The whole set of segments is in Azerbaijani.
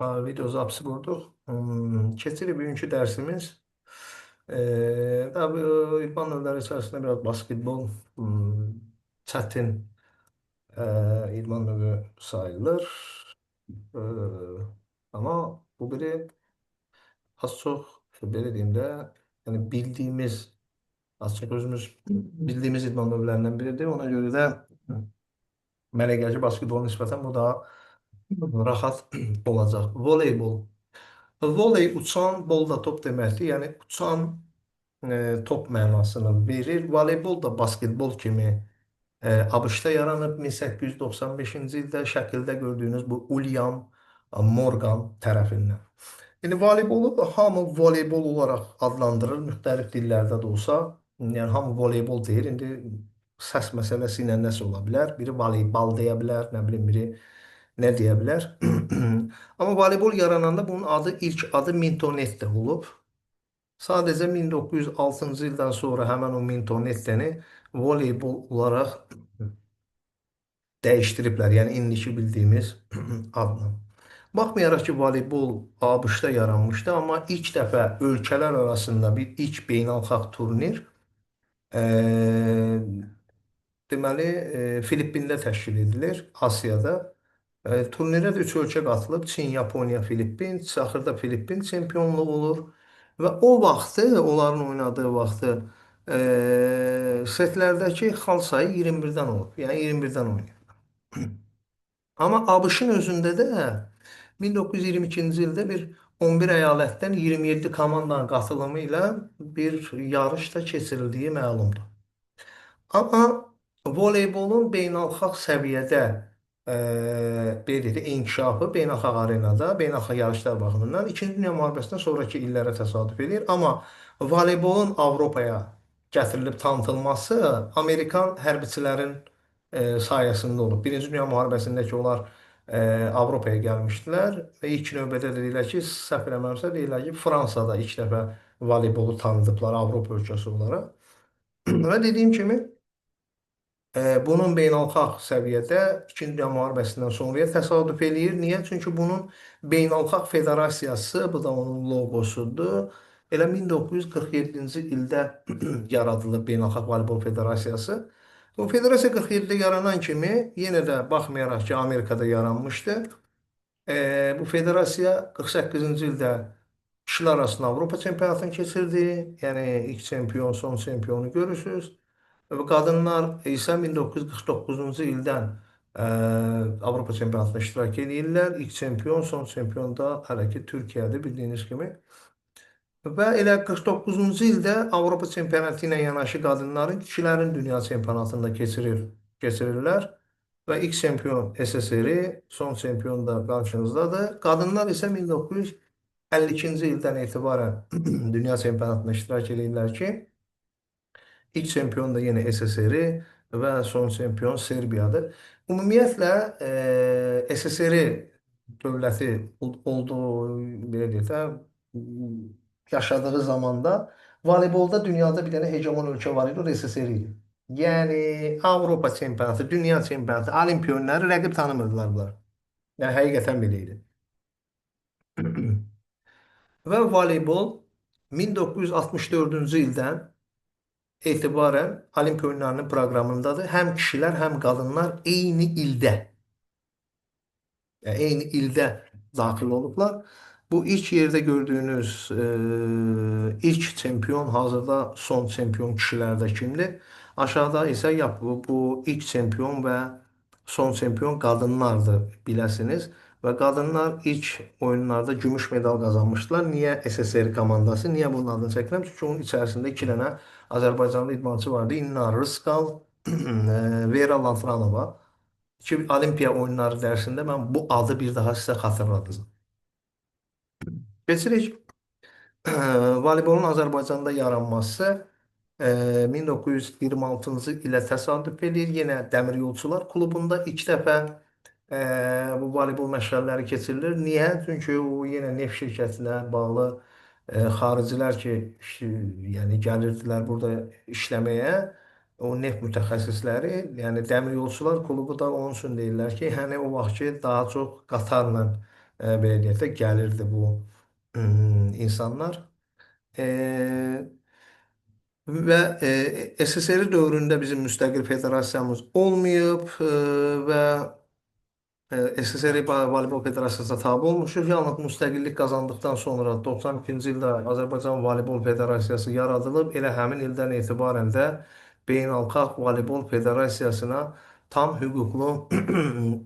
Video zapsı vurduk. Keçirik bugünkü dersimiz. Tabii idman növləri içərisində biraz basketbol çətin idman növü sayılır. Ama bu biri az çox belə deyim də, yəni bildiyimiz, az çox özümüz bildiyimiz idman növlərindən biridir. Ona görə də mənə gəlir ki, basketbol nisbətən bu daha rahat olacaq. Voleybol. Voley uçan, bol da top deməkdir. Yəni uçan top mənasını verir. Voleybol da basketbol kimi ABŞ-da yaranıb 1895-ci ildə şəkildə gördüyünüz bu William Morgan tərəfindən. Yəni voleybolu da hamı voleybol olaraq adlandırır, müxtəlif dillərdə də olsa. Yəni hamı voleybol deyir. İndi səs məsələsi ilə nəsə ola bilər. Biri voleybal deyə bilər, nə bilim biri nə deyə bilər. Amma voleybol yarananda bunun ilk adı Mintonette olub. Sadəcə 1906-cı ildən sonra həmin o Mintonettəni voleybol olaraq dəyişdiriblər. Yəni indiki bildiyimiz adla. Baxmayaraq ki, voleybol ABŞ-da yaranmışdı, amma ilk dəfə ölkələr arasında bir ilk beynəlxalq turnir deməli Filippində təşkil edilir, Asiyada. Turnirə də 3 ölkə qatılıb. Çin, Yaponiya, Filippin. Axırda Filippin çempionluq olur. Və o vaxtı, onların oynadığı vaxtı setlərdəki xal sayı 21-dən olub. Yəni 21-dən oynayır. Amma ABŞ-ın özündə də 1922-ci ildə bir 11 əyalətdən 27 komandanın qatılımı ilə bir yarış da keçirildiyi məlumdur. Amma voleybolun beynəlxalq səviyyədə belə deyək də, inkişafı beynəlxalq arenada, beynəlxalq yarışlar baxımından İkinci Dünya müharibəsindən sonraki illərə təsadüf edir. Amma voleybolun Avropaya gətirilib tanıtılması Amerikan hərbiçilərin sayəsində olub. Birinci Dünya müharibəsindəki onlar Avropaya gəlmişdilər və ilk növbədə də deyirlər ki, səhv eləmirəmsə deyirlər ki, Fransada ilk dəfə voleybolu tanıdıblar Avropa ölkəsi olaraq. Və dediyim kimi bunun beynəlxalq səviyyədə İkinci Dünya müharibəsindən sonraya təsadüf eləyir. Niyə? Çünki bunun beynəlxalq federasiyası, bu da onun loqosudur. Elə 1947-ci ildə yaradılıb Beynəlxalq Voleybol Federasiyası. Bu federasiya 47-də yaranan kimi yenə də baxmayaraq ki, Amerikada yaranmışdı. Bu federasiya 48-ci ildə kişilər arasında Avropa çempionatını keçirdi. Yəni ilk çempion, son çempionu görürsünüz. Və qadınlar isə 1949-cu ildən Avropa çempionatında iştirak edirlər. İlk çempion, son çempion da hələ ki Türkiyədir bildiyiniz kimi. Və elə 49-cu ildə Avropa çempionatı ilə yanaşı qadınların kişilərin dünya çempionatında keçirirlər. Və ilk çempion SSR, son çempion da qarşınızdadır. Qadınlar isə 1952-ci ildən etibarən dünya çempionatında iştirak edirlər ki, İlk çempion da yenə SSR və son çempion Serbiyadır. Ümumiyyətlə SSR dövləti olduğu belə deyək də yaşadığı zamanda voleybolda dünyada bir dənə hegemon ölkə var idi, o da SSR idi. Yəni Avropa çempionatı, dünya çempionatı, olimpiya oyunları rəqib tanımırdılar bunlar. Yəni həqiqətən belə idi. Və voleybol 1964-cü ildən etibarən Olimpiya oyunlarının proqramındadır. Həm kişilər, həm qadınlar eyni ildə, yəni eyni ildə daxil olublar. Bu ilk yerdə gördüyünüz ilk çempion, hazırda son çempion kişilərdə kimdir? Aşağıda isə bu ilk çempion və son çempion qadınlardır, biləsiniz. Və qadınlar ilk oyunlarda gümüş medal qazanmışdılar. Niyə SSR komandası? Niyə bunun adını çəkirəm? Çünki onun içərisində iki dənə Azərbaycanlı idmançı vardı. İnna Rıskal, Vera Lantranova. Ki, Olimpiya oyunları dərsində mən bu adı bir daha sizə xatırladım. Keçirik. Voleybolun Azərbaycanda yaranması 1926-cı ilə təsadüf edir. Yenə Dəmir Yolçular klubunda ilk dəfə bu voleybol məşqləri keçirilir. Niyə? Çünki o yenə neft şirkətinə bağlı xaricilər ki, yəni gəlirdilər burada işləməyə, o neft mütəxəssisləri, yəni Dəmir Yolçular klubu da onun üçün deyirlər ki, yəni o vaxt ki daha çox qatarla belə deyək də gəlirdi bu insanlar. E, və SSR dövründə bizim müstəqil federasiyamız olmayıb və SSR Voleybol Federasiyasına tabe olmuşuq. Yalnız müstəqillik qazandıqdan sonra 92-ci ildə Azərbaycan Voleybol Federasiyası yaradılıb. Elə həmin ildən etibarən də Beynəlxalq Voleybol Federasiyasına tam hüquqlu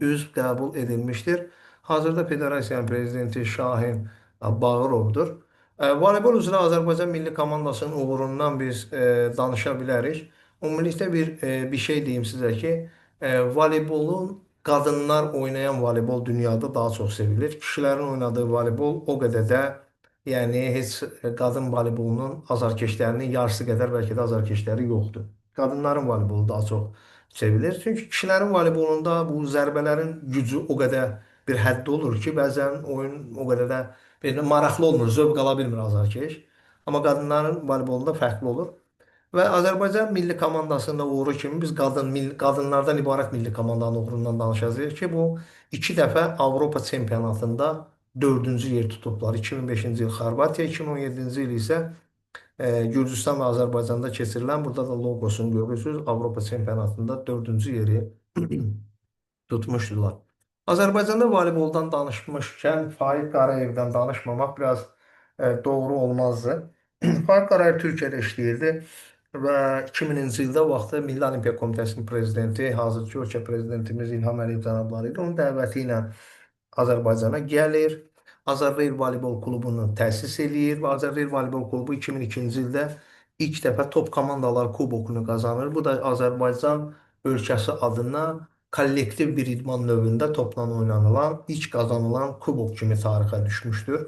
üzv qəbul edilmişdir. Hazırda federasiyanın prezidenti Şahin Bağırovdur. Voleybol üzrə Azərbaycan milli komandasının uğurundan biz danışa bilərik. Ümumilikdə bir şey deyim sizə ki, voleybolun qadınlar oynayan voleybol dünyada daha çox sevilir. Kişilərin oynadığı voleybol o qədər də, yəni heç qadın voleybolunun azarkeşlərinin yarısı qədər bəlkə də azarkeşləri yoxdur. Qadınların voleybolu daha çox sevilir. Çünki kişilərin voleybolunda bu zərbələrin gücü o qədər bir həddi olur ki, bəzən oyun o qədər də belə maraqlı olmur, zövq ala bilmir azarkeş. Amma qadınların voleybolunda fərqli olur. Və Azərbaycan milli komandasında uğuru kimi biz qadınlardan ibarət milli komandanın uğurundan danışacağıq ki, bu iki dəfə Avropa çempionatında dördüncü yer tutublar. 2005-ci il Xorvatiya, 2017-ci il isə Gürcüstan və Azərbaycanda keçirilən, burada da loqosunu görürsünüz, Avropa çempionatında dördüncü yeri tutmuşdular. Azərbaycanda voleyboldan danışmışkən Faiq Qarayevdən danışmamaq biraz doğru olmazdı. Faiq Qarayev Türkiyədə işləyirdi və 2000-ci ildə vaxtı Milli Olimpiya Komitəsinin prezidenti, hazırki ölkə prezidentimiz İlham Əliyev cənabları idi. Onun dəvəti ilə Azərbaycana gəlir. Azərbaycan Voleybol klubunu təsis eləyir və Azərbaycan Voleybol klubu 2002-ci ildə ilk dəfə top komandalar kubokunu qazanır. Bu da Azərbaycan ölkəsi adına kollektiv bir idman növündə topla oynanılan, ilk qazanılan kubok kimi tarixə düşmüşdür.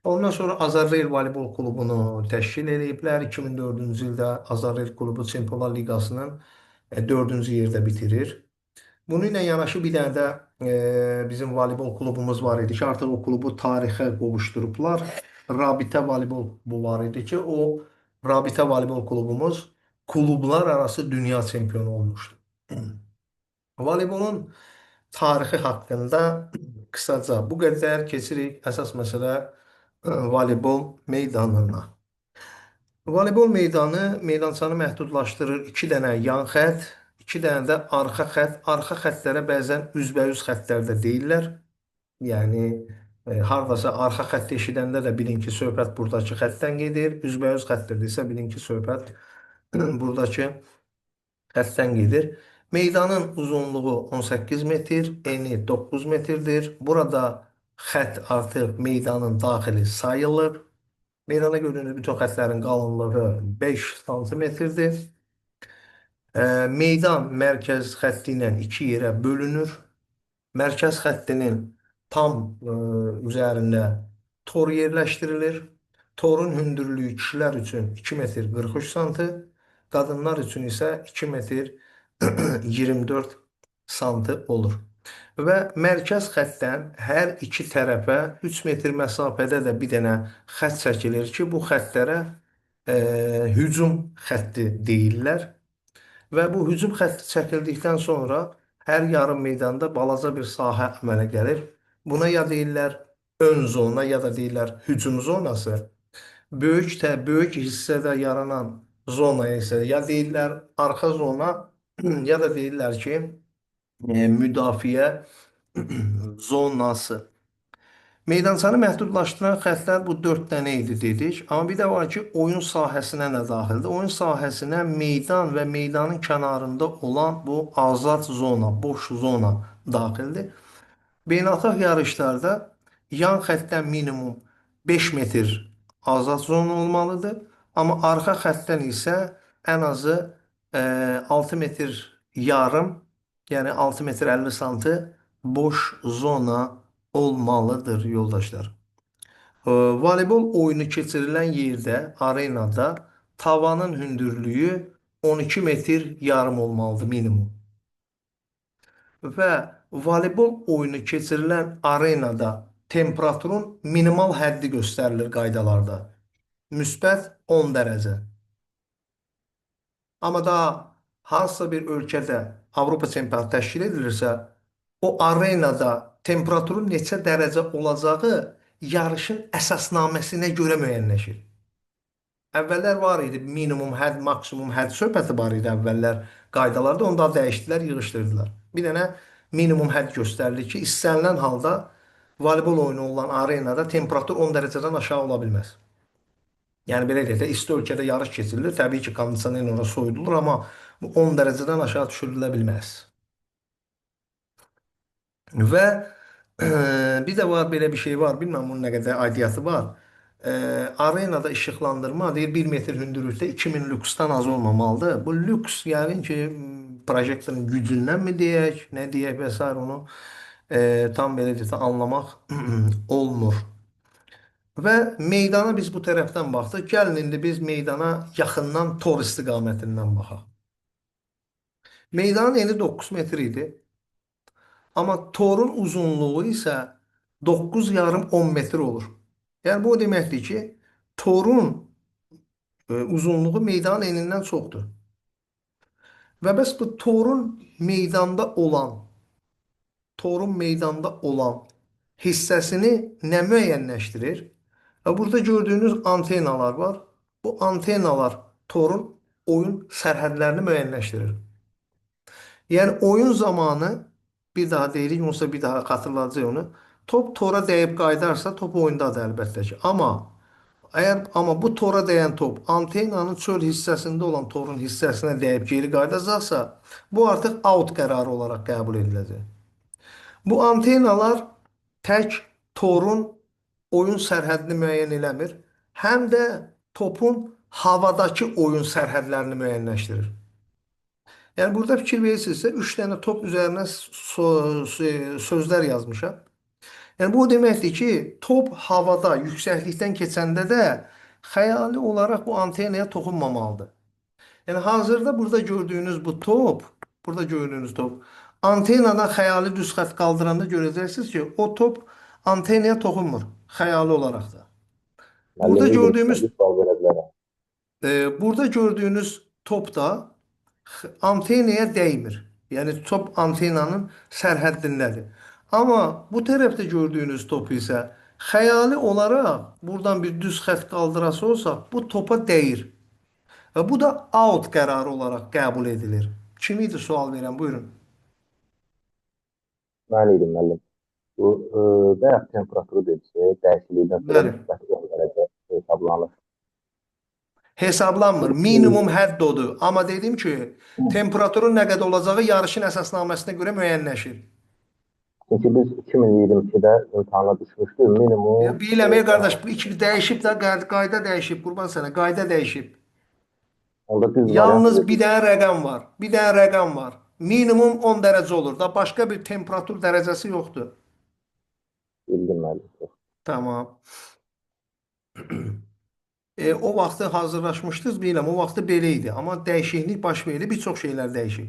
Ondan sonra Azərbaycan Voleybol klubunu təşkil ediblər. 2004-cü ildə Azərbaycan klubu Çempionlar Liqasının 4-cü yerdə bitirir. Bununla yanaşı bir dənə də bizim voleybol klubumuz var idi ki, artıq o klubu tarixə qovuşdurublar. Rabitə voleybol klubu var idi ki, o Rabitə voleybol klubumuz klublar arası dünya çempionu olmuşdu. Voleybolun tarixi haqqında qısaca bu qədər keçirik. Əsas məsələ voleybol meydanına. Voleybol meydanı meydançanı məhdudlaşdırır. İki dənə yan xətt, iki dənə də arxa xətt. Arxa xəttlərə bəzən üzbəyüz xəttlər də deyirlər. Yəni hardasa arxa xətti eşidəndə də bilin ki, söhbət buradakı xəttdən gedir. Üzbəyüz xəttlərdə isə bilin ki, söhbət buradakı xəttdən gedir. Meydanın uzunluğu 18 metr, eni 9 metrdir. Burada xətt artıq meydanın daxili sayılır. Meydana gördüyünüz bütün xəttlərin qalınlığı 5 santimetrdir. Meydan mərkəz xətti ilə iki yerə bölünür. Mərkəz xəttinin tam üzərində tor yerləşdirilir. Torun hündürlüyü kişilər üçün 2 metr 43 santı, qadınlar üçün isə 2 metr 24 santı olur. Və mərkəz xəttdən hər iki tərəfə 3 metr məsafədə də bir dənə xətt çəkilir ki, bu xəttlərə hücum xətti deyirlər. Və bu hücum xətti çəkildikdən sonra hər yarım meydanda balaca bir sahə əmələ gəlir. Buna ya deyirlər ön zona, ya da deyirlər hücum zonası. Böyük hissədə yaranan zonaya isə ya deyirlər arxa zona, ya da deyirlər ki, müdafiə zonası. Meydançanı məhdudlaşdıran xəttlər bu 4 dənə idi dedik. Amma bir də var ki, oyun sahəsinə nə daxildir? Oyun sahəsinə meydan və meydanın kənarında olan bu azad zona, boş zona daxildir. Beynəlxalq yarışlarda yan xəttdən minimum 5 metr azad zona olmalıdır. Amma arxa xəttdən isə ən azı 6 metr yarım, yəni 6 metr 50 santı boş zona olmalıdır yoldaşlar. Voleybol oyunu keçirilən yerdə, arenada tavanın hündürlüyü 12 metr yarım olmalıdır minimum. Və voleybol oyunu keçirilən arenada temperaturun minimal həddi göstərilir qaydalarda. Müsbət 10 dərəcə. Amma daha hansısa bir ölkədə Avropa çempionatı təşkil edilirsə, o arenada temperaturun neçə dərəcə olacağı yarışın əsasnaməsinə görə müəyyənləşir. Əvvəllər var idi minimum hədd, maksimum hədd söhbəti var idi əvvəllər qaydalarda. Onu da dəyişdilər, yığışdırdılar. Bir dənə minimum hədd göstərilir ki, istənilən halda voleybol oyunu olan arenada temperatur 10 dərəcədən aşağı ola bilməz. Yəni belə deyək də, isti ölkədə yarış keçirilir. Təbii ki, kondisionerlə soyudulur, amma bu 10 dərəcədən aşağı düşürülə bilməz. Və bir də var belə bir şey var. Bilməm bunun nə qədər aidiyyatı var. E, Arenada işıqlandırma deyir 1 metr hündürlükdə 2000 lüksdən az olmamalıdır. Bu lüks yəqin ki projektorun gücündən mi deyək, nə deyək və s. onu tam belə deyək anlamaq olmur. Və meydana biz bu tərəfdən baxdıq. Gəlin indi biz meydana yaxından tor istiqamətindən baxaq. Meydanın eni 9 metr idi. Amma torun uzunluğu isə 9,5-10 metr olur. Yəni bu o deməkdir ki, torun uzunluğu meydanın enindən çoxdur. Və bəs bu torun meydanda olan hissəsini nə müəyyənləşdirir? Və burada gördüyünüz antenalar var. Bu antenalar torun oyun sərhədlərini müəyyənləşdirir. Yəni oyun zamanı bir daha deyirik, yoxsa bir daha xatırladacaq onu. Top tora dəyib qaydarsa top oyundadır əlbəttə ki. Amma bu tora dəyən top antenanın çöl hissəsində olan torun hissəsinə dəyib geri qayıdacaqsa, bu artıq out qərarı olaraq qəbul ediləcək. Bu antenalar tək torun oyun sərhədini müəyyən eləmir, həm də topun havadakı oyun sərhədlərini müəyyənləşdirir. Yəni burada fikir verirsinizsə 3 dənə top üzərinə sözlər yazmışam. Yəni bu o deməkdir ki, top havada, yüksəklikdən keçəndə də xəyali olaraq bu antenaya toxunmamalıdır. Yəni hazırda burada gördüyünüz top antenadan xəyali düz xətt qaldıranda görəcəksiniz ki, o top antenaya toxunmur, xəyali olaraq da. Burada Müəllim gördüyümüz bir sual verə bilərəm. burada gördüyünüz top da antenaya dəymir. Yəni top antenanın sərhəddindədir. Amma bu tərəfdə gördüyünüz top isə xəyali olaraq buradan bir düz xətt qaldırası olsa bu topa dəyir. Və bu da out qərarı olaraq qəbul edilir. Kim idi sual verən? Buyurun. Mən idim müəllim. Bu bayaq temperaturu dedisi, dəyişiklikdən sonra Bəli. müsbət 10 dərəcə hesablanır. Hesablanmır. Minimum hədd odur. Amma dedim ki, temperaturun nə qədər olacağı yarışın əsasnaməsinə görə müəyyənləşir. Çünki biz 2022-də imtahana düşmüşdük. Ya Minimum biləməyə qardaş, bu iki dəyişib də qayda dəyişib. Qurban sənə, qayda dəyişib. onda düz variant Yalnız bir dedik. dənə rəqəm var. Bir dənə rəqəm var. Minimum 10 dərəcə olur da başqa bir temperatur dərəcəsi yoxdur. Bildim müəllim. Tamam. O vaxtı hazırlaşmışdınız, bilirəm. O vaxtı belə idi. Amma dəyişiklik baş verdi. Bir çox şeylər dəyişib.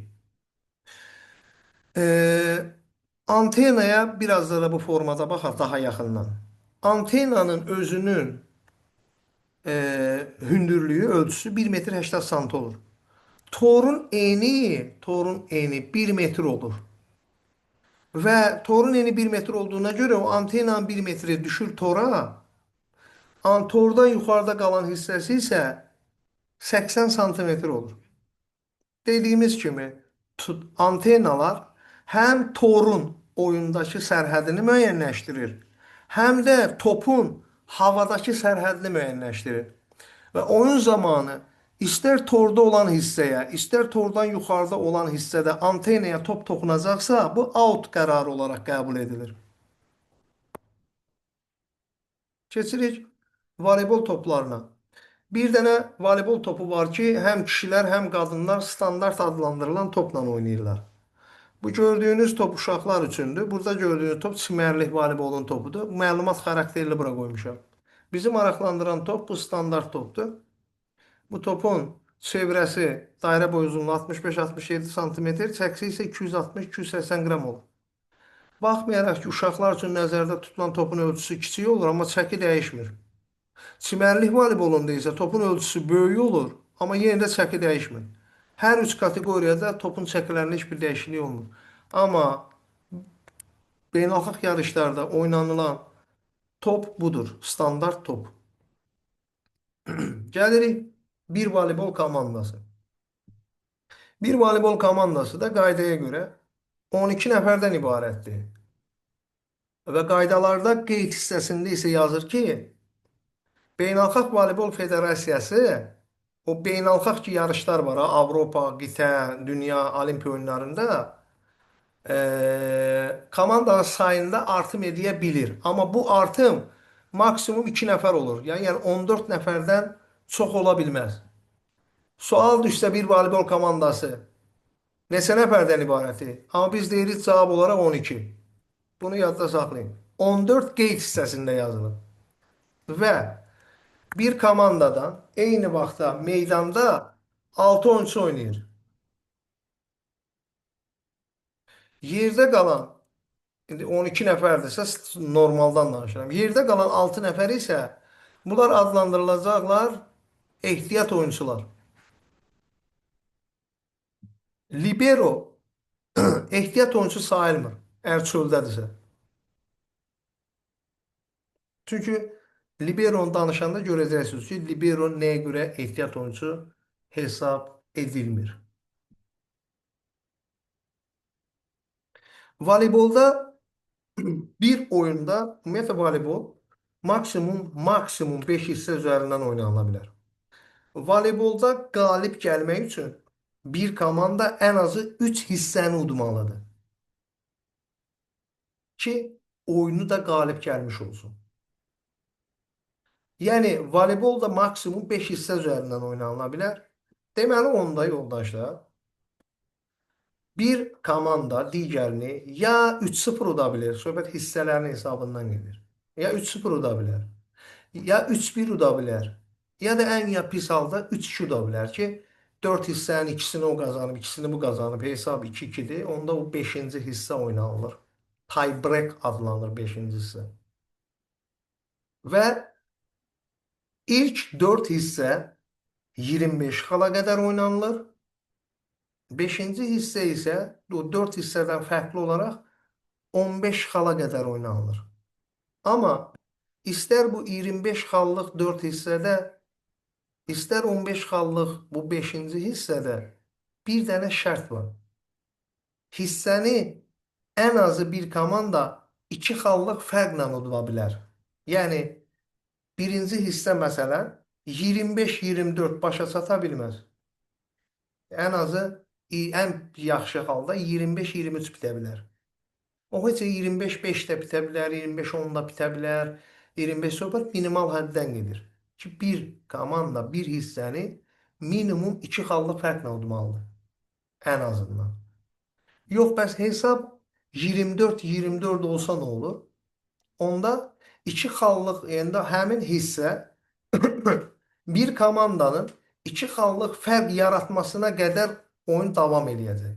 Antenaya biraz da bu formada baxaq daha yaxından. Antenanın özünün hündürlüyü, ölçüsü 1 metr 80 sant olur. Torun eni 1 metr olur. Və torun eni 1 metr olduğuna görə o antenanın 1 metri düşür tora. Tordan yuxarıda qalan hissəsi isə 80 santimetr olur. Dediyimiz kimi antenalar həm torun oyundakı sərhədini müəyyənləşdirir, həm də topun havadakı sərhədini müəyyənləşdirir. Və oyun zamanı istər torda olan hissəyə, istər tordan yuxarıda olan hissədə antenaya top toxunacaqsa, bu out qərarı olaraq qəbul edilir. Keçirik voleybol toplarına. Bir dənə voleybol topu var ki, həm kişilər, həm qadınlar standart adlandırılan topla oynayırlar. Bu gördüyünüz top uşaqlar üçündür. Burada gördüyünüz top çimərlik voleybolun topudur. Məlumat xarakterli bura qoymuşam. Bizi maraqlandıran top bu standart topdur. Bu topun çevrəsi dairə boyu uzunluğu 65-67 sm, çəkisi isə 260-280 qram olur. Baxmayaraq ki, uşaqlar üçün nəzərdə tutulan topun ölçüsü kiçik olur, amma çəki dəyişmir. Çimərlik voleybolunda isə topun ölçüsü böyük olur, amma yenə də çəki dəyişmir. Hər üç kateqoriyada topun çəkilərində heç bir dəyişiklik olmur. Amma Beynəlxalq yarışlarda oynanılan top budur. Standart top. Gəlirik bir voleybol komandası. Bir voleybol komandası da qaydaya görə 12 nəfərdən ibarətdir. Və qaydalarda qeyd hissəsində isə yazır ki, Beynəlxalq Voleybol Federasiyası o beynəlxalq ki yarışlar var, ha, Avropa, qitə, dünya olimpiya oyunlarında komandanın sayında artım edə bilir. Amma bu artım maksimum 2 nəfər olur. Yəni 14 nəfərdən çox ola bilməz. Sual düşsə bir voleybol komandası neçə nəfərdən ibarətdir? Amma biz deyirik cavab olaraq 12. Bunu yadda saxlayın. 14 qeyd hissəsində yazılır. Və bir komandadan eyni vaxtda meydanda 6 oyunçu oynayır. Yerdə qalan indi 12 nəfərdirsə normaldan danışıram. Yerdə qalan 6 nəfər isə bunlar adlandırılacaqlar ehtiyat oyunçular. Libero ehtiyat oyunçu sayılmır əgər çöldədirsə. Çünki liberonu danışanda görəcəksiniz ki, libero nəyə görə ehtiyat oyunçu hesab edilmir. Voleybolda bir oyunda ümumiyyətlə voleybol maksimum 5 hissə üzərindən oynanıla bilər. Voleybolda qalib gəlmək üçün bir komanda ən azı 3 hissəni udmalıdır ki, oyunu da qalib gəlmiş olsun. Yəni voleybolda maksimum 5 hissə üzərindən oynanıla bilər. Deməli onda yoldaşlar bir komanda digərini ya 3-0 uda bilər, söhbət hissələrin hesabından gedir. Ya 3-0 uda bilər. Ya 3-1 uda bilər. Ya da ən pis halda 3-2 uda bilər ki, 4 hissənin ikisini o qazanıb, ikisini bu qazanıb, hesab 2-2-dir. Onda o 5-ci hissə oynanılır. Tie break adlanır 5-ci hissə. Və ilk 4 hissə 25 xala qədər oynanılır. 5-ci hissə isə o 4 hissədən fərqli olaraq 15 xala qədər oynanılır. Amma istər bu 25 xallıq 4 hissədə, istər 15 xallıq bu 5-ci hissədə bir dənə şərt var. Hissəni ən azı bir komanda 2 xallıq fərqlə uda bilər. Yəni birinci hissə məsələn 25-24 başa çata bilməz. Ən azı ən yaxşı halda 25-23 bitə bilər. O heç 25-5 də bitə bilər, 25-10 da bitə bilər. 25 söhbət minimal həddən gedir. Ki bir komanda bir hissəni minimum 2 xallıq fərqlə udmalıdır. Ən azından. Yox, bəs hesab 24-24 olsa nə olur? Onda 2 xallıq, yəni həmin hissə bir komandanın 2 xallıq fərq yaratmasına qədər oyun davam eləyəcək.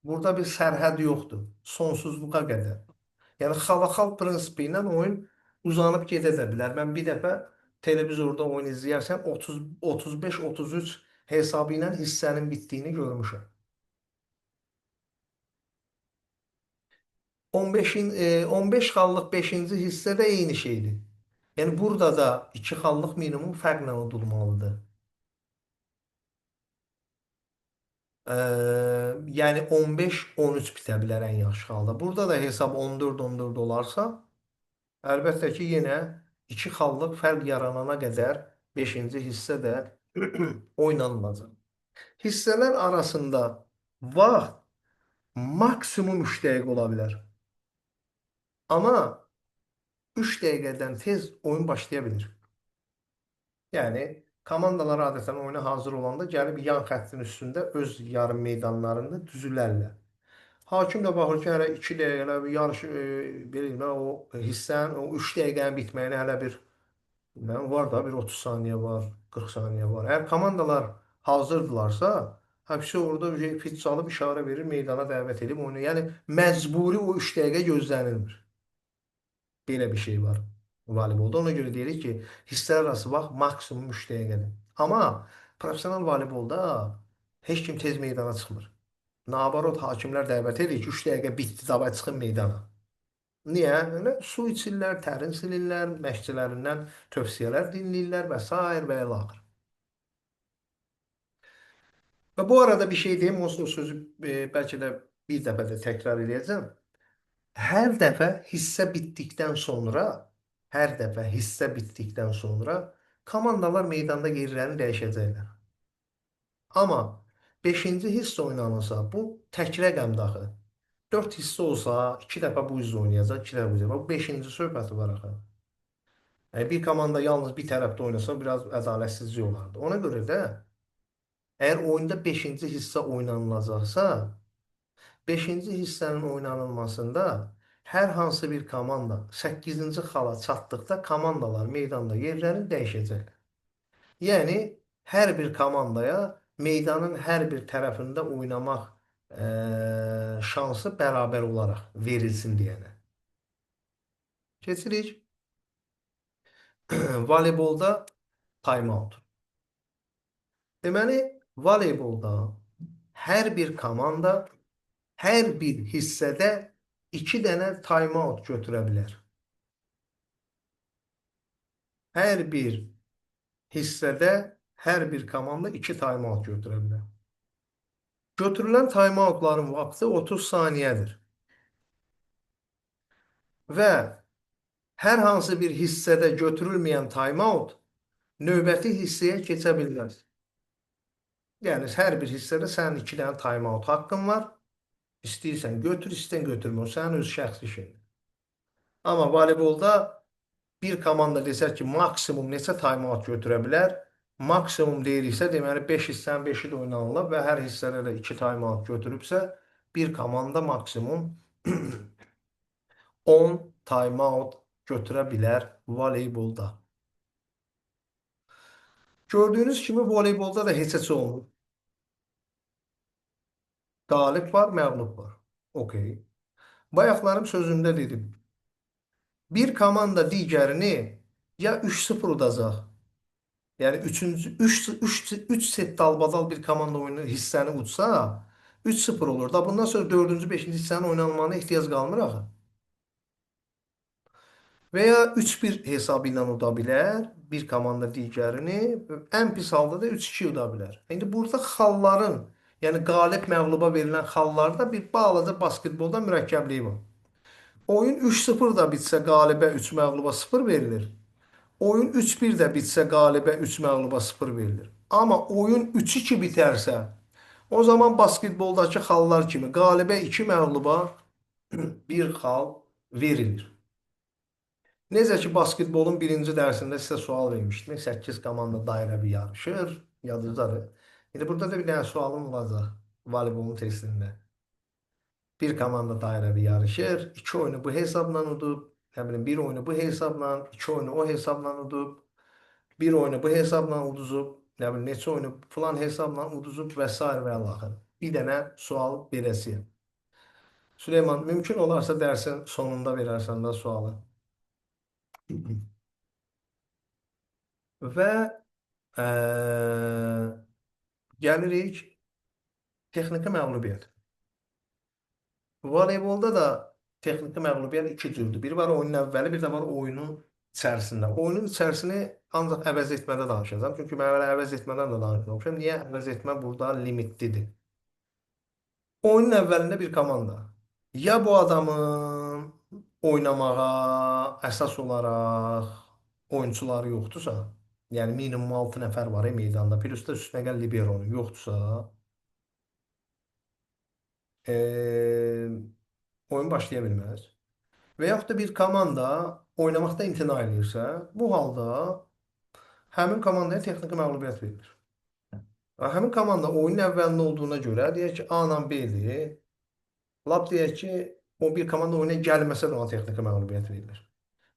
Burada bir sərhəd yoxdur. Sonsuzluğa qədər. Yəni xala-xal prinsipi ilə oyun uzanıb gedə də bilər. Mən bir dəfə televizorda oyun izləyərsən 35-33 hesabı ilə hissənin bitdiyini görmüşəm. 15 xallıq 5-ci hissə də eyni şeydir. Yəni burada da 2 xallıq minimum fərqlə udulmalıdır. Ee, Yəni 15-13 bitə bilər ən yaxşı halda. Burada da hesab 14-14 olarsa, əlbəttə ki, yenə 2 xallıq fərq yaranana qədər 5-ci hissə də oynanılacaq. Hissələr arasında vaxt maksimum 3 dəqiqə ola bilər. Amma 3 dəqiqədən tez oyun başlaya bilir. Yəni komandalar adətən oyuna hazır olanda gəlib yan xəttin üstündə öz yarım meydanlarında düzülərlər. Hakim də baxır ki, hələ 2 dəqiqə yarış belə o hissənin o 3 dəqiqənin bitməyinə hələ bir var da bir 30 saniyə var, 40 saniyə var. Əgər komandalar hazırdılarsa, həbsə orada fit çalıb işarə verir, meydana dəvət edib oyunu. Yəni məcburi o 3 dəqiqə gözlənilmir. Belə bir şey var voleybolda. Ona görə deyirik ki, hissələr arası vaxt maksimum 3 dəqiqədir. Amma professional voleybolda heç kim tez meydana çıxmır. Nabarot hakimlər dəvət edir ki, 3 dəqiqə bitdi, davay çıxın meydana. Niyə? Elə su içirlər, tərin silirlər, məşqçilərindən tövsiyələr dinləyirlər və sair və ilaxır. Və bu arada bir şey deyim, o sözü bəlkə də bir dəfə də təkrar edəcəm. Hər dəfə hissə bitdikdən sonra, hər dəfə hissə bitdikdən sonra komandalar meydanda yerlərini dəyişəcəklər. Amma 5-ci hissə oynanırsa, bu tək rəqəm daxı. 4 hissə olsa, 2 dəfə bu üzrə oynayacaq, 2 dəfə bu üzrə. Bu 5-ci söhbəti var axı. Yəni bir komanda yalnız bir tərəfdə oynasa biraz ədalətsizlik olardı. Ona görə də əgər oyunda 5-ci hissə oynanılacaqsa, 5-ci hissənin oynanılmasında hər hansı bir komanda 8-ci xala çatdıqda komandalar meydanda yerlərini dəyişəcək. Yəni hər bir komandaya meydanın hər bir tərəfində oynamaq şansı bərabər olaraq verilsin deyənə. Keçirik voleybolda time-out. Deməli, voleybolda hər bir komanda hər bir hissədə 2 dənə time-out götürə bilər. Hər bir hissədə hər bir komanda 2 time-out götürə bilər. Götürülən time-outların vaxtı 30 saniyədir. Və hər hansı bir hissədə götürülməyən time-out növbəti hissəyə keçə bilməz. Yəni, hər bir hissədə sənin 2 dənə time-out haqqın var. İstəyirsən götür, istəyirsən götürmə. O sənin öz şəxsi şeyin. Amma voleybolda bir komanda desək ki, maksimum neçə time-out götürə bilər? Maksimum deyiriksə, deməli 5 hissənin 5-i də oynanılır və hər hissədə də 2 time-out götürübsə, bir komanda maksimum 10 time-out götürə bilər voleybolda. Gördüyünüz kimi voleybolda da heç olmur. Qalib var, məğlub var. Okey. Bayaqlarım sözümdə dedim. Bir komanda digərini ya 3-0 udacaq. Yəni 3 set dalbadal bir komanda oyunu hissəni udsa 3-0 olur da. Bundan sonra 4-cü, 5-ci hissənin oynanmağına ehtiyac qalmır axı. Və ya 3-1 hesabı ilə uda bilər bir komanda digərini. Ən pis halda da 3-2 uda bilər. İndi burada xalların, yəni qalib məğluba verilən xallarda bir balaca basketbolda mürəkkəbliyi var. Oyun 3-0 da bitsə qalibə 3 məğluba 0 verilir. Oyun 3-1 də bitsə qalibə 3 məğluba 0 verilir. Amma oyun 3-2 bitərsə, o zaman basketboldakı xallar kimi qalibə 2 məğluba 1 xal verilir. Necə ki, basketbolun birinci dərsində sizə sual vermişdim. 8 komanda dairəvi yarışır. Yadınızdadır. İndi burada da bir dənə sualım olacaq voleybolun testində. Bir komanda dairəvi yarışır. 2 oyunu bu hesabla udub. Nə bilim, bir oyunu bu hesabla, 2 oyunu o hesabla udub. Bir oyunu bu hesabla uduzub. Nə bilim, neçə oyunu falan hesabla uduzub və s. və ilaxır. Bir dənə sual verəsiyəm. Süleyman, mümkün olarsa dərsin sonunda verərsən də sualı. Və gəlirik texniki məğlubiyyət. Voleybolda da texniki məğlubiyyət iki cürdür. Biri var oyunun əvvəli, bir də var oyunun içərisində. Oyunun içərisini ancaq əvəz etmədə danışacağım. Çünki mən elə əvəz etmədən də danışmamışam. Niyə əvəz etmə burada limitlidir? Oyunun əvvəlində bir komanda ya bu adamın oynamağa əsas olaraq oyunçuları yoxdursa, yəni minimum 6 nəfər var meydanda, plus da üstünə gəl liberonun yoxdursa, oyun başlaya bilməz. Və yaxud da bir komanda oynamaqda imtina edirsə, bu halda həmin komandaya texniki məğlubiyyət verilir. Həmin komanda oyunun əvvəlində olduğuna görə deyək ki, A-la B-dir. Lap deyək ki, o bir komanda oyuna gəlməsə də ona texniki məğlubiyyət verilir.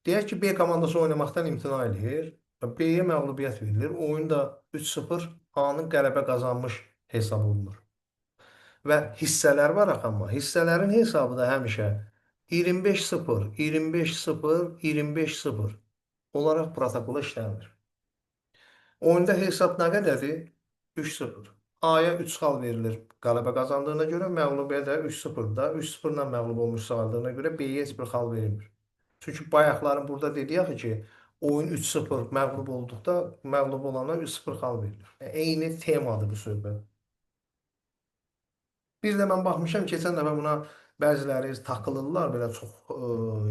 Deyək ki, B komandası oynamaqdan imtina edir. B-yə məğlubiyyət verilir. Oyun da 3-0 A-nın qələbə qazanmış hesab olunur. Və hissələr var axı, amma hissələrin hesabı da həmişə 25-0, 25-0, 25-0 olaraq protokola işlənilir. Oyunda hesab nə qədərdir? 3-0. A-ya 3 xal verilir qələbə qazandığına görə, məğlubiyyət də 3-0-da 3-0-la məğlub olmuş sayıldığına görə B-yə heç bir xal verilmir. Çünki bayaqların burada dediyi axı ki, oyun 3-0 məğlub olduqda məğlub olana 3-0 xal verilir. Eyni temadır bu söhbət. Bir də mən baxmışam keçən dəfə buna bəziləri takılırlar belə çox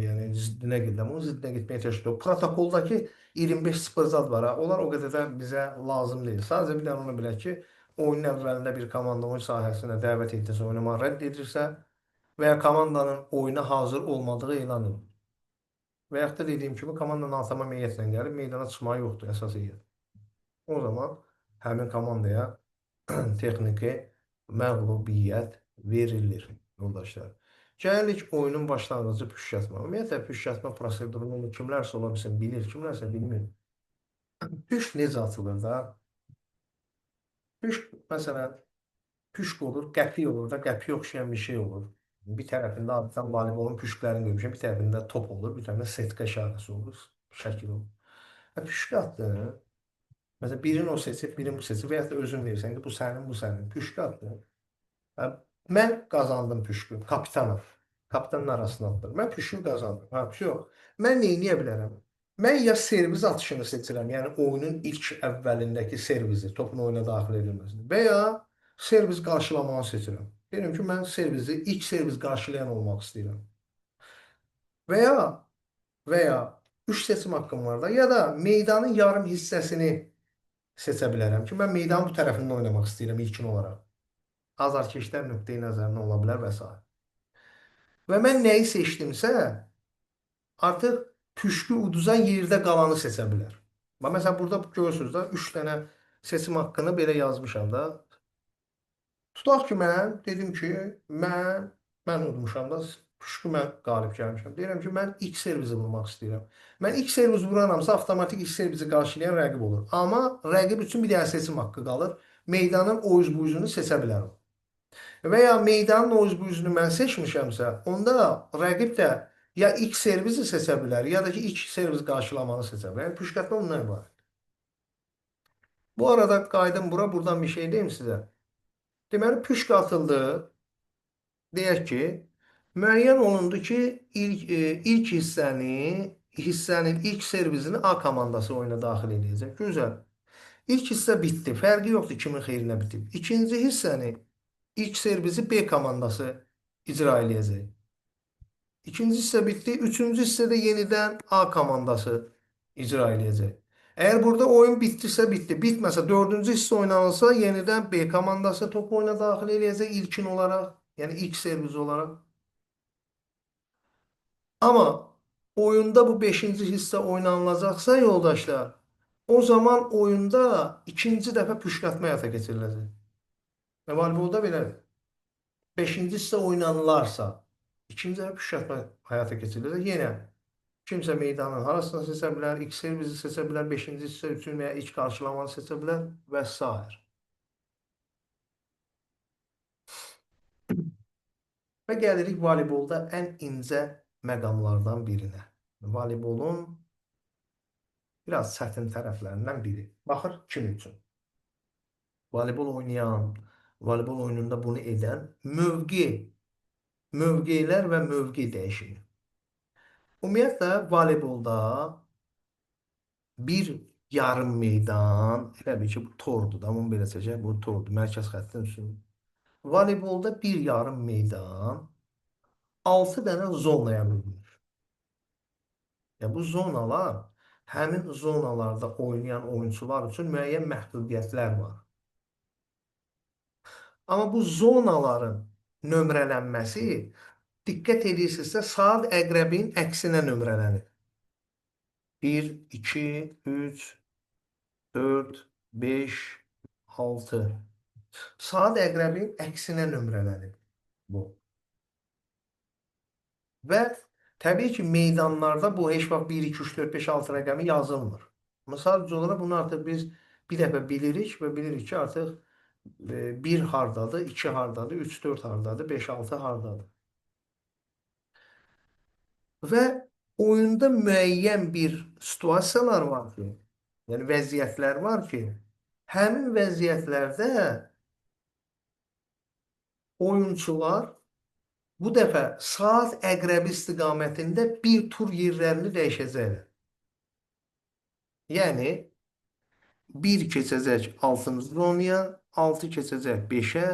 yəni ziddinə gedirlər. Bunun ziddinə getməyə çalışır. O protokoldakı 25-0 zad var ha. Onlar o qədər də bizə lazım deyil. Sadəcə bir dənə onu bilək ki, oyunun əvvəlində bir komanda oyun sahəsinə dəvət etdirsə, oynamağı rədd edirsə və ya komandanın oyuna hazır olmadığı elan edilir. Və yaxud da dediyim kimi komandanın antrenman heyətlə gəlib meydana çıxmağı yoxdur əsas heyət. O zaman həmin komandaya texniki məğlubiyyət verilir yoldaşlar. Gəlirik oyunun başlanğıcı püşkatma. Ümumiyyətlə püşkatma prosedurunu kimlərsə ola bilsin bilir, kimlərsə bilmir. Püşk necə atılır da? Püşk məsələn püşk olur, qəpik olur da, qəpiyə oxşayan bir şey olur. Bir tərəfində adətən voleybol püşklərini görmüşəm, bir tərəfində top olur, bir tərəfində setka işarəsi olur, şəkil olur. Püşk atdı. Məsələn, birini o seçib, birini bu seçib və ya da özün verirsən ki, bu sənin, bu sənin. Püşk atdı. Hə, mən qazandım püşkü, kapitanım. Kapitanın arasına atdım. Mən püşkü qazandım. Ha, yox. Mən nə edə bilərəm? Mən ya servis atışını seçirəm, yəni oyunun ilk əvvəlindəki servisi, topun oyuna daxil edilməsini və ya servis qarşılamağı seçirəm. Deyirəm ki, mən servisi, ilk servis qarşılayan olmaq istəyirəm. Və ya və ya üç seçim haqqım var da, ya da meydanın yarım hissəsini seçə bilərəm ki, mən meydanın bu tərəfində oynamaq istəyirəm ilkin olaraq. Azarkeşlər nöqteyi nəzərindən ola bilər və s. Və mən nəyi seçdimsə, artıq püşkü uduzan yerdə qalanı seçə bilər. Məsələn, burada görürsünüz da, 3 dənə seçim haqqını belə yazmışam da. Tutaq ki, mən dedim ki, mən udmuşam da, püşkü mən qalib gəlmişəm. Deyirəm ki, mən ilk servizi vurmaq istəyirəm. Mən ilk servizi vuranamsa, avtomatik ilk servizi qarşılayan rəqib olur. Amma rəqib üçün bir dənə seçim haqqı qalır. Meydanın o üz bu üzünü seçə bilərəm. Və ya meydanın o üz bu üzünü mən seçmişəmsə, onda rəqib də ya ilk servisi seçə bilər, ya da ki, ilk servis qarşılamanı seçə bilər. Yəni, püşkatma bundan ibarət. Bu arada qayıdım bura, buradan bir şey deyim sizə. Deməli, püşk atıldı. Deyək ki, müəyyən olundu ki, ilk hissənin ilk servisini A komandası oyuna daxil edəcək. Gözəl. İlk hissə bitdi. Fərqi yoxdur kimin xeyrinə bitib. İkinci hissəni ilk servisi B komandası icra edəcək. İkinci hissə bitdi. Üçüncü hissədə yenidən A komandası icra edəcək. Əgər burada oyun bitdisə bitdi. Bitməsə dördüncü hissə oynanılsa yenidən B komandası topu oyuna daxil edəcək ilkin olaraq. Yəni ilk servis olaraq. Amma oyunda bu beşinci hissə oynanılacaqsa yoldaşlar, o zaman oyunda ikinci dəfə püşkatma həyata keçiriləcək. Və voleybolda belədir. Beşinci hissə oynanılarsa, ikinci dəfə püşkatma həyata keçiriləcək. Yenə kimsə meydanın harasını seçə bilər, ilk servisi seçə bilər, beşinci hissə üçün və ya ilk qarşılamanı seçə bilər və s. Və gəlirik voleybolda ən incə məqamlardan birinə. Voleybolun biraz çətin tərəflərindən biri. Baxır kim üçün? Voleybol oynayan, voleybol oyununda bunu edən mövqelər və mövqe dəyişimi. Ümumiyyətlə, voleybolda bir yarım meydan, elə bir ki, bu tordur da, bunu belə çəkək, bu tordur, mərkəz xəttin üstündə. Voleybolda bir yarım meydan 6 dənə zonaya bölünür. Yəni, bu zonalar həmin zonalarda oynayan oyuncular üçün müəyyən məhdudiyyətlər var. Amma bu zonaların nömrələnməsi diqqət edirsinizsə saat əqrəbin əksinə nömrələnir. 1, 2, 3, 4, 5, 6. Saat əqrəbin əksinə nömrələnir bu. Və təbii ki, meydanlarda bu heç vaxt 1, 2, 3, 4, 5, 6 rəqəmi yazılmır. Amma sadəcə olaraq bunu artıq biz bir dəfə bilirik və bilirik ki, artıq 1 hardadır, 2 hardadır, 3, 4 hardadır, 5, 6 hardadır. Və oyunda müəyyən bir situasiyalar var ki, yəni vəziyyətlər var ki, həmin vəziyyətlərdə oyunçular bu dəfə saat əqrəbi istiqamətində bir tur yerlərini dəyişəcəklər. Yəni bir keçəcək 6-cı zonaya, 6 keçəcək 5-ə,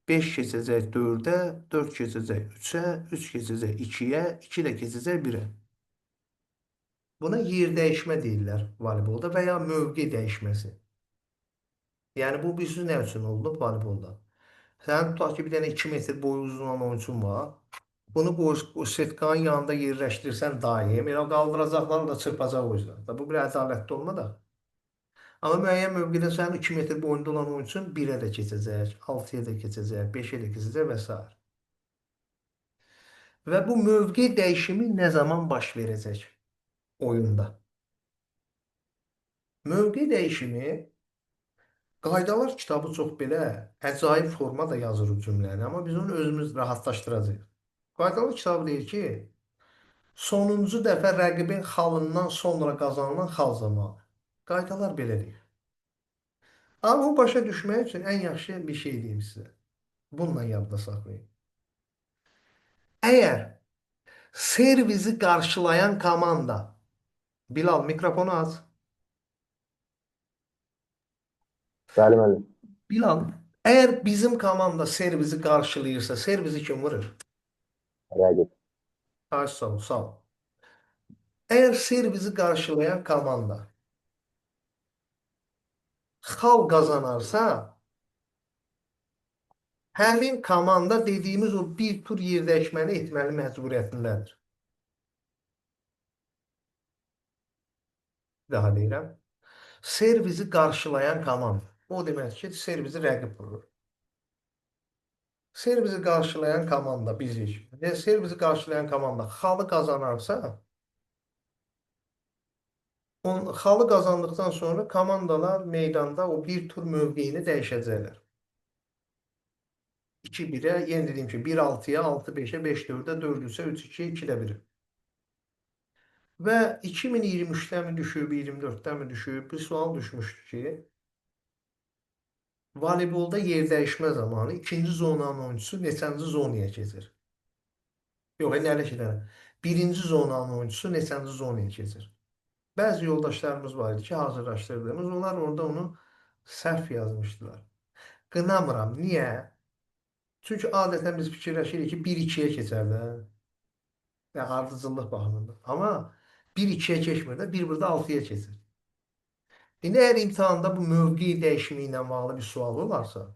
5 keçəcək 4-ə, 4 keçəcək 3-ə, 3 keçəcək 2-yə, 2 də keçəcək 1-ə. Buna yer dəyişmə deyirlər voleybolda və ya mövqe dəyişməsi. Yəni bu bir nə üçün oldu voleybolda? Sən tutaq ki, bir dənə 2 metr boyu uzun olan oyunçun var. Bunu o setkanın yanında yerləşdirsən daim, elə qaldıracaqlar da çırpacaq o yüzden. Bu bir ədalətli olma da. Amma müəyyən mövqedə sənin 2 metr boyunda olan oyunçun 1-ə də keçəcək, 6-ya da keçəcək, 5-ə də keçəcək və s. Və bu mövqe dəyişimi nə zaman baş verəcək oyunda? Mövqe dəyişimi qaydalar kitabı çox belə əcaib formada yazır o cümləni, amma biz onu özümüz rahatlaşdıracağıq. Qaydalar kitabı deyir ki, sonuncu dəfə rəqibin xalından sonra qazanılan xal zamanı. Qaydalar belə deyir. Amma bu başa düşmək üçün ən yaxşı bir şey deyim sizə. Bununla yadda saxlayın. Əgər servizi qarşılayan komanda Bilal mikrofonu aç. Bəli, müəllim. Bilal, əgər bizim komanda servizi qarşılayırsa, servizi kim vurur? Rəqib. Ay sağ ol, sağ ol. Əgər servizi qarşılayan komanda xal qazanarsa, həmin komanda dediyimiz o bir tur yerdəkməni etməli məcburiyyətindədir. Daha deyirəm. Servizi qarşılayan komanda. O demək ki, servizi rəqib vurur. Servizi qarşılayan komanda bizik. Və servizi qarşılayan komanda xalı qazanarsa, xalı qazandıqdan sonra komandalar meydanda o bir tur mövqeyini dəyişəcəklər. 2-1-ə, yenə dediyim ki, 1-6-ya, 6-5-ə, 5-4-ə, 4-3-ə, 3-2-yə, 2-də 1. Və 2023-dən mi düşüb, 24-dən mi düşüb, bir sual düşmüşdü ki, voleybolda yer dəyişmə zamanı ikinci zonanın oyuncusu neçənci zonaya keçir? Yox, nə elə ki, birinci zonanın oyuncusu neçənci zonaya keçir? Bəzi yoldaşlarımız var idi ki, hazırlaşdırdığımız, onlar orada onu səhv yazmışdılar. Qınamıram. Niyə? Çünki adətən biz fikirləşirik ki, 1-2-yə keçər də. Yəni, ardıcıllıq baxımından. Amma 1-2-yə keçmir də, 1-6-ya keçir. İndi əgər imtahanda bu mövqe dəyişimi ilə bağlı bir sual olarsa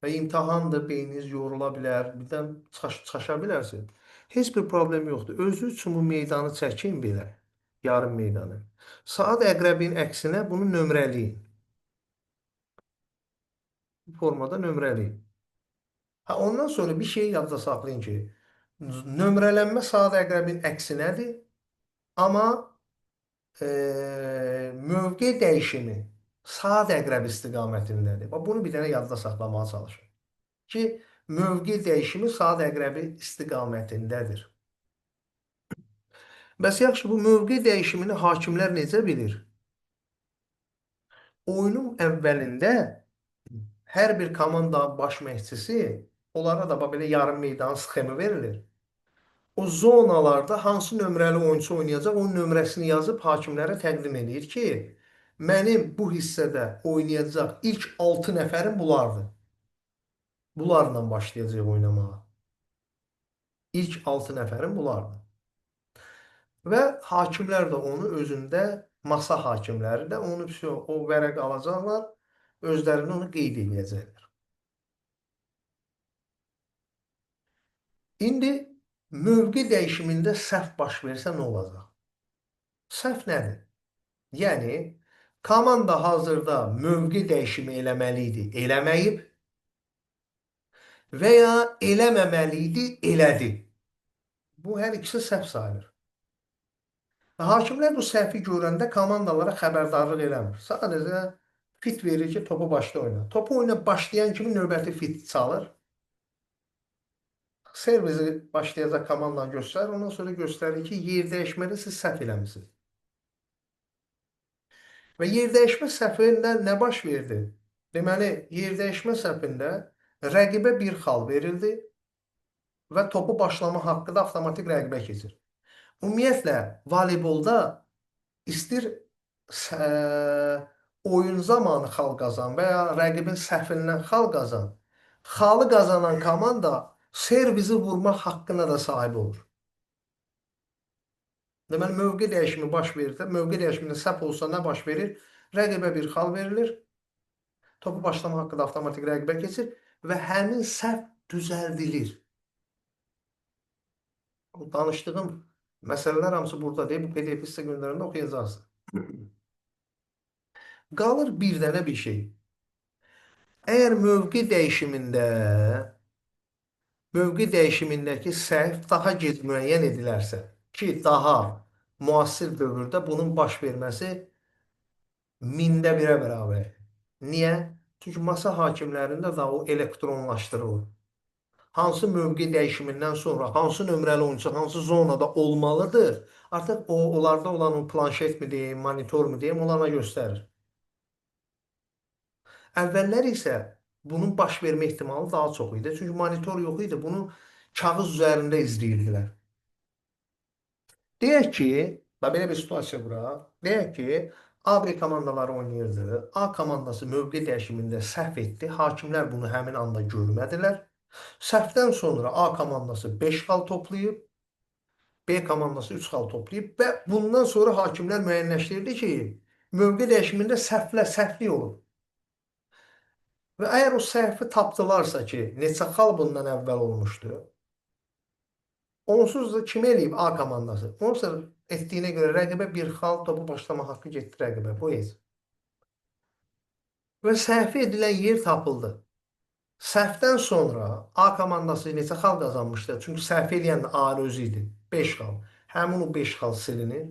və imtahandır, beyniniz yorula bilər, birdən çaşa bilərsiniz. Heç bir problem yoxdur. Özü üçün bu meydanı çəkin belə, yarım meydanı. Saat əqrəbin əksinə bunu nömrələyin. Bu formada nömrələyin. Ondan sonra bir şey yadda saxlayın ki, nömrələnmə saat əqrəbin əksinədir, amma mövqe dəyişimi saat əqrəb istiqamətindədir. Bunu bir dənə yadda saxlamağa çalışın. Ki, mövqe dəyişimi saat əqrəbi istiqamətindədir. Bəs yaxşı, bu mövqe dəyişimini hakimlər necə bilir? Oyunun əvvəlində hər bir komanda baş məşqçisi, onlara da belə yarım meydan sxemi verilir. O zonalarda hansı nömrəli oyuncu oynayacaq, onun nömrəsini yazıb hakimlərə təqdim edir ki, mənim bu hissədə oynayacaq ilk 6 nəfərim bunlardır. Bunlarla başlayacaq oynamağa. İlk 6 nəfərim bunlardır. Və hakimlər də onu özündə, masa hakimləri də onu o vərəq alacaqlar, özlərini onu qeyd edəcəklər. İndi mövqe dəyişimində səhv baş versə nə olacaq? Səhv nədir? Yəni, komanda hazırda mövqe dəyişimi eləməli idi, eləməyib və ya eləməməli idi, elədi. Bu, hər ikisi səhv sayılır. Hakimlər bu səhvi görəndə komandalara xəbərdarlıq eləmir. Sadəcə fit verir ki, topu başda oyna. Topu oyuna başlayan kimi növbəti fit çalır. Servizi başlayacaq komandanı göstərir. Ondan sonra göstərir ki, yer dəyişmədə siz səhv eləmişsiniz. Və yer dəyişmə səhvində nə baş verdi? Deməli, yer dəyişmə səhvində Rəqibə bir xal verildi və topu başlama haqqı da avtomatik rəqibə keçir. Ümumiyyətlə, voleybolda istir oyun zamanı xal qazan və ya rəqibin səhvindən xal qazan, xalı qazanan komanda servizi vurma haqqına da sahib olur. Deməli, mövqe dəyişimi baş verir. Mövqe dəyişimində səhv olsa nə baş verir? Rəqibə bir xal verilir, topu başlama haqqı da avtomatik rəqibə keçir və həmin səhv düzəldilir. Danışdığım məsələlər hamısı burada deyil. Bu PDF-i sizə göndərəndə oxuyacaqsınız. Qalır bir dənə bir şey. Əgər mövqe dəyişimindəki səhv daha gec müəyyən edilərsə ki, daha müasir dövrdə bunun baş verməsi mində birə bərabər. Niyə? Çünki masa hakimlərində də o elektronlaşdırılır. Hansı mövqe dəyişimindən sonra hansı nömrəli oyunçu hansı zonada olmalıdır, artıq onlarda olan o planşet mi deyim, monitor mu deyim, onlara göstərir. Əvvəllər isə bunun baş vermə ehtimalı daha çox idi. Çünki monitor yox idi. Bunu kağız üzərində izləyirdilər. Deyək ki, belə bir situasiya bura. Deyək ki, A bir komandaları oynayırdı. A komandası mövqe dəyişimində səhv etdi. Hakimlər bunu həmin anda görmədilər. Səhvdən sonra A komandası 5 xal toplayıb, B komandası 3 xal toplayıb və bundan sonra hakimlər müəyyənləşdirdi ki, mövqe dəyişimində səhvlik olub. Və əgər o səhvi tapdılarsa ki, neçə xal bundan əvvəl olmuşdu, onsuz da kim eləyib A komandası? Onsuz etdiyinə görə rəqibə bir xal topu başlama haqqı getdi rəqibə. Bu heç. Və səhvi edilən yer tapıldı. Səhvdən sonra A komandası neçə xal qazanmışdı? Çünki səhv eləyən A özü idi. 5 xal. Həmin o 5 xal silinir.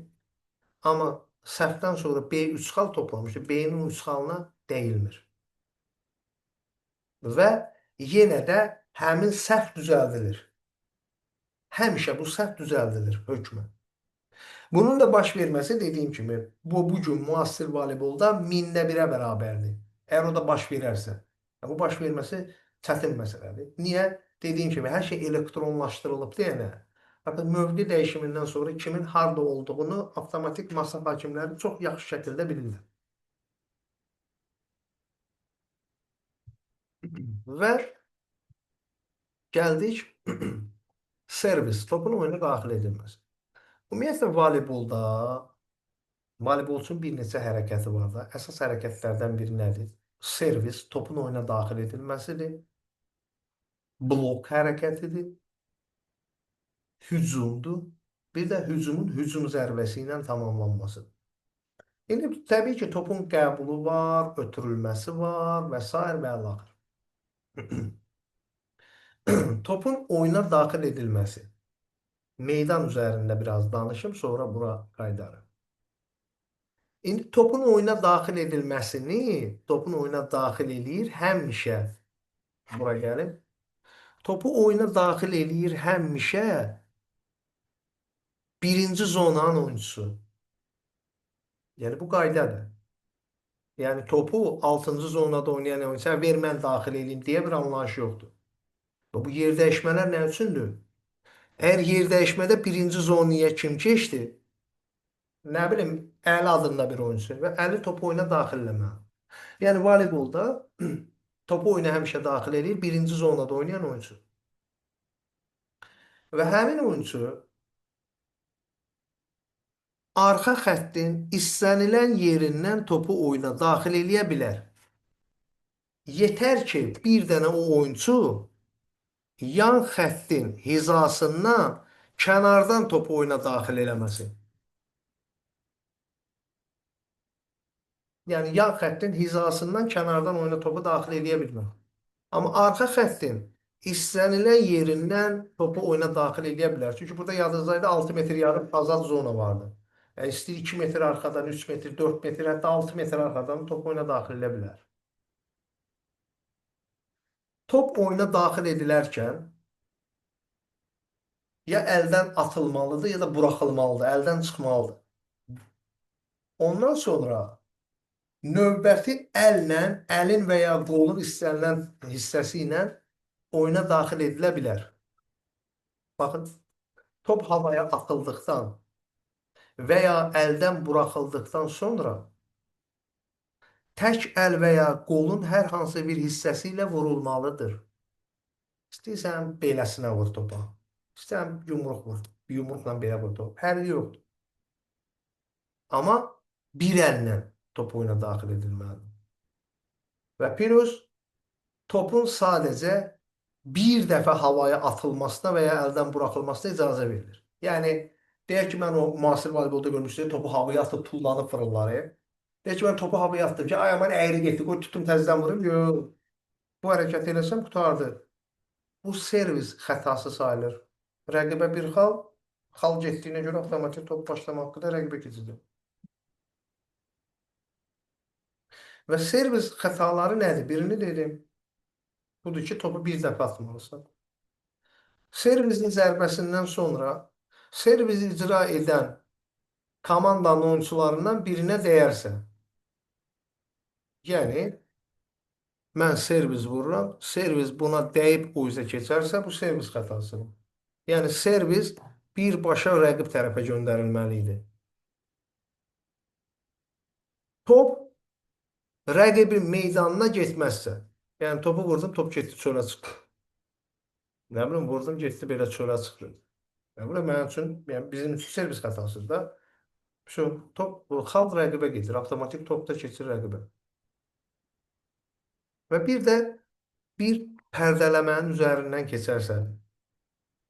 Amma səhvdən sonra B 3 xal toplamışdı. B-nin 3 xalına dəyilmir. Və yenə də həmin səhv düzəldilir. Həmişə bu səhv düzəldilir hökmən. Bunun da baş verməsi dediyim kimi bu gün müasir voleybolda mində birə bərabərdir. Əgər o da baş verərsə. Bu baş verməsi çətin məsələdir. Niyə? Dediyim kimi hər şey elektronlaşdırılıb deyənə. Artıq mövqe dəyişimindən sonra kimin harda olduğunu avtomatik masa hakimləri çox yaxşı şəkildə bilirlər. Və gəldik servis, topun oyuna daxil edilməsi. Ümumiyyətlə voleybolçunun bir neçə hərəkəti var da. Əsas hərəkətlərdən biri nədir? Servis, topun oyuna daxil edilməsidir. Blok hərəkətidir. Hücumdur. Bir də hücum zərbəsi ilə tamamlanmasıdır. İndi təbii ki, topun qəbulu var, ötürülməsi var və s. və əlaxır. Topun oyuna daxil edilməsi. Meydan üzərində biraz danışım, sonra bura qayıdarım. İndi topun oyuna daxil edilməsini, topun oyuna daxil eləyir həmişə. Bura gəlib. Topu oyuna daxil eləyir həmişə birinci zonanın oyuncusu. Yəni bu qaydadır. Yəni topu 6-cı zonada oynayan oyuncuya ver mən daxil eləyim deyə bir anlayış yoxdur. Bu yer dəyişmələr nə üçündür? Əgər yer dəyişmədə birinci zonaya kim keçdi? Nə bilim, Əli adında bir oyuncu və Əli topu oyuna daxil eləməlidir. Yəni voleybolda topu oyuna həmişə daxil eləyir birinci zonada oynayan oyuncu. Və həmin oyuncu arxa xəttin istənilən yerindən topu oyuna daxil eləyə bilər. Yetər ki, bir dənə o oyuncu yan xəttin hizasından kənardan topu oyuna daxil eləməsin. Yəni yan xəttin hizasından kənardan oyuna topu daxil eləyə bilmir. Amma arxa xəttin istənilən yerindən topu oyuna daxil eləyə bilər. Çünki burada yadınızdaydı 6 metr yarım azad zona vardı. Yəni istəyir 2 metr arxadan, 3 metr, 4 metr, hətta 6 metr arxadan topu oyuna daxil eləyə bilər. Top oyuna daxil edilərkən ya əldən atılmalıdır, ya da buraxılmalıdır, əldən çıxmalıdır. Ondan sonra növbəti əllə, əlin və ya qolun istənilən hissəsi ilə oyuna daxil edilə bilər. Baxın, top havaya atıldıqdan və ya əldən buraxıldıqdan sonra tək əl və ya qolun hər hansı bir hissəsi ilə vurulmalıdır. İstəyirsən beləsinə vur topa. İstəyirsən yumruq vur. Yumruqla belə vur top. Fərqi yoxdur. Amma bir əllə top oyuna daxil edilməlidir. Və Pirus topun sadəcə bir dəfə havaya atılmasına və ya əldən buraxılmasına icazə verilir. Yəni, deyək ki, mən o müasir voleybolda görmüşdüm, topu havaya atıb tullanıb fırlar. Deyək ki, mən topu havaya atdım ki, ayağımın əyri getdi, qoy tutum təzədən vurub. Yox, bu hərəkət eləsəm qutardı. Bu servis xətası sayılır. Rəqibə bir xal getdiyinə görə avtomatik top başlama haqqı da rəqibə keçidir. Və servis xətaları nədir? Birini dedim. Budur ki, topu bir dəfə atmalısan. Servisin zərbəsindən sonra servisi icra edən komandanın oyuncularından birinə dəyərsən. Yəni, mən servis vururam, servis buna dəyib o üzə keçərsə, bu servis xətasıdır. Yəni, servis birbaşa rəqib tərəfə göndərilməli idi. Top rəqibin meydanına getməzsə, yəni topu vurdum, top getdi çölə çıxdı. Nə bilim, vurdum, getdi belə çölə çıxdı. Yəni, bu da mənim üçün, yəni bizim üçün servis xətasıdır da. Şu, top xalq rəqibə gedir, avtomatik top da keçir rəqibə. Və bir də bir pərdələmənin üzərindən keçərsən.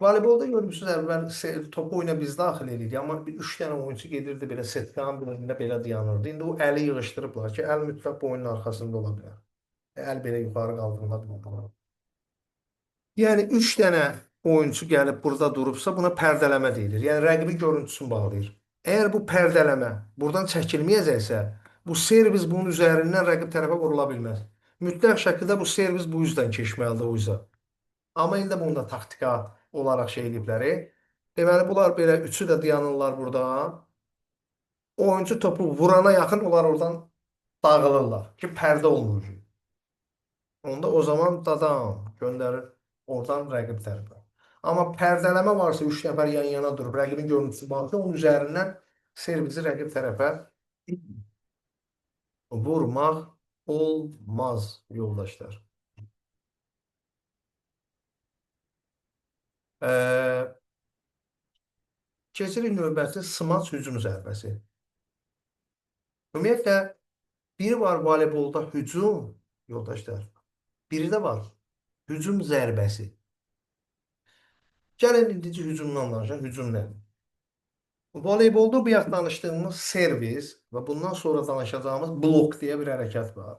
Voleybolda görmüşsünüz, əvvəl topu oyuna biz daxil edirik, amma bir üç dənə oyuncu gedirdi belə setkanın birində belə dayanırdı. İndi o əli yığışdırıblar ki, əl mütləq boynun arxasında ola bilər. Əl belə yuxarı qaldırıla bilər. Yəni, üç dənə oyuncu gəlib burada durubsa, buna pərdələmə deyilir. Yəni, rəqibin görüntüsünü bağlayır. Əgər bu pərdələmə buradan çəkilməyəcəksə, bu servis bunun üzərindən rəqib tərəfə vurula bilməz. Mütləq şəkildə bu servis bu üzdən keçməlidir o üzə. Amma indi bunu da taktika olaraq şey ediblər. Deməli, bunlar belə üçü də dayanırlar burada. Oyuncu topu vurana yaxın onlar oradan dağılırlar ki, pərdə olmur. Onda o zaman dadam göndərir oradan rəqib tərəfə. Amma pərdələmə varsa 3 nəfər yan-yana durub, rəqibin görüntüsü varsa, onun üzərindən servisi rəqib tərəfə vurmaq olmaz, yoldaşlar. Keçirik növbəti smaç hücum zərbəsi. Ümumiyyətlə, biri var voleybolda hücum, yoldaşlar. Biri də var hücum zərbəsi. Gəlin indici hücumdan danışaq. Hücum nədir? Voleybolda bu yaxın danışdığımız servis və bundan sonra danışacağımız blok deyə bir hərəkət var.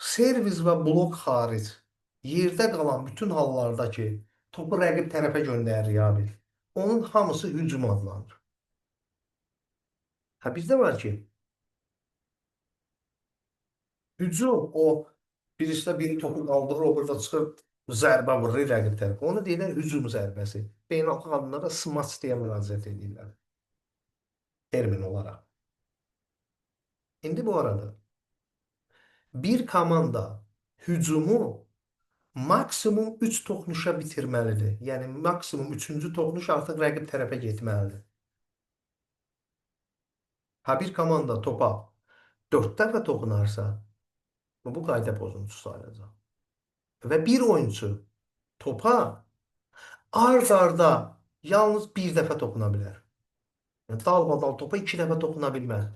Servis və blok xaric yerdə qalan bütün hallarda ki, topu rəqib tərəfə göndərir abi. Onun hamısı hücum adlanır. Ha, bizdə var ki, hücum o birisi də biri topu qaldırır, o burada çıxır, zərbə vurur rəqib tərəfə. Onu deyirlər hücum zərbəsi. Beynəlxalq adına da smaç deyə müraciət edirlər. Termin olaraq. İndi bu arada bir komanda hücumu maksimum 3 toxunuşa bitirməlidir. Yəni maksimum 3-cü toxunuş artıq rəqib tərəfə getməlidir. Ha, bir komanda topa 4 dəfə toxunarsa, bu qayda pozuntusu sayılacaq. Və bir oyuncu topa ard-arda yalnız bir dəfə toxuna bilər. Yəni, dalbadal topa 2 dəfə toxuna bilməz.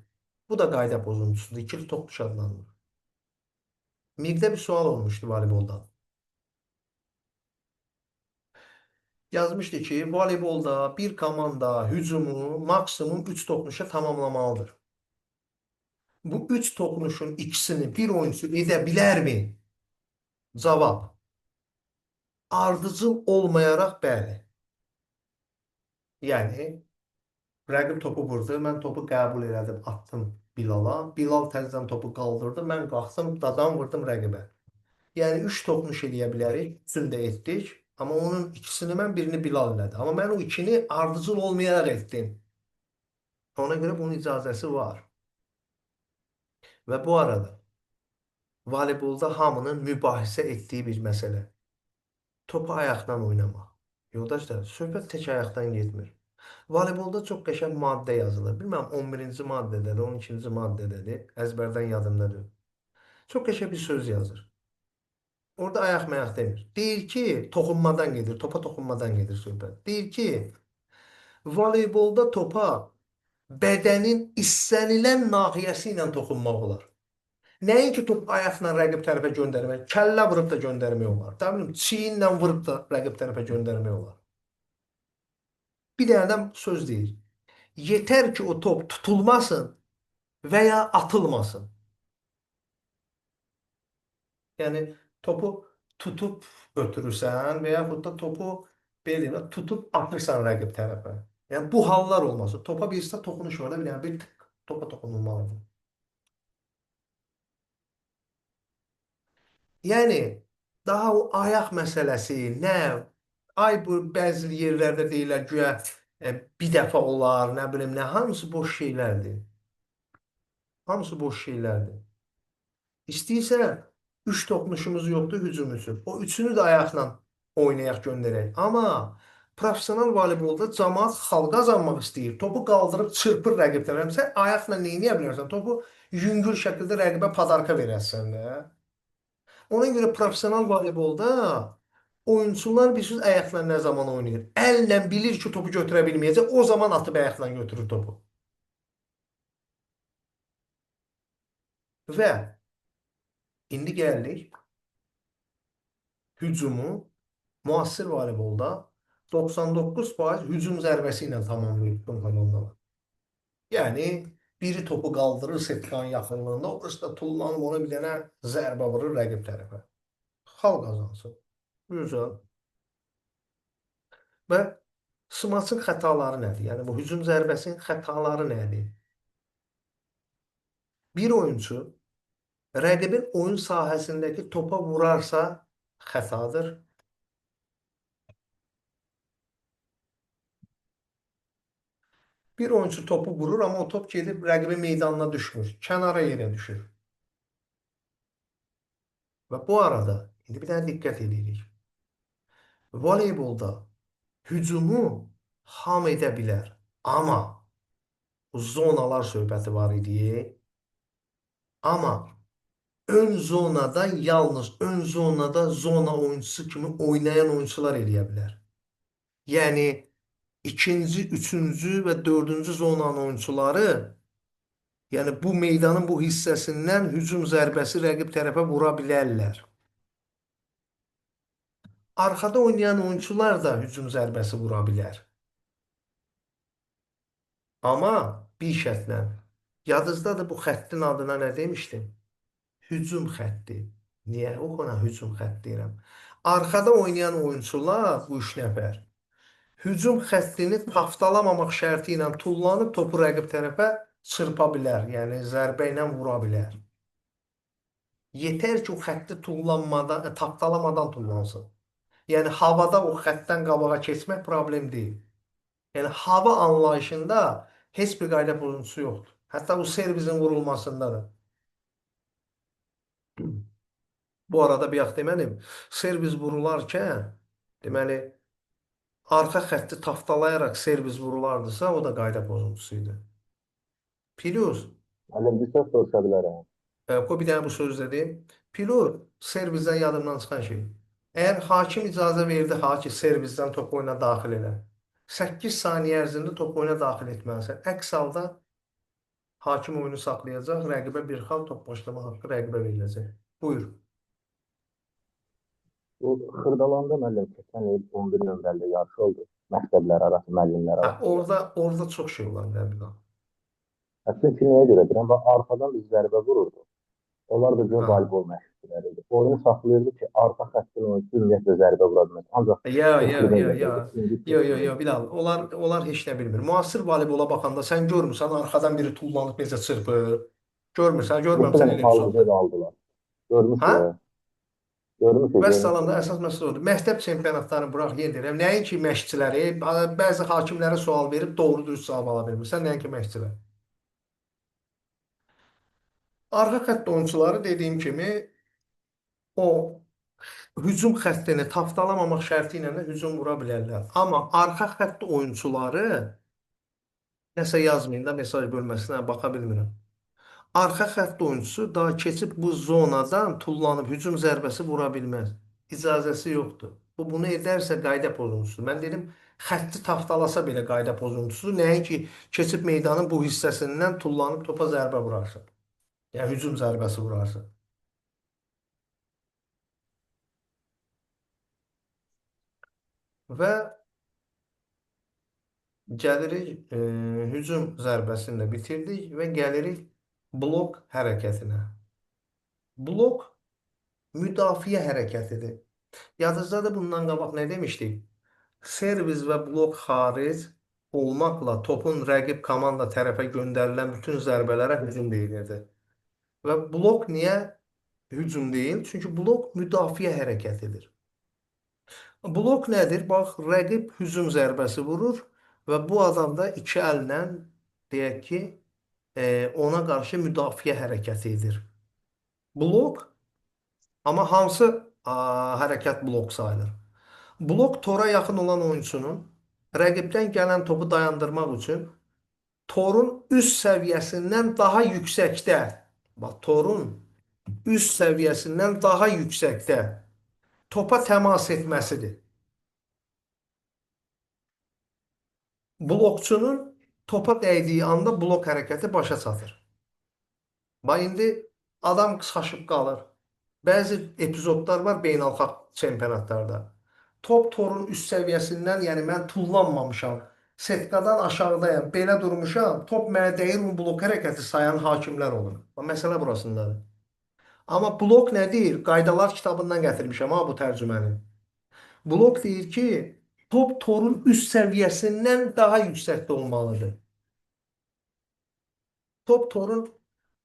Bu da qayda pozuntusudur. İkili toxunuş adlanır. Miqdə bir sual olmuşdu voleybolda. Yazmışdı ki, voleybolda bir komanda hücumu maksimum 3 toxunuşa tamamlamalıdır. Bu 3 toxunuşun ikisini bir oyuncu edə bilərmi? Cavab. Ardıcıl olmayaraq bəli. Yəni, rəqib topu vurdu, mən topu qəbul elədim, atdım Bilala. Bilal təzədən topu qaldırdı, mən qalxdım, dadan vurdum rəqibə. Yəni, 3 toxunuş eləyə bilərik, üçünü də etdik. Amma onun ikisini mən, birini Bilal elədi. Amma mən o ikini ardıcıl olmayaraq etdim. Ona görə bunun icazəsi var. Və bu arada voleybolda hamının mübahisə etdiyi bir məsələ. topu ayaqla oynamaq. Yoldaşlar, söhbət tək ayaqdan getmir. Voleybolda çox qəşəng maddə yazılır. Bilməm 11-ci maddədədir, 12-ci maddədədir. Əzbərdən yadımda deyil. Çox qəşəng bir söz yazır. Orada ayaq məyaq demir. Deyir ki, toxunmadan gedir, topa toxunmadan gedir söhbət. Deyir ki, voleybolda topa bədənin istənilən nahiyəsi ilə toxunmaq olar. Nəinki top ayaqla rəqib tərəfə göndərmək, kəllə vurub da göndərmək olar. Da bilim, çiyinlə vurub da rəqib tərəfə göndərmək olar. Bir dənə də söz deyir. Yetər ki, o top tutulmasın və ya atılmasın. Yəni topu tutub götürürsən və yaxud da topu belə tutub atırsan rəqib tərəfə. Yəni bu hallar olmasın. Topa birisi toxunuş var da, bir dənə bir tık topa toxunulmalıdır. Yəni daha o ayaq məsələsi, nə ay bu bəzi yerlərdə deyirlər güya bir dəfə olar, nə bilim nə, hamısı boş şeylərdir. Hamısı boş şeylərdir. İstəyirsə üç toxunuşumuz yoxdur, hücum üçün. O üçünü də ayaqla oynayaq göndərək. Amma professional voleybolda camaat xal qazanmaq istəyir. Topu qaldırıb çırpır rəqib tərəfə. Sən ayaqla nə edə bilərsən? Topu yüngül şəkildə rəqibə padarka verəsən də. Ona görə professional voleybolda oyunçular bilirsiniz ayaqla nə zaman oynayır? Əllə bilir ki, topu götürə bilməyəcək, o zaman atıb ayaqla götürür topu. Və indi gəldik hücumu müasir voleybolda 99% hücum zərbəsi ilə tamamlayıb bu komandalar. Yəni biri topu qaldırır setkanın yaxınlığında, o da tullanıb ona bir dənə zərbə vurur rəqib tərəfə. Xal qazansın. Gözəl. Və smaçın xətaları nədir? Yəni bu hücum zərbəsinin xətaları nədir? Bir oyunçu rəqibin oyun sahəsindəki topa vurarsa xətadır. Bir oyunçu topu vurur, amma o top gedib rəqibin meydanına düşmür. Kənara yerə düşür. Və bu arada indi bir dənə diqqət edirik. Voleybolda hücumu hamı edə bilər. Amma zonalar söhbəti var idi. Amma ön zonada yalnız ön zonada zona oyuncusu kimi oynayan oyuncular eləyə bilər. Yəni ikinci, üçüncü və dördüncü zonanın oyuncuları, yəni bu meydanın bu hissəsindən hücum zərbəsi rəqib tərəfə vura bilərlər. Arxada oynayan oyuncular da hücum zərbəsi vura bilər. Amma bir şərtlə. Yadınızdadır bu xəttin adına nə demişdim? Hücum xətti. Niyə ona hücum xətti deyirəm? Arxada oynayan oyunçular bu 3 nəfər hücum xəttini tapdalamamaq şərti ilə tullanıb topu rəqib tərəfə çırpa bilər. Yəni zərbə ilə vura bilər. Yetər ki, o xətti tullanmadan, tapdalamadan tullansın. Yəni havada o xəttdən qabağa keçmək problem deyil. Yəni hava anlayışında heç bir qayda pozuntusu yoxdur. Hətta bu servisin vurulmasında da. Bu arada bir yax deməlim, servis vurularkən deməli arxa xətti taftalayaraq servis vurulardısa, o da qayda pozuntusuydu. Plus, Müəllim, bir söz soruşa bilərəm. qoy bir dənə bu söz dedim. Plus, servizdən yadımdan çıxan şey. Əgər hakim icazə verdi ha ki, servizdən top oyuna daxil elə. 8 saniyə ərzində top oyuna daxil etməlisən. Əks halda hakim oyunu saxlayacaq, rəqibə bir xal top başlama haqqı rəqibə veriləcək. Buyur. Bu Xırdalanda müəllim keçən il 11 nömrəli yarış oldu. Məktəblər arası, müəllimlər Hə, arası. orada çox şey olar, nə bilim. Çünki niyə görə deyirəm? Bax, arxadan biz zərbə vururdu. Onlar da görə Hə. voleybol məşqçiləri idi. Oyunu saxlayırdı ki, arxa xəttin oyuncusu ümumiyyətlə zərbə vura bilməz. Ancaq Ya, ya, keçirmə ya, ya. edirdi. İkinci Yo, yo, keçirmə. yo, Bilal. Onlar heç nə bilmir. Müasir voleybola baxanda sən görmürsən arxadan biri tullanıb necə çırpır. Görməmsən Muhtemelen televizorda. halbuca da aldılar. Hə? Görmüşük, görmüşük, Vəssalam da görmüşük. əsas məsələ odur. Məktəb çempionatlarını bıraq yedirəm. Nəinki məşqçiləri, bəzi hakimlərə sual verib doğru dürüst cavab ala bilmirsən, nəinki məşqçilər. Arxa xətt oyunçuları dediyim kimi o Hücum xəttini tapdalamamaq şərti ilə də hücum vura bilərlər. Amma arxa xətt oyunçuları nəsə yazmayın da mesaj bölməsinə baxa bilmirəm. Arxa xətt oyunçusu daha keçib bu zonadan tullanıb hücum zərbəsi vura bilməz. İcazəsi yoxdur. Bunu edərsə qayda pozuntusudur. Mən dedim, xətti tapdalasa belə qayda pozuntusudur. Nəinki keçib meydanın bu hissəsindən tullanıb topa zərbə vurarsın. Yəni hücum zərbəsi vurarsın. Və gəlirik hücum zərbəsini də bitirdik və gəlirik blok hərəkətinə. Blok müdafiə hərəkətidir. Yadınızdadır bundan qabaq nə demişdik? Servis və blok xaric olmaqla topun rəqib komanda tərəfə göndərilən bütün zərbələrə hücum deyilirdi. Və blok niyə hücum deyil? Çünki blok müdafiə hərəkətidir. Blok nədir? Bax, rəqib hücum zərbəsi vurur və bu adam da iki əllə deyək ki, ona qarşı müdafiə hərəkəti edir. Blok, amma hansı hərəkət blok sayılır? Blok tora yaxın olan oyunçunun rəqibdən gələn topu dayandırmaq üçün torun üst səviyyəsindən daha yüksəkdə, bax, torun üst səviyyəsindən daha yüksəkdə topa təmas etməsidir. Blokçunun topa dəydiyi anda blok hərəkəti başa çatır. Bax, indi adam qıskaşıb qalır. Bəzi epizodlar var beynəlxalq çempionatlarda. Top torun üst səviyyəsindən, yəni mən tullanmamışam. Setkadan aşağıdayam, belə durmuşam. Top mənə dəyir, bu blok hərəkəti sayan hakimlər olur. Məsələ burasındadır. Amma blok nə deyir? Qaydalar kitabından gətirmişəm ha bu tərcüməni. Blok deyir ki, top torun üst səviyyəsindən daha yüksəkdə olmalıdır. Top torun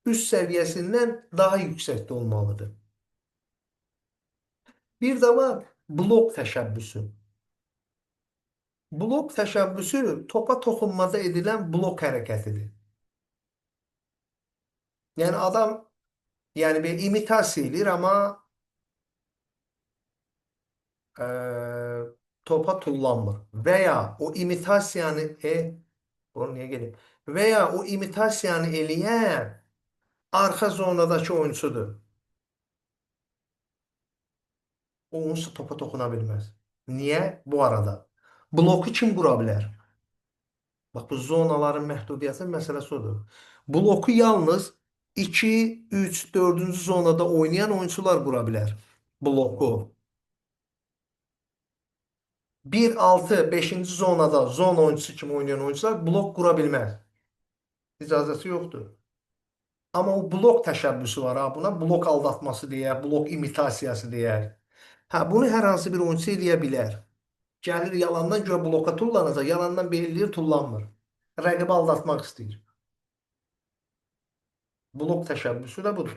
üst səviyyəsindən daha yüksəkdə olmalıdır. Bir də var blok təşəbbüsü. Blok təşəbbüsü topa toxunmada edilən blok hərəkətidir. Yəni adam bir imitasiya eləyir, amma e, topa tullanmır. Və ya o imitasiyanı onu niyə gedir? Və ya o imitasiyanı eləyən arxa zonadakı oyunçudur. O onsuz topa toxuna bilməz. Niyə? Bu arada. Bloku kim qura bilər? Bax, bu zonaların məhdudiyyəti məsələsi odur. Bloku yalnız 2, 3, 4-cü zonada oynayan oyunçular qura bilər. Bloku. 1, 6, 5-ci zonada zona oyuncusu kimi oynayan oyuncular blok qura bilməz. İcazəsi yoxdur. Amma o blok təşəbbüsü var ha buna. Blok aldatması deyək, blok imitasiyası deyək. Hə, bunu hər hansı bir oyuncu eləyə bilər. Gəlir yalandan görə bloka tullanacaq, yalandan belirləyir, tullanmır. Rəqibi aldatmaq istəyir. Blok təşəbbüsü də budur.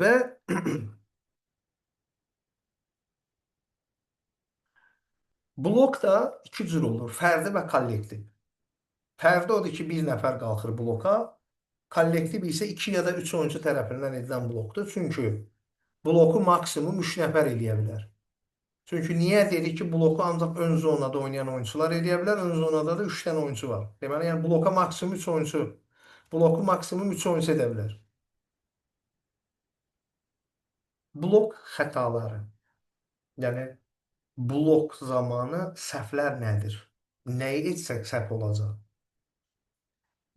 Və blok da iki cür olur. Fərdi və kollektiv. Fərdi odur ki, bir nəfər qalxır bloka. Kollektiv isə 2 ya da 3 oyuncu tərəfindən edilən blokdur. Çünki bloku maksimum 3 nəfər eləyə bilər. Çünki niyə dedik ki, bloku ancaq ön zonada oynayan oyuncular eləyə bilər, ön zonada da 3 dənə oyuncu var. Deməli, yəni bloka maksimum 3 oyuncu, bloku maksimum 3 oyuncu edə bilər. Blok xətaları. Yəni blok zamanı səhvlər nədir? Nəyi etsək səhv olacaq?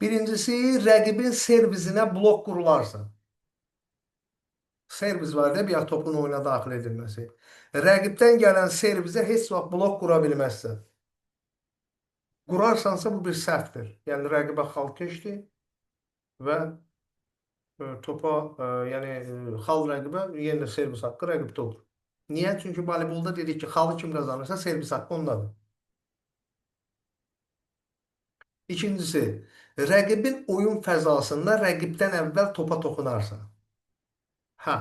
Birincisi, rəqibin servisinə blok qurularsa. Servis var da, bir topun oyuna daxil edilməsi. Rəqibdən gələn servisə heç vaxt blok qura bilməzsən. Qurarsansa bu bir səhvdir. Yəni rəqibə xal keçdi və topa, xal rəqibə yenə servis haqqı rəqibdə olur. Niyə? Çünki voleybolda dedik ki, xalı kim qazanırsa servis haqqı ondadır. İkincisi, rəqibin oyun fəzasında rəqibdən əvvəl topa toxunarsan. Hə,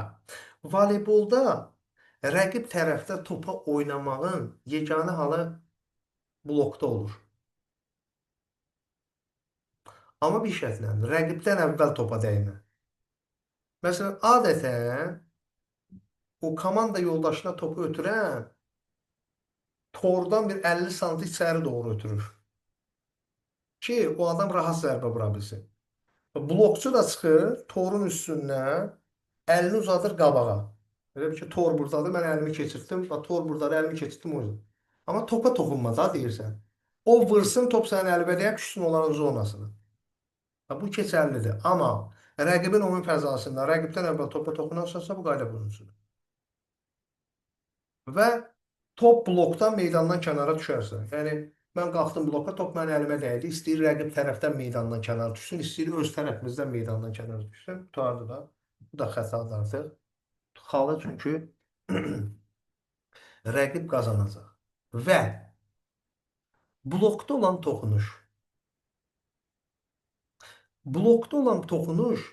voleybolda rəqib tərəfdə topa oynamağın yeganə halı blokda olur. Amma bir şərtlə, rəqibdən əvvəl topa dəymə. Məsələn, adətən o komanda yoldaşına topu ötürən tordan bir 50 sm içəri doğru ötürür ki, o adam rahat zərbə vura bilsin. Blokçu da çıxır torun üstündən, əlini uzadır qabağa. Elə bir ki, tor buradadır, mən əlimi keçirtdim. Tor buradadır, əlimi keçirtdim o yüzden. Amma topa toxunmaz ha deyirsən. O vursun, top sənin əlbəttəyə düşsün onların zonasına. Bu keçərlidir. Amma rəqibin oyun fəzasında rəqibdən əvvəl topa toxunarsansa bu qayda pozuntusudur. Və top blokdan meydandan kənara düşərsə, yəni mən qalxdım bloka, top mənim əlimə dəydi. İstəyir rəqib tərəfdən meydandan kənara düşsün, istəyir öz tərəfimizdən meydandan kənara düşsün. Tutardı da. Bu da xətadır artıq. Xalı çünki rəqib qazanacaq. Və blokda olan toxunuş. Blokda olan toxunuş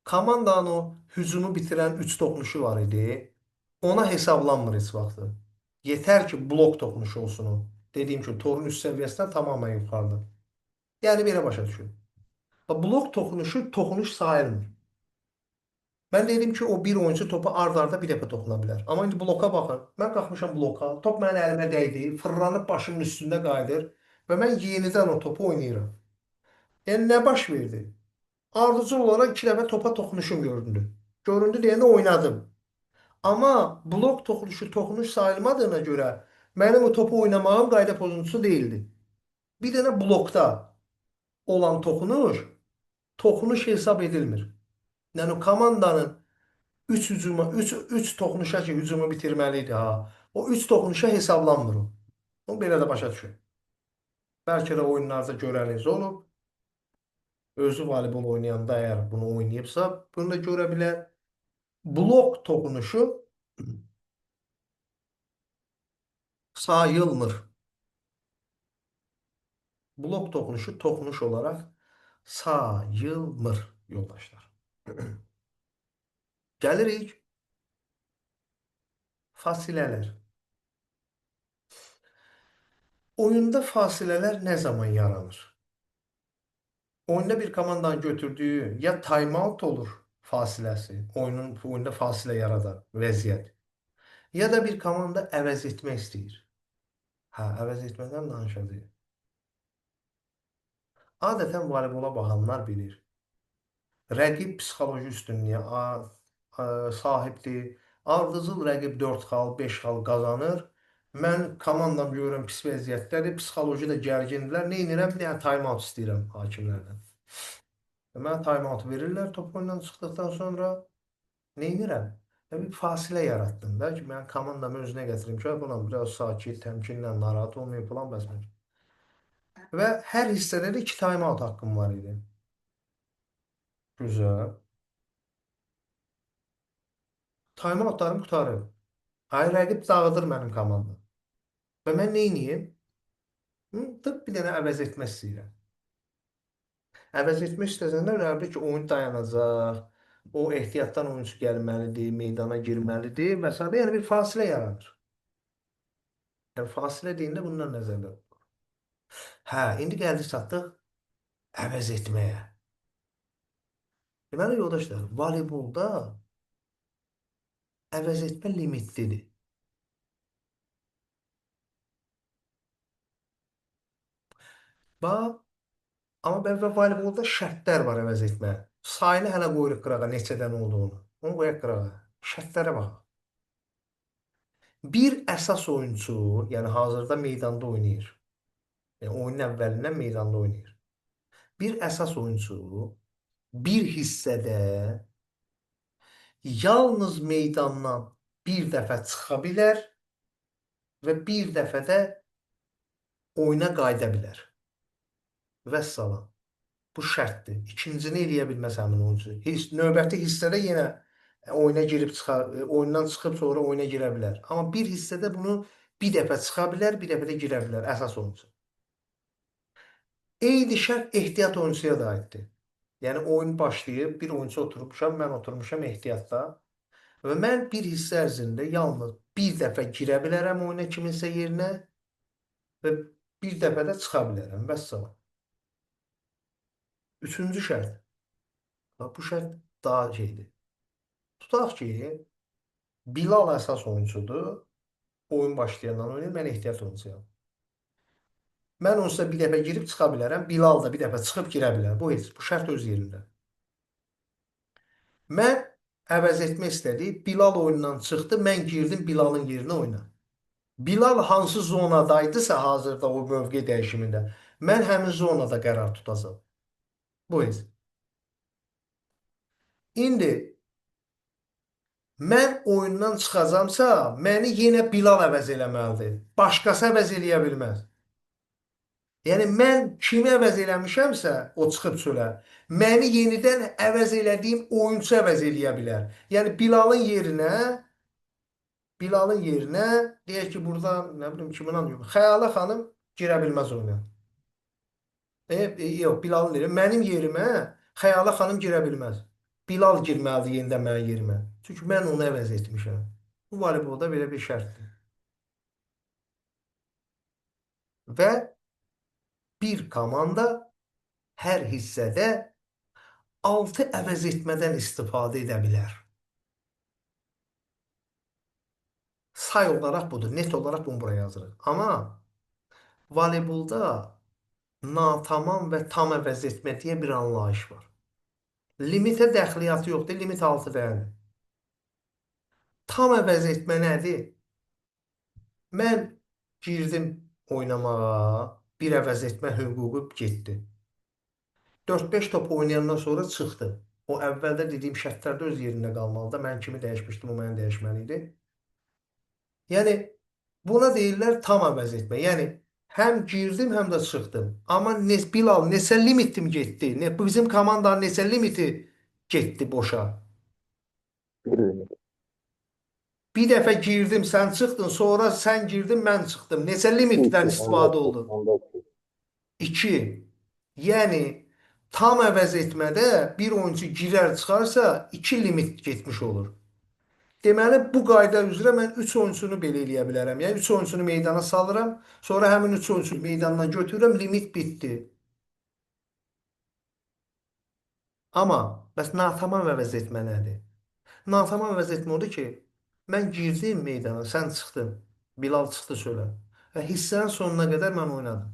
komandanın o hücumu bitirən 3 toxunuşu var idi. Ona hesablanmır heç vaxt. Yetər ki, blok toxunuşu olsun o. Dediyim ki, torun üst səviyyəsindən tamamilə yuxarıda. Yəni belə başa düşün. Blok toxunuşu toxunuş sayılmır. Mən dedim ki, o bir oyuncu topa ard-arda bir dəfə toxuna bilər. Amma indi bloka baxın. Mən qalxmışam bloka. Top mənim əlimə dəydi. Fırlanıb başımın üstündə qayıdır. Və mən yenidən o topu oynayıram. Yəni nə baş verdi? Ardıcıl olaraq 2 dəfə topa toxunuşum göründü. Göründü deyəndə oynadım. Amma blok toxunuşu toxunuş sayılmadığına görə mənim o topu oynamağım qayda pozuntusu deyildi. Bir dənə blokda olan toxunuş hesab edilmir. Yəni o komandanın 3 hücuma 3 toxunuşa ki hücumu bitirməli idi ha. O 3 toxunuşa hesablanmır o. Onu belə də başa düşün. Bəlkə də oyunlarda görəniz olub. Özü voleybol oynayanda əgər bunu oynayıbsa, bunu da görə bilər. Blok toxunuşu sayılmır. Blok toxunuşu toxunuş olaraq sayılmır yoldaşlar. Gəlirik fasilələr. Oyunda fasilələr nə zaman yaranır? Oyunda bir komandanın götürdüyü ya timeout olur fasiləsi, oyunda fasilə yaradan vəziyyət. Ya da bir komanda əvəz etmək istəyir. Hə, əvəz etmədən danışacağıq. Adətən voleybola baxanlar bilir. Rəqib psixoloji üstünlüyə sahibdir. Ardıcıl rəqib 4 xal, 5 xal qazanır. Mən komandam görürəm pis vəziyyətdədir. Psixoloji də gərgindirlər. Nə edirəm? Bir dənə timeout istəyirəm hakimlərdən. Mənə timeout verirlər top oyundan çıxdıqdan sonra. Nə edirəm? Bir fasilə yaratdım da ki, mən komandamı özünə gətirim ki, bunun biraz sakit, təmkinlə, narahat olmayıb falan bəsmə. Və hər hissədə də 2 timeout haqqım var idi. Güzel. Timeoutlarım qurtarır. Ay rəqib dağıdır mənim komandam. Və mən nə edeyim? Tıp bir dənə əvəz etmək istəyirəm. Əvəz etmək istəsəndə rəqib ki, oyun dayanacaq. O ehtiyatdan oyunçu gəlməlidir, meydana girməlidir və s. Yəni bir fasilə yaranır. Yəni fasilə deyəndə bundan nəzərdə tutulur. Hə, indi gəldik çatdıq əvəz etməyə. Deməli yoldaşlar, voleybolda əvəz etmə limitlidir. Bax, amma bəlkə voleybolda şərtlər var əvəz etmə. Sayını hələ qoyuruq qırağa neçədən olduğunu. Onu qoyaq qırağa. Şərtlərə bax. Bir əsas oyunçu, yəni hazırda meydanda oynayır. Yəni oyunun əvvəlindən meydanda oynayır. Bir əsas oyunçu bir hissədə yalnız meydandan bir dəfə çıxa bilər və bir dəfə də oyuna qayıda bilər. Vəssalam. Bu şərtdir. İkincini eləyə bilməz həmin oyuncu. Növbəti hissədə yenə oyuna girib oyundan çıxıb sonra oyuna girə bilər. Amma bir hissədə bunu bir dəfə çıxa bilər, bir dəfə də girə bilər əsas oyuncu. Eyni şərt ehtiyat oyuncuya da aiddir. Yəni oyun başlayıb, bir oyuncu oturmuşam, mən oturmuşam ehtiyatda və mən bir hissə ərzində yalnız bir dəfə girə bilərəm oyuna kiminsə yerinə və bir dəfə də çıxa bilərəm. Vəssalam. Üçüncü şərt. Bu şərt daha şeydir. Tutaq ki, Bilal əsas oyuncudur. Oyun başlayandan oynayır. Mən ehtiyat oyuncuyam. Mən onsuz da bir dəfə girib çıxa bilərəm. Bilal da bir dəfə çıxıb girə bilər. Bu şərt öz yerində. Mən əvəz etmək istədik. Bilal oyundan çıxdı. Mən girdim Bilalın yerinə oyna. Bilal hansı zonadaydısa hazırda o mövqe dəyişimində, mən həmin zonada qərar tutacağam. Bu heç. İndi mən oyundan çıxacamsa, məni yenə Bilal əvəz eləməlidir. Başqası əvəz eləyə bilməz. Yəni mən kimi əvəz eləmişəmsə, o çıxıb çölə, məni yenidən əvəz elədiyim oyunçu əvəz eləyə bilər. Yəni Bilalın yerinə deyək ki, burada nə bilim kimin adı yox. Xəyalə xanım girə bilməz oyuna. Yox, Bilalın deyirəm. Mənim yerimə Xəyalə xanım girə bilməz. Bilal girməlidir yenidən mənim yerimə. Çünki mən onu əvəz etmişəm. Bu voleybolda belə bir şərtdir. Və bir komanda hər hissədə 6 əvəz etmədən istifadə edə bilər. Say olaraq budur. Net olaraq bunu buraya yazırıq. Amma voleybolda natamam və tam əvəz etmə deyə bir anlayış var. Limitə dəxliyyatı yoxdur. Limit 6 dəyərdir. Tam əvəz etmə nədir? Mən girdim oynamağa, bir əvəz etmə hüququ getdi. 4-5 top oynayandan sonra çıxdı. O əvvəldə dediyim şərtlərdə öz yerində qalmalıdır. Mən kimi dəyişmişdim, o məni dəyişməli idi. Yəni buna deyirlər tam əvəz etmə. Yəni həm girdim, həm də çıxdım. Amma Bilal neçə limitim getdi? Bizim komandanın neçə limiti getdi boşa? Bir limit. Bir dəfə girdim, sən çıxdın, sonra sən girdin, mən çıxdım. Neçə İki, limitdən iki. Onda istifadə iki. oldu? Onda iki. 2. Yəni tam əvəz etmədə bir oyuncu girər çıxarsa 2 limit getmiş olur. Deməli bu qayda üzrə mən 3 oyunçunu belə eləyə bilərəm. Yəni 3 oyunçunu meydana salıram, sonra həmin 3 oyunçunu meydandan götürürəm, limit bitdi. Amma bəs natamam əvəz etmə nədir? Natamam əvəz etmə odur ki, mən girdim meydana, sən çıxdın. Bilal çıxdı çölə. Və hissənin sonuna qədər mən oynadım.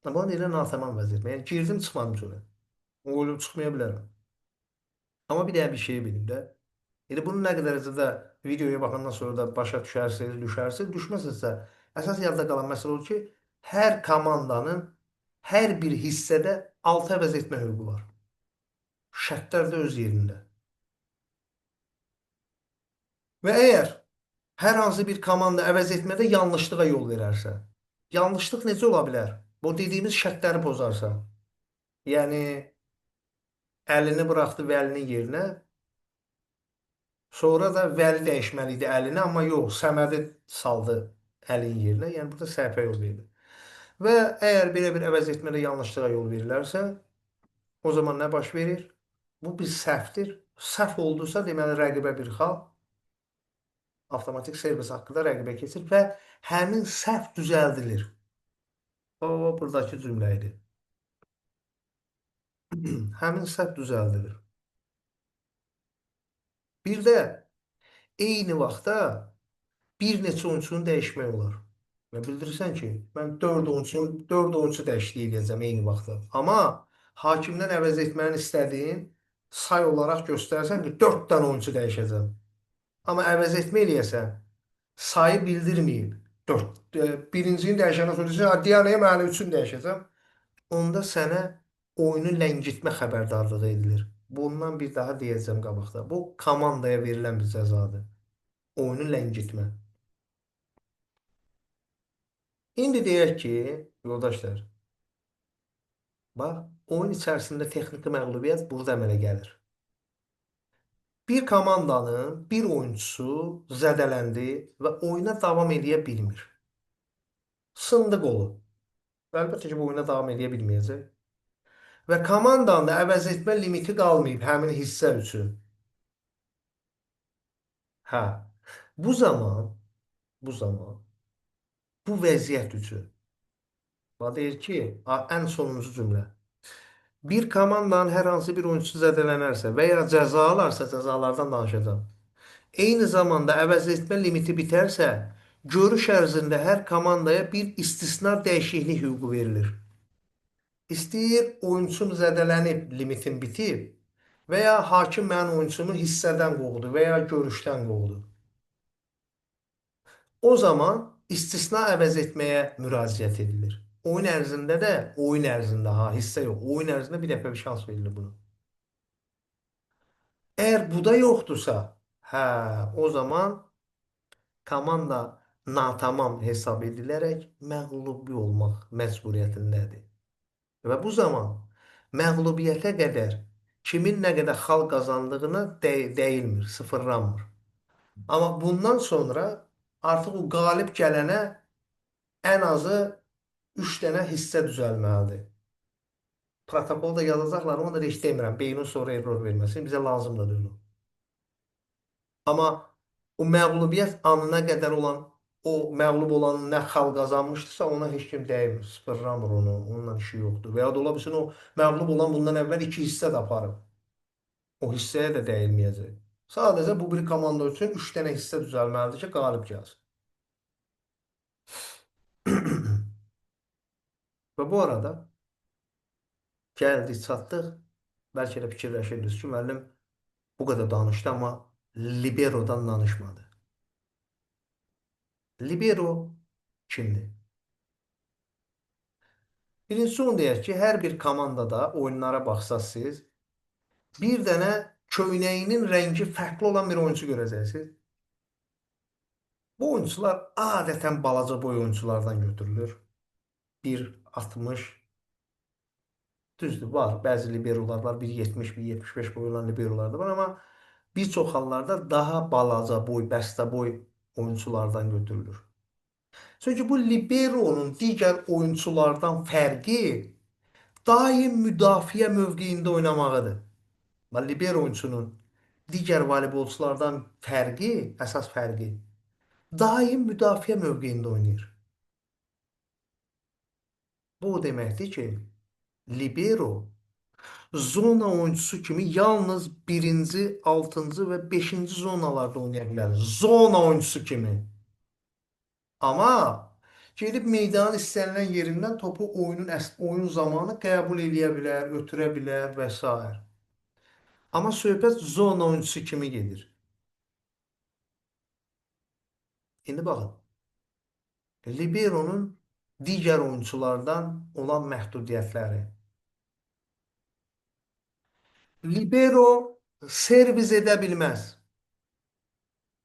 Amma deyirlər natamam əvəz etmə. Yəni girdim, çıxmadım çölə. O olub çıxmaya bilərəm. Amma bir dənə bir şey bilin də. Yəni bunu nə qədər də videoya baxandan sonra da başa düşərsiniz. Düşməsinizsə, əsas yadda qalan məsələ odur ki, hər komandanın hər bir hissədə 6 əvəz etmə hüququ var. Şərtlər də öz yerində. Və əgər hər hansı bir komanda əvəz etmədə yanlışlığa yol verərsə, yanlışlıq necə ola bilər? Bu dediyimiz şərtləri pozarsa. Yəni əlini buraxdı Vəlinin yerinə, sonra da Vəli dəyişməli idi əlini, amma yox, Səmədi saldı əlin yerinə. Yəni burada səhvə yol verildi. Və əgər belə bir əvəz etmədə yanlışlığa yol verilərsə, o zaman nə baş verir? Bu bir səhvdir. Səhv oldusa, deməli rəqibə bir xal avtomatik servis haqqında rəqibə keçir və həmin səhv düzəldilir. O buradakı cümlə idi. Həmin səhv düzəldilir. Bir də eyni vaxtda bir neçə oyunçunu dəyişmək olar. Və bildirirsən ki, mən 4 oyuncu dəyişikliyi edəcəm eyni vaxtda. Amma hakimdən əvəz etməni istədiyin say olaraq göstərsən ki, 4 dənə oyuncu dəyişəcəm. Amma əvəz etmə eləyəsən, sayı bildirməyib. 4 birincini dəyişəndən sonra deyirsən, Diyanəyə mənim üçün dəyişəcəm. Onda sənə oyunu ləngitmə xəbərdarlığı edilir. Bundan bir daha deyəcəm qabaqda. Bu komandaya verilən bir cəzadır. Oyunu ləngitmə. İndi deyək ki, yoldaşlar, bax, oyun içərisində texniki məğlubiyyət burada əmələ gəlir. Bir komandanın bir oyuncusu zədələndi və oyuna davam edə bilmir. Sındı qolu. Və əlbəttə ki, bu oyuna davam edə bilməyəcək. Və komandanın da əvəz etmə limiti qalmayıb həmin hissə üçün. Hə, bu zaman, bu vəziyyət üçün. Bax, deyir ki, ən sonuncu cümlə. Bir komandanın hər hansı bir oyunçusu zədələnərsə və ya cəza alarsa cəzalardan danışacağım. Eyni zamanda əvəz etmə limiti bitərsə, görüş ərzində hər komandaya bir istisna dəyişiklik hüququ verilir. İstəyir oyunçum zədələnib, limitin bitib və ya hakim mənim oyunçumu hissədən qovdu və ya görüşdən qovdu. O zaman istisna əvəz etməyə müraciət edilir. Oyun ərzində də, oyun ərzində ha, hissə yox, oyun ərzində bir dəfə bir şans verilir buna. Əgər bu da yoxdursa, hə, o zaman komanda natamam hesab edilərək məğlubi olmaq məcburiyyətindədir. Və bu zaman məğlubiyyətə qədər kimin nə qədər xal qazandığına deyilmir, sıfırlanmır. Amma bundan sonra artıq o qalib gələnə ən azı 3 dənə hissə düzəlməlidir. Protokolda yazacaqlar, onu da heç demirəm. Beynin sonra error verməsin, bizə lazımdır o. Amma o məğlubiyyət anına qədər olan o məğlub olanın nə xal qazanmışdısa ona heç kim dəymir. Sıfırlamır onu. Onunla işi yoxdur. Və ya da ola bilsin o məğlub olan bundan əvvəl 2 hissə də aparıb. O hissəyə də dəyilməyəcək. Sadəcə bu bir komanda üçün 3 dənə hissə düzəlməlidir ki, qalib gəlsin. Və bu arada gəldik, çatdıq. Bəlkə də fikirləşirdiniz ki, müəllim bu qədər danışdı, amma liberodan danışmadı. Libero kimdir? Birincisi onu deyək ki, hər bir komandada oyunlara baxsaz siz, bir dənə köynəyinin rəngi fərqli olan bir oyuncu görəcəksiniz. Bu oyuncular adətən balaca boy oyunculardan götürülür. 1.60, düzdür, var. Bəzi liberolar var, 1.70, 1.75 boy olan liberolar da var, amma bir çox hallarda daha balaca boy, bəstə boy oyunculardan götürülür. Çünki bu libero'nun digər oyunculardan fərqi daim müdafiə mövqeyində oynamağıdır. Libero oyunçunun digər voleybolçulardan fərqi, əsas fərqi daim müdafiə mövqeyində oynayır. Bu o deməkdir ki, libero zona oyuncusu kimi yalnız birinci, altıncı və beşinci zonalarda oynaya bilər. Zona oyuncusu kimi. Amma gedib meydanın istənilən yerindən topu oyun zamanı qəbul edə bilər, ötürə bilər və s. Amma söhbət zona oyuncusu kimi gedir. İndi baxın. Libero'nun digər oyunculardan olan məhdudiyyətləri. Libero servis edə bilməz.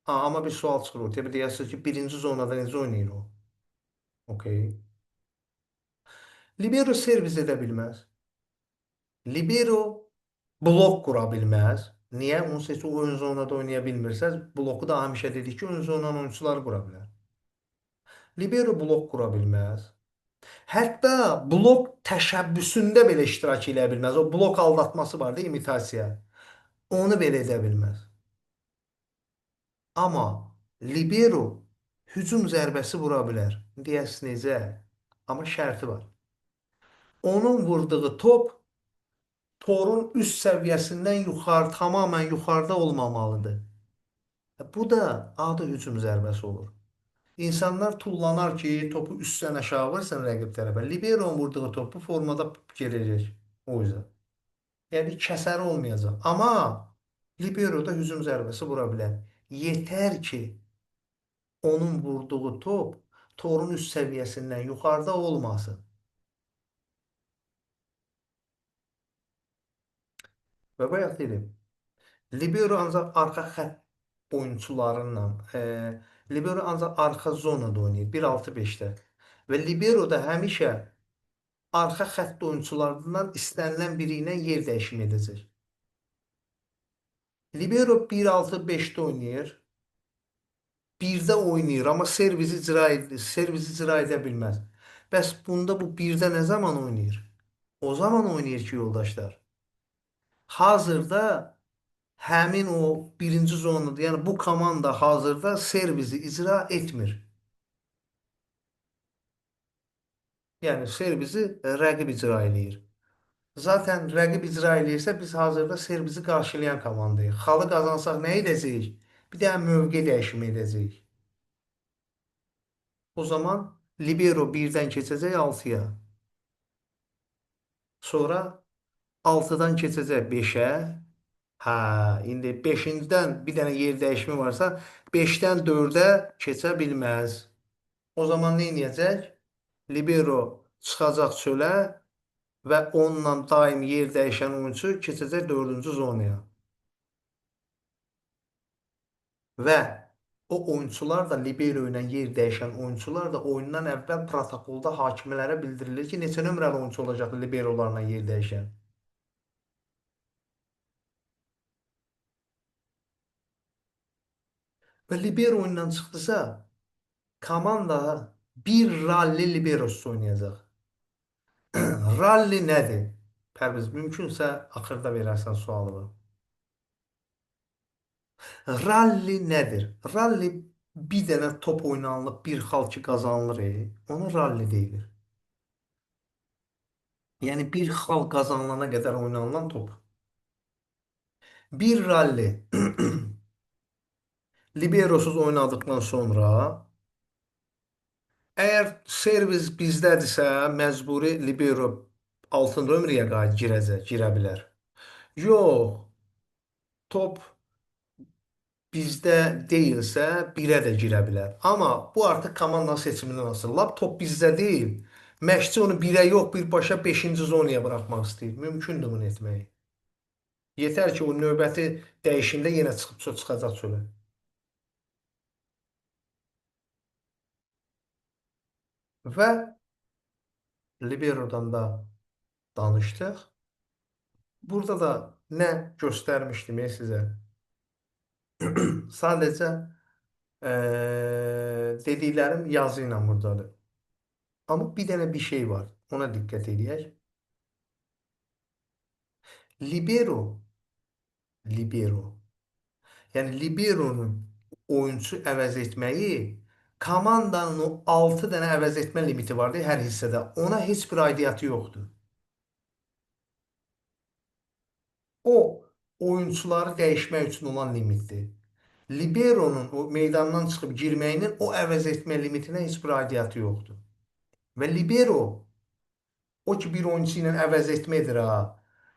Ha, amma bir sual çıxır ortaya. Deyəsiniz ki, birinci zonada necə oynayır o? Okey. Libero servis edə bilməz. Libero blok qura bilməz. Niyə? Onsuz heç oyun zonada oynaya bilmirsəz, bloku da həmişə dedik ki, oyun zonan oyuncular qura bilər. Libero blok qura bilməz. Hətta blok təşəbbüsündə belə iştirak edə bilməz. O blok aldatması var da, imitasiya. Onu belə edə bilməz. Amma libero hücum zərbəsi vura bilər. Deyəsiniz necə? Amma şərti var. Onun vurduğu top torun üst səviyyəsindən yuxarı, tamamən yuxarıda olmamalıdır. Bu da adı hücum zərbəsi olur. İnsanlar tullanar ki, topu üstdən aşağı vursan rəqib tərəfə. Libero'nun vurduğu topu formada gələcək. O yüzden. Yəni kəsəri olmayacaq. Amma libero da hücum zərbəsi vura bilər. Yetər ki, onun vurduğu top torun üst səviyyəsindən yuxarıda olmasın. Və bayaq dedim, libero ancaq arxa xətt oyunçularından, libero ancaq arxa zonada oynayır, 1-6-5-də. Və libero da həmişə arxa xətt oyunçularından istənilən biri ilə yer dəyişimi edəcək. Libero 1-6-5-də oynayır, 1-də oynayır, amma servisi icra edə bilməz. Bəs bunda bu 1-də nə zaman oynayır? O zaman oynayır ki, yoldaşlar. Hazırda həmin o birinci zonada, yəni bu komanda hazırda servisi icra etmir. Yəni servisi rəqib icra eləyir. Zaten rəqib icra eləyirsə biz hazırda servisi qarşılayan komandayıq. Xalı qazansaq nə edəcəyik? Bir dənə mövqe dəyişimi edəcəyik. O zaman libero birdən keçəcək 6-ya. Sonra 6-dan keçəcək 5-ə. Hə, indi 5-dən bir dənə yer dəyişimi varsa, 5-dən 4-ə keçə bilməz. O zaman nə edəcək? Libero çıxacaq çölə və onunla daim yer dəyişən oyunçu keçəcək 4-cü zonaya. Və o oyunçular da libero ilə yer dəyişən oyunçular da oyundan əvvəl protokolda hakimlərə bildirilir ki, neçə nömrəli oyunçu olacaq liberolarla yer dəyişən. Və libero oyundan çıxdısa, komanda bir ralli liberosu oynayacaq. Ralli nədir? Pərviz, mümkünsə axırda verərsən sualını. Ralli nədir? Ralli bir dənə top oynanılıb, bir xal ki qazanılır. Ona ralli deyilir. Yəni bir xal qazanılana qədər oynanılan top. Bir ralli liberosuz oynadıktan sonra əgər servis bizdədirsə, məcburi libero 6 nömrəyə girə bilər. Yox, top bizdə deyilsə 1-ə də girə bilər. Amma bu artıq komandanın seçimindən asılı. Lap top bizdə deyil. Məşqçi onu 1-ə yox, birbaşa 5-ci zonaya buraxmaq istəyir. Mümkündür bunu etmək. Yetər ki, o növbəti dəyişimdə yenə çıxacaq çölə. Və liberodan da danışdıq. Burada da nə göstərmişdim sizə? Sadəcə dediklərim yazı ilə buradadır. Amma bir dənə bir şey var. Ona diqqət edək. Libero, libero. Yəni liberonun oyunçu əvəz etməyi komandanın o 6 dənə əvəz etmə limiti vardı hər hissədə. Ona heç bir aidiyyatı yoxdur. O oyunçuları dəyişmək üçün olan limitdir. Liberonun o meydandan çıxıb girməyinin o əvəz etmə limitinə heç bir aidiyyatı yoxdur. Və libero o ki bir oyunçu ilə əvəz etmədir ha.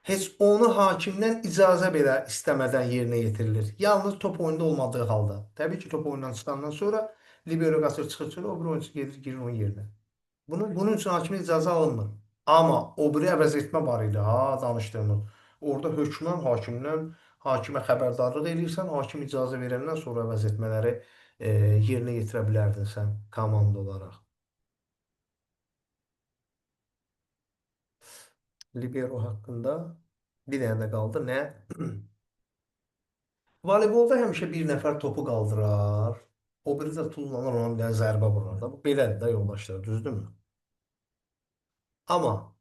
Heç onu hakimdən icazə belə istəmədən yerinə yetirilir. Yalnız top oyunda olmadığı halda. Təbii ki, top oyundan çıxandan sonra libero qaçır çıxır çölə, o bir oyunçu gedir girir onun yerinə. Bunun üçün hakimin icazə alınmır. Amma o biri əvəz etmə var idi ha danışdığımız. Orada hökmən hakimə xəbərdarlıq eləyirsən, hakim icazə verəndən sonra əvəz etmələri yerinə yetirə bilərdin sən komanda olaraq. Libero haqqında bir dənə də qaldı. Nə? Voleybolda həmişə bir nəfər topu qaldırar. O biri də tullanır ona bir dənə zərbə vurar da. Bu belədir də yoldaşlar, düzdürmü? Amma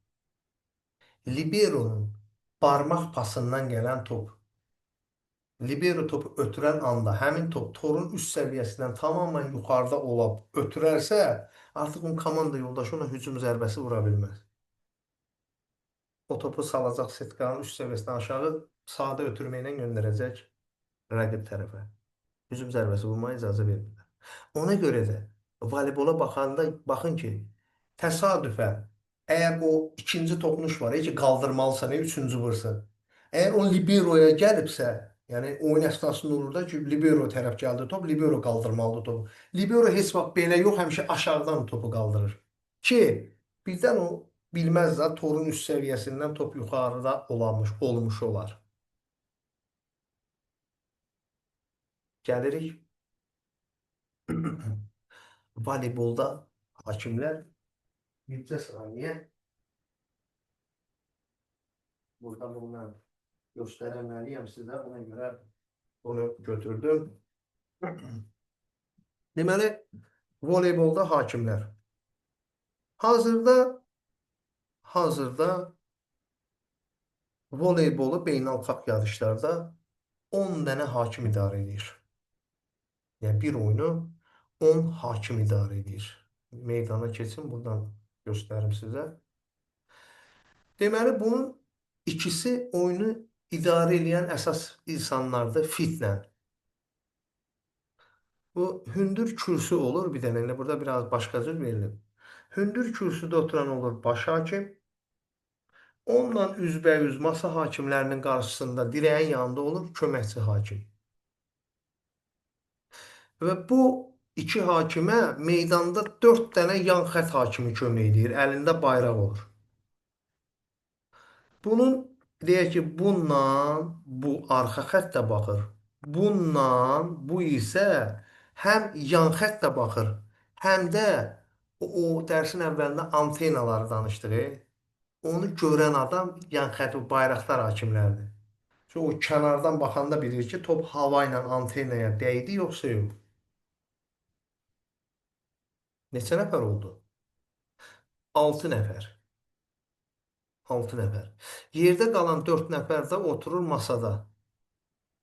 liberonun barmaq pasından gələn top, libero topu ötürən anda həmin top torun üst səviyyəsindən tamamilə yuxarıda olub ötürərsə, artıq onun komanda yoldaşı ona hücum zərbəsi vura bilməz. O topu salacaq setkanın üst səviyyəsindən aşağı sadə ötürməklə göndərəcək rəqib tərəfə. Hücum zərbəsi vurmağa icazə vermirlər. Ona görə də voleybola baxanda baxın ki, təsadüfən əgər o ikinci toxunuş var, ki qaldırmalısan, üçüncü vursun. Əgər o liberoya gəlibsə, yəni oyun əsnasında olur da ki, libero tərəf gəldi top, libero qaldırmalıdır topu. Libero heç vaxt belə yox, həmişə aşağıdan topu qaldırır. Ki, birdən o bilməz də torun üst səviyyəsindən top yuxarıda olmuş olar. Gəlirik voleybolda hakimlər bircə saniyə burada bundan göstərəməliyəm sizə. Ona görə bunu götürdüm. Deməli, voleybolda hakimlər. Hazırda voleybolu beynəlxalq yarışlarda 10 dənə hakim idarə edir. Yəni bir oyunu 10 hakim idarə edir. Meydana keçin, buradan göstərim sizə. Deməli, bunun ikisi oyunu idarə edən əsas insanlardır fitlə. Bu hündür kürsü olur bir dənə. Burada biraz başqa cür verilir. Hündür kürsüdə oturan olur baş hakim. Onunla üzbəüz masa hakimlərinin qarşısında dirəyin yanında olur köməkçi hakim. Və bu iki hakimə meydanda dörd dənə yan xətt hakimi kömək edir. Əlində bayraq olur. Bunun deyək ki, bununla bu arxa xətt də baxır. Bununla bu isə həm yan xətt də baxır, həm də o dərsin əvvəlində antenaları danışdığı, onu görən adam yan xətt bayraqlar hakimlərdir. Çünki o kənardan baxanda bilir ki, top hava ilə antenaya dəydi yoxsa yox. Neçə nəfər oldu? 6 nəfər. 6 nəfər. Yerdə qalan 4 nəfər də oturur masada.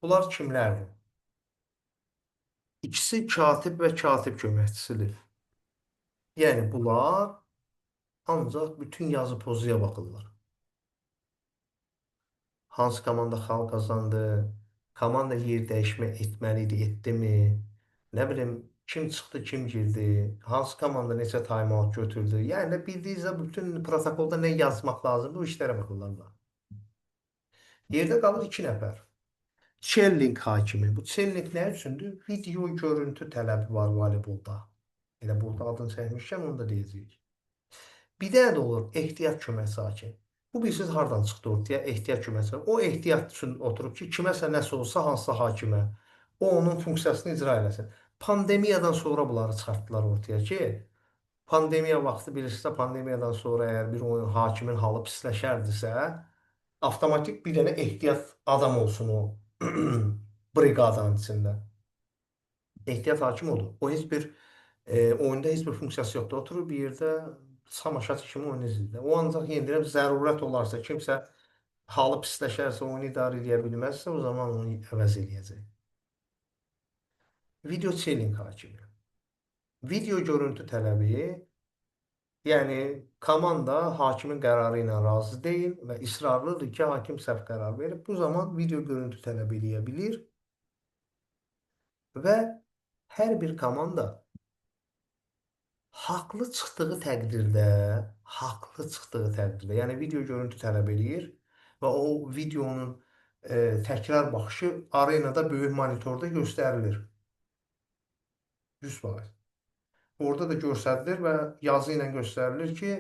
Bunlar kimlərdir? İkisi katib və katib köməkçisidir. Yəni bunlar ancaq bütün yazı pozuya baxırlar. Hansı komanda xal qazandı? Komanda yer dəyişmə etməli idi, etdimi? Nə bilim, kim çıxdı, kim girdi? Hansı komanda neçə time-out götürdü? Yəni də bildiyinizdə bütün protokolda nə yazmaq lazımdır, o işlərə baxırlar. Yerdə qalır 2 nəfər. Çelling hakimi. Bu çelling nə üçündür? Video görüntü tələbi var voleybolda. Elə burada adını çəkmişkən onu da deyəcəyik. Bir dənə də olur ehtiyat köməkçi hakim. Bu bilirsiniz hardan çıxdı ortaya ehtiyat köməkçi. O ehtiyat üçün oturub ki, kiməsə nəsə olsa hansısa hakimə o onun funksiyasını icra eləsin. Pandemiyadan sonra bunları çıxartdılar ortaya ki, pandemiya vaxtı bilirsinizsə pandemiyadan sonra əgər bir oyun hakimin halı pisləşərdisə, avtomatik bir dənə ehtiyat adam olsun o briqadanın içində. Ehtiyat hakim odur. O heç bir oyunda heç bir funksiyası yoxdur. Oturur bir yerdə samaşat kimi oyunu izləyir. O ancaq yenə deyirəm, zərurət olarsa, kimsə halı pisləşərsə, oyunu idarə edə bilməzsə, o zaman onu əvəz eləyəcək. Video chilling hakimi. Video görüntü tələbi, yəni komanda hakimin qərarı ilə razı deyil və israrlıdır ki, hakim səhv qərar verib. Bu zaman video görüntü tələb edə bilir və hər bir komanda haqlı çıxdığı təqdirdə, yəni video görüntü tələb eləyir və o videonun təkrar baxışı arenada böyük monitorda göstərilir. 100%. Orada da göstərilir və yazı ilə göstərilir ki,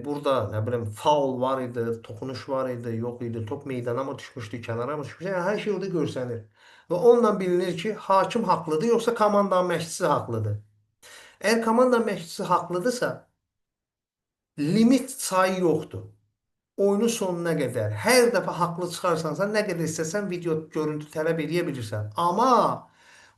burada nə bilim faul var idi, toxunuş var idi, yox idi, top meydana mı düşmüşdü, kənara mı düşmüşdü, yəni hər şey orada görsənir. Və onunla bilinir ki, hakim haqlıdır, yoxsa komandanın məşqçisi haqlıdır. Əgər komandanın məşqçisi haqlıdırsa, limit sayı yoxdur. Oyunun sonuna qədər hər dəfə haqlı çıxarsansa, nə qədər istəsən video görüntü tələb edə bilirsən. Amma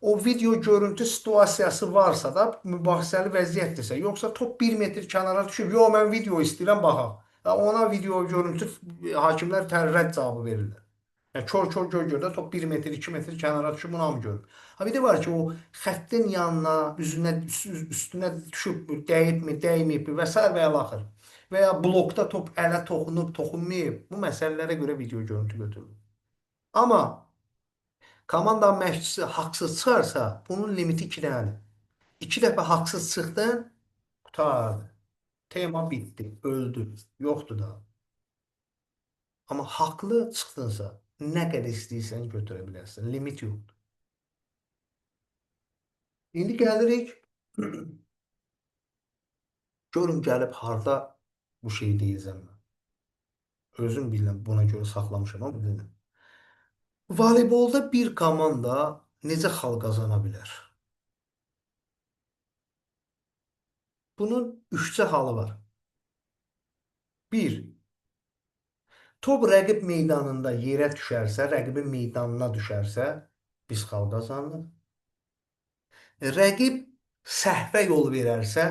o video görüntü situasiyası varsa da mübahisəli vəziyyətdirsə, yoxsa top 1 metr kənara düşüb, yox mən video istəyirəm baxaq. Ona video görüntü hakimlər rədd cavabı verirlər. Yəni kör gördə top 1 metr, 2 metr kənara düşüb, bunu hamı görür. Ha bir də var ki, o xəttin yanına, üstünə düşüb, dəyibmi, dəyməyibmi və s. və ilaxır. Və ya blokda top ələ toxunub, toxunmayıb. Bu məsələlərə görə video görüntü götürülür. Amma komandanın məşqçisi haqsız çıxarsa, bunun limiti 2 dənədir. 2 dəfə haqsız çıxdın, qurtardı. Tema bitdi, öldü, yoxdur da. Amma haqlı çıxdınsa, nə qədər istəyirsən götürə bilərsən. Limit yoxdur. İndi gəlirik. Görün gəlib harda bu şeyi deyəcəm mən. Özüm bilirəm, buna görə saxlamışam amma dedim. Voleybolda bir komanda necə xal qazana bilər? Bunun üçcə halı var. Bir, top rəqib meydanında yerə düşərsə, rəqibin meydanına düşərsə, biz xal qazanırıq. Rəqib səhvə yol verərsə,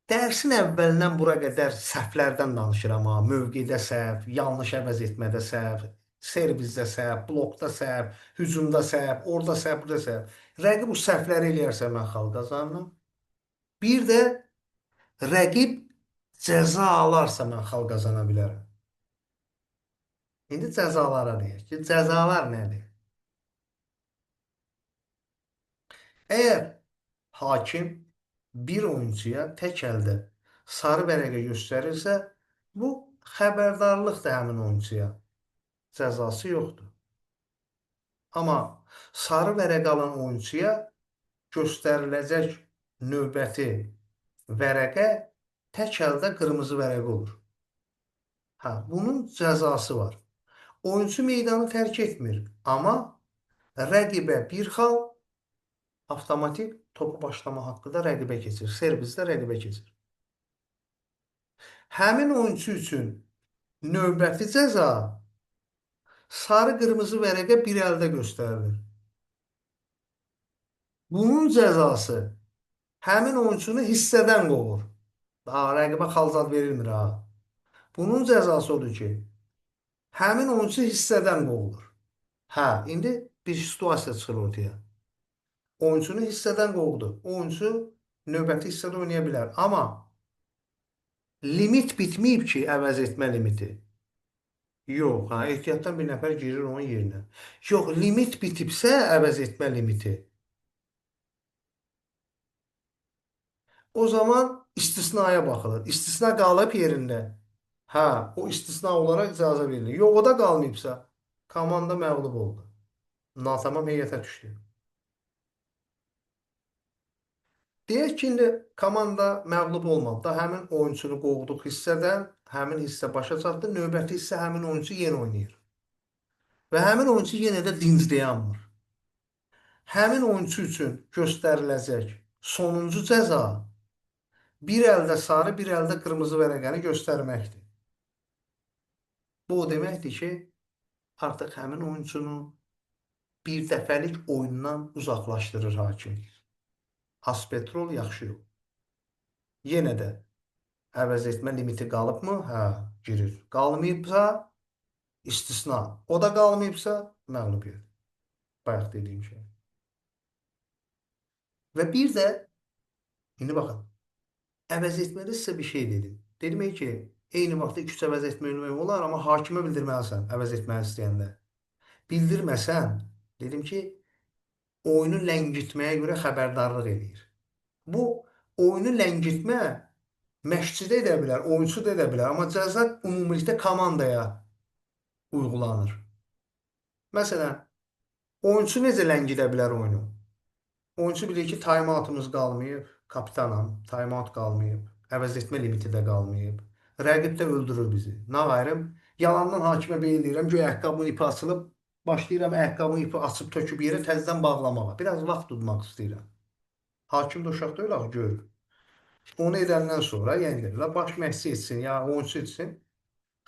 dərsin əvvəlindən bura qədər səhvlərdən danışıram ha. Mövqedə səhv, yanlış əvəz etmədə səhv, servizdə səhv, blokda səhv, hücumda səhv, orada səhv, burada səhv. Rəqib bu səhvləri eləyərsə mən xal qazanıram. Bir də rəqib cəza alarsa mən xal qazana bilərəm. İndi cəzalara deyək ki, cəzalar nədir? Əgər hakim bir oyuncuya tək əldə sarı vərəqə göstərirsə, bu xəbərdarlıqdır həmin oyuncuya. Cəzası yoxdur. Amma sarı vərəq alan oyuncuya göstəriləcək növbəti vərəqə tək əldə qırmızı vərəqə olur. Hə, bunun cəzası var. Oyuncu meydanı tərk etmir, amma rəqibə bir xal avtomatik topu başlama haqqı da rəqibə keçir. Servisdə rəqibə keçir. Həmin oyuncu üçün növbəti cəza sarı-qırmızı vərəqə bir əldə göstərilir. Bunun cəzası həmin oyuncunu hissədən qovur. Daha rəqibə xalzad verilmir ha. Bunun cəzası odur ki, həmin oyuncu hissədən qovulur. Hə, indi bir situasiya çıxır ortaya. Oyuncunu hissədən qovdu. Oyuncu növbəti hissədə oynaya bilər. Amma limit bitməyib ki, əvəz etmə limiti. Yox, ha, ehtiyatdan bir nəfər girir onun yerinə. Yox, limit bitibsə əvəz etmə limiti. O zaman istisnaya baxılır. İstisna qalıb yerində. Hə, o istisna olaraq icazə verilir. Yox, o da qalmayıbsa, komanda məğlub oldu. Natamam heyətə düşdü. Deyək ki, indi komanda məğlub olmadı da, həmin oyuncunu qovduq hissədən, həmin hissə başa çatdı, növbəti hissə həmin oyuncu yenə oynayır. Və həmin oyuncu yenə də dinc dayanmır. Həmin oyuncu üçün göstəriləcək sonuncu cəza bir əldə sarı, bir əldə qırmızı vərəqəni göstərməkdir. Bu o deməkdir ki, artıq həmin oyuncunu bir dəfəlik oyundan uzaqlaşdırır hakim. Aspetrol yaxşı yox. Yenə də əvəz etmə limiti qalıbmı? Hə, girir. Qalmayıbsa istisna. O da qalmayıbsa məğlubiyyət. Bayaq dediyim şey. Və bir də indi baxın, əvəz etmədə sizə bir şey dedim. Dedim ki, eyni vaxtda iki üç əvəz etmək olar, amma hakimə bildirməlisən əvəz etmək istəyəndə. Bildirməsən, dedim ki, oyunu ləngitməyə görə xəbərdarlıq edir. Bu oyunu ləngitmə məşqçidə edə bilər, oyunçu da edə bilər, amma cəza ümumilikdə komandaya uyğulanır. Məsələn, oyunçu necə ləngidə bilər oyunu? Oyunçu bilir ki, time-outımız qalmayıb, kapitanam, time-out qalmayıb, əvəz etmə limiti də qalmayıb. Rəqib də öldürür bizi. Nə qayırım? Yalandan hakimə beyin deyirəm ki, ayaqqabımın ipi açılıb, başlayıram ayaqqabımın ipi açıb töküb yerə təzədən bağlamağa. Biraz vaxt tutmaq istəyirəm. Hakim də uşaq deyil, axı görür. Onu edəndən sonra, yəni deyirlər, baş məşqçi etsin, ya oyunçu etsin,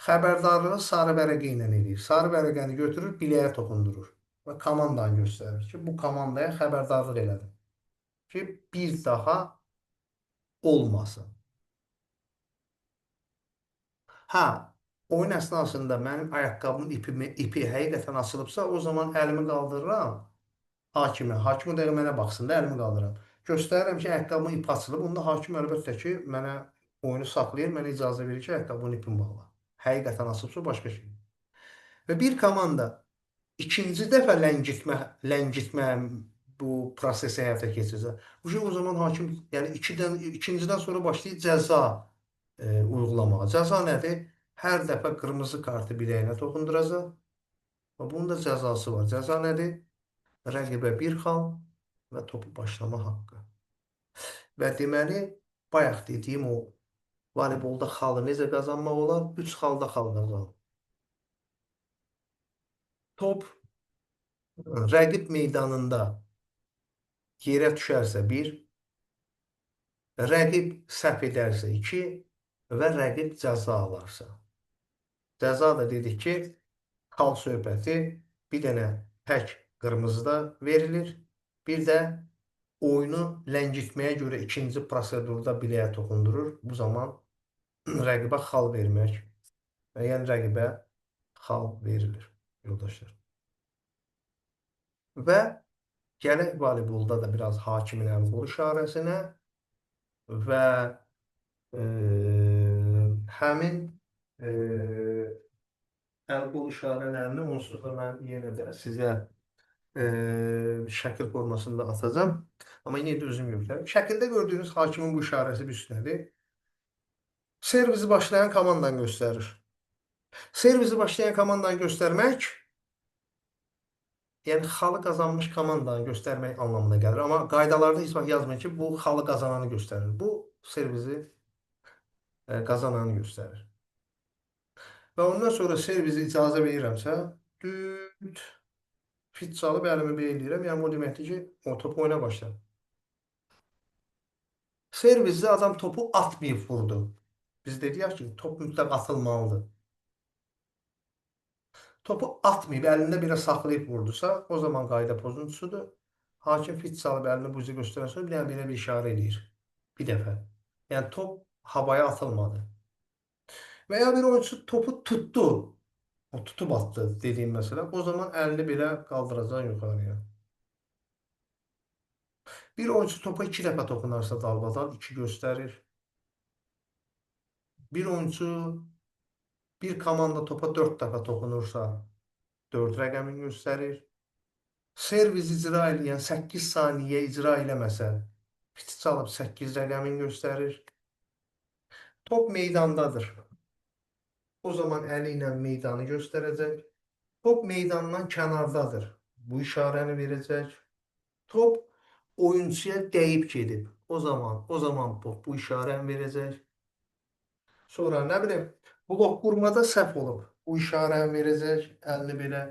xəbərdarlığı sarı vərəqə ilə eləyir. Sarı vərəqəni götürür, biləyə toxundurur və komandanı göstərir ki, bu komandaya xəbərdarlıq elədim ki, bir daha olmasın. Hə, oyun əsnasında mənim ayaqqabımın ipi həqiqətən açılıbsa, o zaman əlimi qaldırıram hakimə. Hakim da mənə baxsın da əlimi qaldırıram. Göstərirəm ki, ayaqqabımın ipi açılıb. Onda hakim əlbəttə ki, mənə oyunu saxlayır, mənə icazə verir ki, ayaqqabımın ipini bağla. Həqiqətən açılıbsa başqa şey. Və bir komanda ikinci dəfə ləngitmə bu prosesi həyata keçirsə, o zaman hakim yəni ikincidən sonra başlayır cəza uygulamağa. Cəza nədir? Hər dəfə qırmızı kartı biləyinə toxunduracaq. Və bunun da cəzası var. Cəza nədir? Rəqibə bir xal və topu başlama haqqı. Və deməli, bayaq dediyim o voleybolda xalı necə qazanmaq olar? 3 xalda xal qazanır. Top rəqib meydanında yerə düşərsə 1, rəqib səhv edərsə 2 və rəqib cəza alarsa. Cəza da dedik ki, xal söhbəti bir dənə tək qırmızıda verilir. Bir də oyunu ləngitməyə görə ikinci prosedurda biləyə toxundurur. Bu zaman rəqibə xal vermək və yəni rəqibə xal verilir, yoldaşlar. Və gələk voleybolda da biraz hakimin əl-qol işarəsinə və həmin əl-qol işarələrini onsuz da mən yenə də sizə Şəkil formasında atacağım. Amma yine də özüm yoxlayıram. Şəkildə gördüyünüz hakimin bu işarəsi bir üstünədir. Servisi başlayan komandanı göstərir. Servisi başlayan komandanı göstərmək, yəni xalı qazanmış komandanı göstərmək anlamına gəlir. Amma qaydalarda heç vaxt yazmır ki, bu xalı qazananı göstərir. Bu servisi qazananı göstərir. Və ondan sonra servisi icazə verirəmsə, düt fit çalıb əlimi beyləyirirəm. Yəni o deməkdir ki, o top oyuna başlar. Serviste adam topu atmayıp vurdu. Biz dedik ki top mütləq atılmalıdır. Topu atmayıp əlində belə saxlayıb vurdusa, o zaman qayda pozuntusudur. Hakim fit çalıb əlini bu üzə göstərən sonra bir dənə belə bir işarə eləyir. Bir dəfə. Yəni top havaya atılmadı. Və ya bir oyuncu topu tutdu. O tutub attı dediyim məsələ. O zaman əlini belə qaldıracaq yuxarıya. Bir oyuncu topa iki dəfə toxunarsa dalbadal iki göstərir. Bir oyuncu bir komanda topa 4 dəfə toxunursa 4 rəqəmini göstərir. Servis icra edən 8 saniyə icra eləməsə piti çalıb 8 rəqəmini göstərir. Top meydandadır. O zaman əli ilə meydanı göstərəcək. Top meydandan kənardadır. Bu işarəni verəcək. Top oyuncuya dəyib gedib. O zaman bu işarəni verəcək. Sonra nə bilim, blok qurmada səhv olub. Bu işarəni verəcək, əlini belə.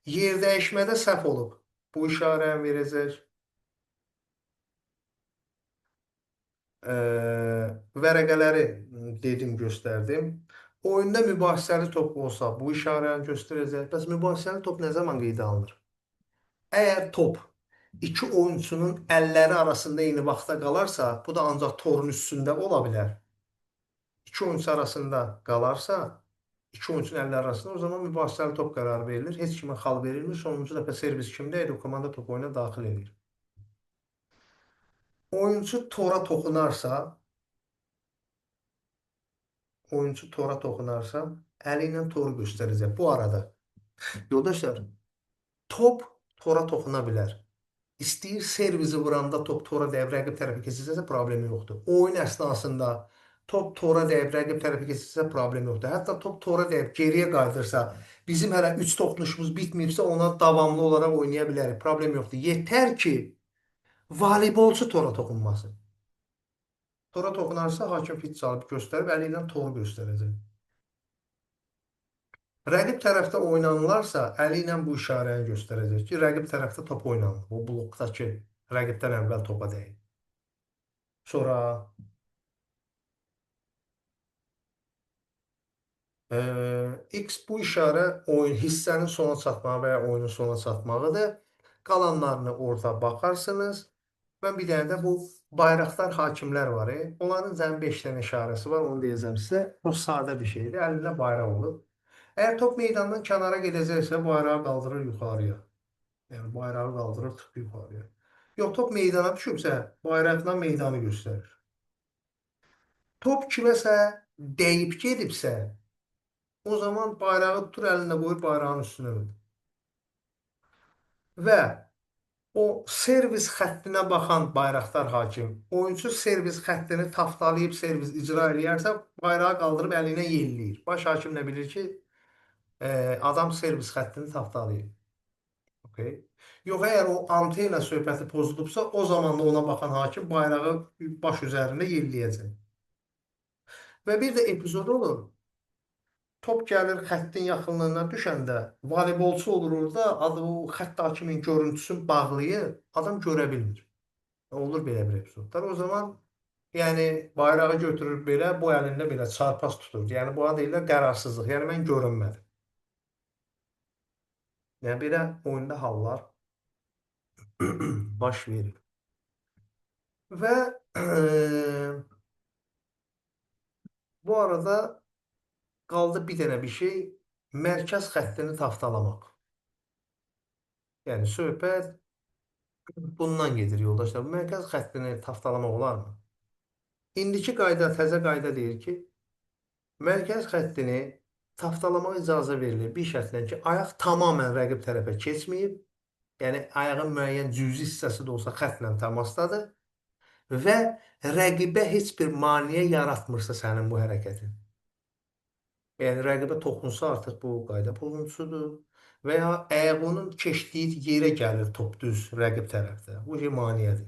Yer dəyişmədə səhv olub. Bu işarəni verəcək. Vərəqələri dedim, göstərdim. Oyunda mübahisəli top olsa bu işarəni göstərəcək. Bəs mübahisəli top nə zaman qeydə alınır? Əgər top iki oyunçunun əlləri arasında eyni vaxtda qalarsa, bu da ancaq torun üstündə ola bilər. İki oyuncu arasında qalarsa, iki oyuncunun əlləri arasında o zaman mübahisəli top qərarı verilir. Heç kimə xal verilmir. Sonuncu dəfə servis kimdə idi? O komanda top oyuna daxil edir. Oyuncu tora toxunarsa, əli ilə toru göstərəcək. Bu arada, yoldaşlar, top tora toxuna bilər. İstəyir servisi vuranda top tora dəyib rəqib tərəfə keçəcəksə problemi yoxdur. Oyun əsnasında top tora dəyib rəqib tərəfə keçəcəksə problemi yoxdur. Hətta top tora dəyib geriyə qayıdırsa, bizim hələ 3 toxunuşumuz bitməyibsə ona davamlı olaraq oynaya bilərik. Problem yoxdur. Yetər ki, voleybolçu tora toxunmasın. Tora toxunarsa hakim fit çalıb göstərib əli ilə toru göstərəcək. Rəqib tərəfdə oynanılarsa əli ilə bu işarəni göstərəcək ki, rəqib tərəfdə top oynanır. O blokdakı rəqibdən əvvəl topa dəyir. Sonra X bu işarə oyun hissənin sona çatmağı və ya oyunun sona çatmağıdır. Qalanlarını orada baxarsınız. Mən bir dənə də bu bayraqlar hakimlər var. Onların cəmi 5 dənə işarəsi var. Onu deyəcəm sizə. Çox sadə bir şeydir. Əlində bayraq olur. Əgər top meydandan kənara gedəcəksə, bayrağı qaldırır yuxarıya. Yəni bayrağı qaldırır, tık yuxarıya. Yox, top meydana düşübsə, bayraqla meydanı göstərir. Top kiməsə dəyib gedibsə, o zaman bayrağı tutur əlində qoyur, bayrağın üstünə vurur. Və o servis xəttinə baxan bayraqdar hakim, oyuncu servis xəttini taftalayıb servis icra eləyərsə, bayrağı qaldırıb əlinə yelləyir. Baş hakim nə bilir ki, adam servis xəttini taftalayıb. Okay. Yox, əgər o antena söhbəti pozulubsa, o zaman da ona baxan hakim bayrağı baş üzərində yelləyəcək. Və bir də epizod olur. Top gəlir xəttin yaxınlığına düşəndə, voleybolçu olur orada, o xətt hakimin görüntüsünü bağlayır, adam görə bilmir. Olur belə bir epizodlar. O zaman yəni bayrağı götürür belə, bu əlində belə çarpaz tutur. Yəni buna deyirlər qərarsızlıq. Yəni mən görünmədim. Yəni belə oyunda hallar baş verir. Və bu arada qaldı bir dənə bir şey, mərkəz xəttini taftalamaq. Yəni söhbət bundan gedir yoldaşlar. Mərkəz xəttini taftalamaq olarmı? İndiki qayda, təzə qayda deyir ki, mərkəz xəttini taftalamaq icazə verilir bir şərtlə ki, ayaq tamamən rəqib tərəfə keçməyib, Yəni ayağın müəyyən cüzi hissəsi də olsa xəttlə təmasdadır və rəqibə heç bir maneə yaratmırsa sənin bu hərəkətin. Yəni rəqibə toxunsa artıq bu qayda pozuntusudur və ya ayağının keçdiyi yerə gəlir top düz rəqib tərəfdə. Bu şey maneədir.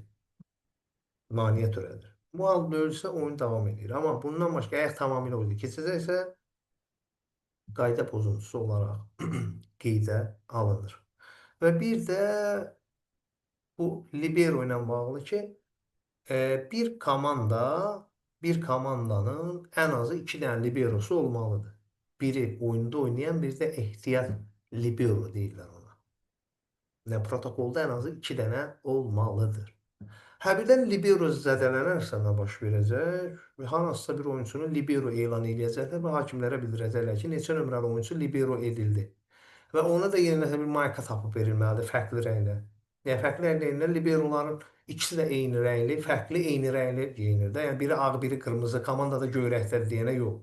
Maneə törədir. Bu hal böyürsə oyun davam edir. Amma bundan başqa ayaq tamamilə oyuna keçəcəksə qayda pozuntusu olaraq qeydə alınır. Və bir də bu libero ilə bağlı ki, bir komandanın ən azı iki dənə liberosu olmalıdır. Biri oyunda oynayan, bir də ehtiyat libero deyirlər ona. Yəni protokolda ən azı iki dənə olmalıdır. Həbirdən libero zədələnərsə nə baş verəcək? Hansısa bir oyunçunu libero elan edəcəklər və hakimlərə bildirəcəklər ki, neçə nömrəli oyunçu libero edildi. Və ona da yenə bir marka tapıb verilməlidir fərqli rənglə. Yəni fərqli rənglə liberoların ikisi də eyni rəngli, fərqli eyni rəngli geyinir də. Yəni biri ağ, biri qırmızı, komandada göy rənglər deyənə yox.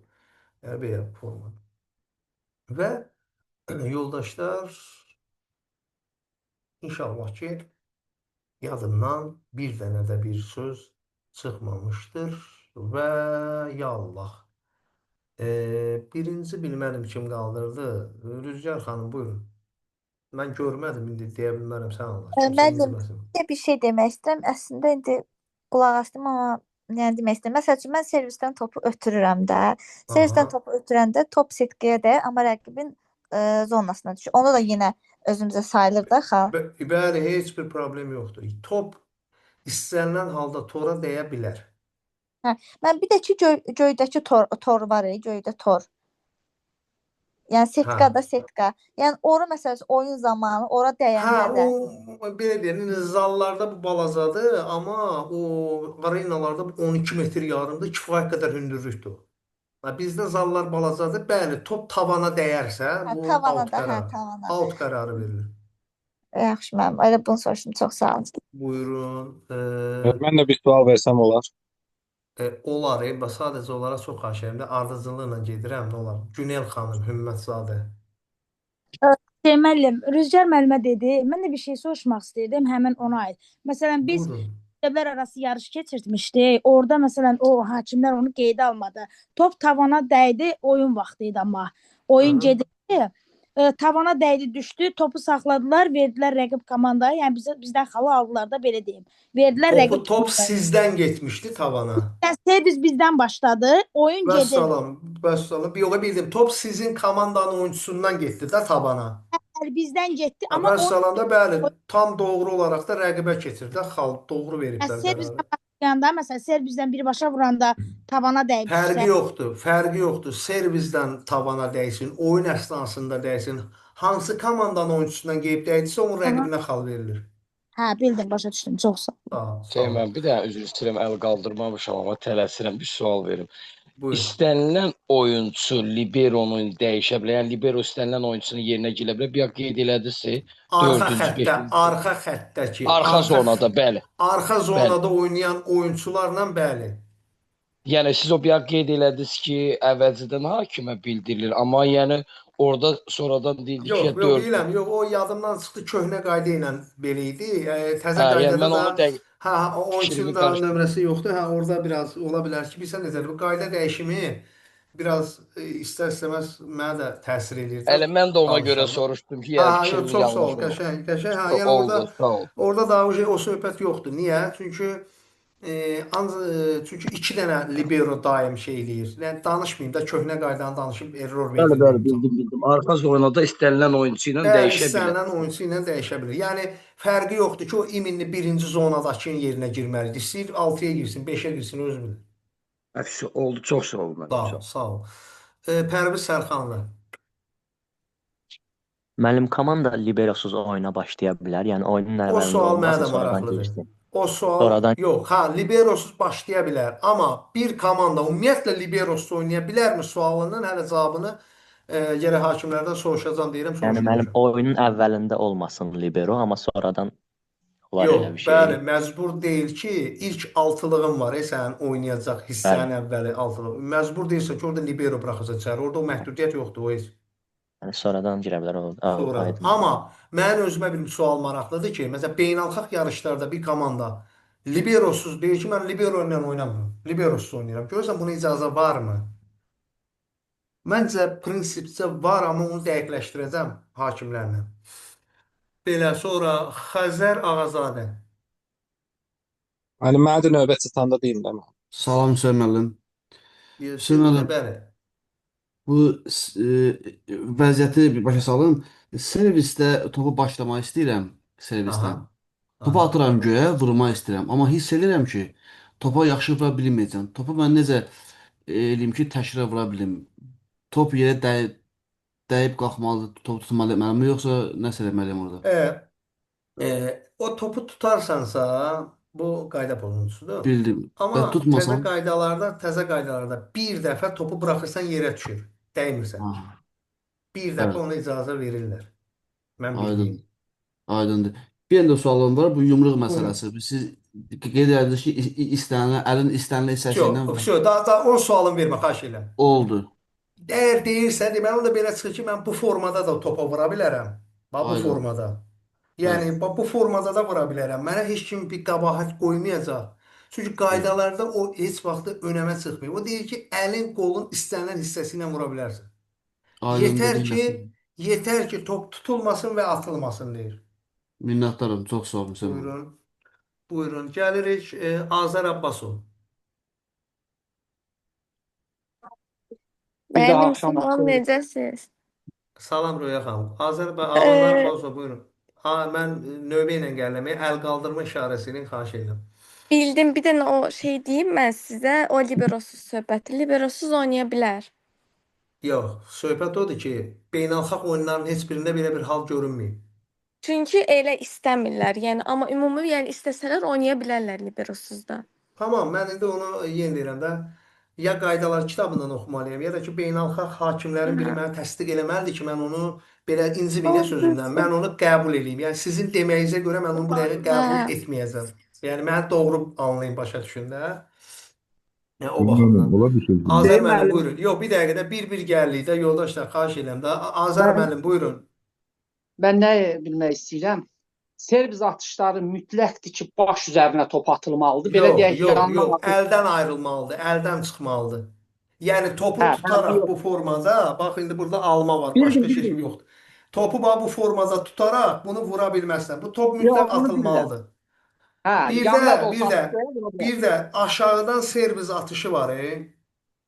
Yəni belə forma. Və yoldaşlar inşallah ki yadımdan bir dənə də bir söz çıxmamışdır və ya Allah. Birinci bilmədim kim qaldırdı. Rüzgar xanım buyurun. Mən görmədim, indi deyə bilmərəm, sən Allah. Kimsə Müəllim, izləməsin. bir şey demək istəyirəm. Əslində indi qulaq asdım, amma yəni demək istəyirəm. Məsəl üçün mən servisdən topu ötürürəm də. Servisdən Aha. topu ötürəndə top setkəyə də, amma rəqibin zonasına düşür. Onda da yenə özümüzə sayılır da xa. Bəli, heç bir problem yoxdur. Top istənilən halda tora dəyə bilər. Hə, mən bir də ki göydəki tor var, göydə tor. Yəni Hə. setka da setka. Yəni ora məsələn oyun zamanı ora Hə, dəyəndə də. o belə deyək, zallarda bu balacadır, amma o arenalarda bu 12 metr yarımdır, kifayət qədər hündürlükdür. Ha, bizdə zallar balacadır. Bəli, top tavana dəyərsə, Hə, bu tavana out da, hə, qərarı. tavana. Out qərarı verilir. Yaxşı müəllim, elə bunu soruşdum. Çox sağ olun. Buyurun. Mən də bir sual versəm olar. Olar, sadəcə olaraq çox xahiş edirəm də ardıcıllıqla gedirəm, nə olar. Günel xanım, Hümmətzadə. Müəllim, Rüzgar müəllimə dedi. Mən də bir şey soruşmaq istəyirdim həmin ona aid. Məsələn, biz Buyurun. məktəblər arası yarış keçirtmişdik. Orada məsələn o hakimlər onu qeydə almadı. Top tavana dəydi, oyun vaxtı idi amma. Oyun Aha. gedirdi. Tavana dəydi, düşdü, topu saxladılar, verdilər rəqib komandaya. Yəni bizdən xalı aldılar da belə deyim. Verdilər rəqib Top komandaya. sizdən getmişdi tavana. Servis bizdən başladı. Oyun gedirdi. Vəssalam, vəssalam. Bir yola bildim. Top sizin komandanın oyuncusundan getdi də tavana. Bizdən getdi, amma o Vəssalam da bəli, tam doğru olaraq da rəqibə keçir də. Xal doğru veriblər servisdən qərarı. başlayanda, məsələn, servisdən birbaşa vuranda tavana dəymişsə, Fərqi yoxdur, fərqi yoxdur. Servizdən tavana dəysin, oyun əsnasında dəysin. Hansı komandanın oyuncusundan gəlib dəydisə, onun rəqibinə xal verilir. hə, bildim, başa düşdüm. Çox sağ ol. Sağ olun. Mən bir də üzr istəyirəm, əl qaldırmamışam, amma tələsirəm, bir sual verim. Buyurun. İstənilən oyunçu liberonu dəyişə bilər. Yəni libero istənilən oyunçunun yerinə girə bilər. Bir qeyd elədinizsə, Arxa xəttdəki, arxa zonada, bəli. arxa zonada oynayan oyunçularla bəli. Yəni siz o bir qeyd elədiniz ki, əvvəlcədən hakimə bildirilir, amma yəni orada sonradan deyildi ki, Yox, bilirəm, yox, o yadımdan çıxdı, köhnə qayda ilə belə idi. Təzə yəni qaydada mən da onu oyunçunun da nömrəsi yoxdur. Hə, orada biraz ola bilər ki, bilirsən necədir? Bu qayda dəyişimi biraz istər-istəməz mənə də təsir eləyir. Elə mən də ona görə danışanda. soruşdum ki, Hə, yəni yox, fikrim çox sağ ol, yanlış oldu. qəşəng, qəşəng. Hə, yəni Oldu, sağ ol. orada da o söhbət yoxdur. Niyə? Çünki iki dənə libero daim şey eləyir. Yəni danışmayım da köhnə qaydanı danışıb error Bəli, verdirməyim. bildim. Arxa zonada istənilən oyunçu ilə Bəli, dəyişə bilər. istənilən oyunçu ilə dəyişə bilir. Yəni fərqi yoxdur ki, o iminli birinci zonadakının yerinə girməlidir. İstəyir 6-ya girsin, 5-ə girsin, özü bilir. Oldu, çox sağ olun. Sağ ol. Pərviz Sərxanlı. Müəllim, komanda liberosuz oyuna başlaya bilər. Yəni oyunun O əvvəlində sual mənə olmasa də sonradan maraqlıdır. girsin. O sual Sonradan yox. Hə, liberosuz başlaya bilər. Amma bir komanda ümumiyyətlə liberosuz oynaya bilərmi sualının hələ cavabını gərək hakimlərdən soruşacağam deyirəm, yəni müəllim soruşmayacağam. oyunun əvvəlində olmasın libero, amma sonradan var Yox, elə bir şey. bəli, məcbur deyil ki, ilk altılığın var, sənin oynayacaq hissənin əvvəli altılıq. Məcbur deyilsə ki, orada libero buraxacaq içəri. Orada o məhdudiyyət yoxdur, o heç. Yəni sonradan girə bilər o. Sonra. Aydın. Amma mənim özümə bir sual maraqlıdır ki, məsələn beynəlxalq yarışlarda bir komanda liberosuz deyir ki, mən libero ilə oynamıram. Liberosuz oynayıram. Görürsən buna icazə varmı? Məncə prinsipcə var, amma onu dəqiqləşdirəcəm hakimlərlə. Belə sonra Xəzər Ağazadə. Yəni mənə də növbə çatanda deyim də mən. Salam Hüseyn müəllim. Hüseyn Siz müəllim, bəli. bu vəziyyəti bir başa salım. Servisdə topu başlamaq istəyirəm, servisdən. Aha. Topu Aha. atıram göyə, vurmaq istəyirəm. Amma hiss edirəm ki, topa yaxşı vura bilməyəcəm. Topu mən necə eləyim ki, təkrar vura bilim? Top yerə dəyib qalxmalıdır, top tutmalıyam, yoxsa nəsə eləməliyəm orada? O topu tutarsansa bu qayda pozuntusudur. Bildim. Amma Və tutmasam? təzə qaydalarda bir dəfə topu buraxırsan yerə düşür. Dəymirsən. Ha, Bir dəfə bəli, ona icazə verirlər. Mən aydın, bildiyim. aydındır. Bir də sualım var, bu yumruq Buyurun. məsələsi. Siz qeyd edildiniz ki, istənilən, əlin istənilən hissəsi ilə Yox, daha 10 sualım vermə, xahiş edirəm. oldu. Əgər deyirsə, deməli o da belə çıxır ki, mən bu formada da topa vura bilərəm. Bax bu Aydın. formada. Bəli. Yəni bax bu formada da vura bilərəm. Mənə heç kim bir qəbahət qoymayacaq. Çünki qaydalarda o heç vaxt önəmə çıxmır. O deyir ki, əlin, qolun istənilən hissəsi ilə vura bilərsən. Aydındır, Yetər ki, top tutulmasın və atılmasın deyir. minnətdaram. Çox sağ olun Hüseyn müəllim. Buyurun. Buyurun. Gəlirik Azər Abbasov. Bir daha Müəllim, axşam salam, necəsiz? Salam Röya xanım. Azər Abbasov buyurun. Mən növbə ilə gəldim. Əl qaldırma işarəsi ilə xahiş edirəm. Bildim, bir dənə o şey deyim mən sizə, o liberosuz söhbəti. Liberosuz oynaya bilər. Yox, söhbət odur ki, beynəlxalq oyunların heç birində belə bir hal görünməyib. Çünki elə istəmirlər, yəni amma ümumi yəni istəsələr oynaya bilərlər liberosuz da. Tamam, mən indi onu yenə deyirəm də, ya qaydalar kitabından oxumalıyam, ya da ki, beynəlxalq hakimlərin biri mənə təsdiq eləməlidir ki, mən onu belə inci binə sözündən, mən onu qəbul edeyim. Yəni sizin deməyinizə görə mən onu bu dəqiqə qəbul etməyəcəm. Yəni məni doğru anlayın, başa düşün də. Yəni o baxımdan. Ola bir şey. Azər müəllim buyurun. Yox, bir dəqiqə də bir gəldik də yoldaşlar, xahiş edirəm də. Azər müəllim buyurun. Mən nə bilmək istəyirəm? Servis atışları mütləqdir ki, baş üzərinə top atılmalıdır. Belə deyək, Yox, əldən ayrılmalıdır, əldən çıxmalıdır. Yəni topu tutaraq bu formada, bax indi burada alma var, başqa şey yoxdur. Topu bu formada tutaraq bunu vura bilməzsən. Bu top mütləq atılmalıdır. Bir də aşağıdan servis atışı var.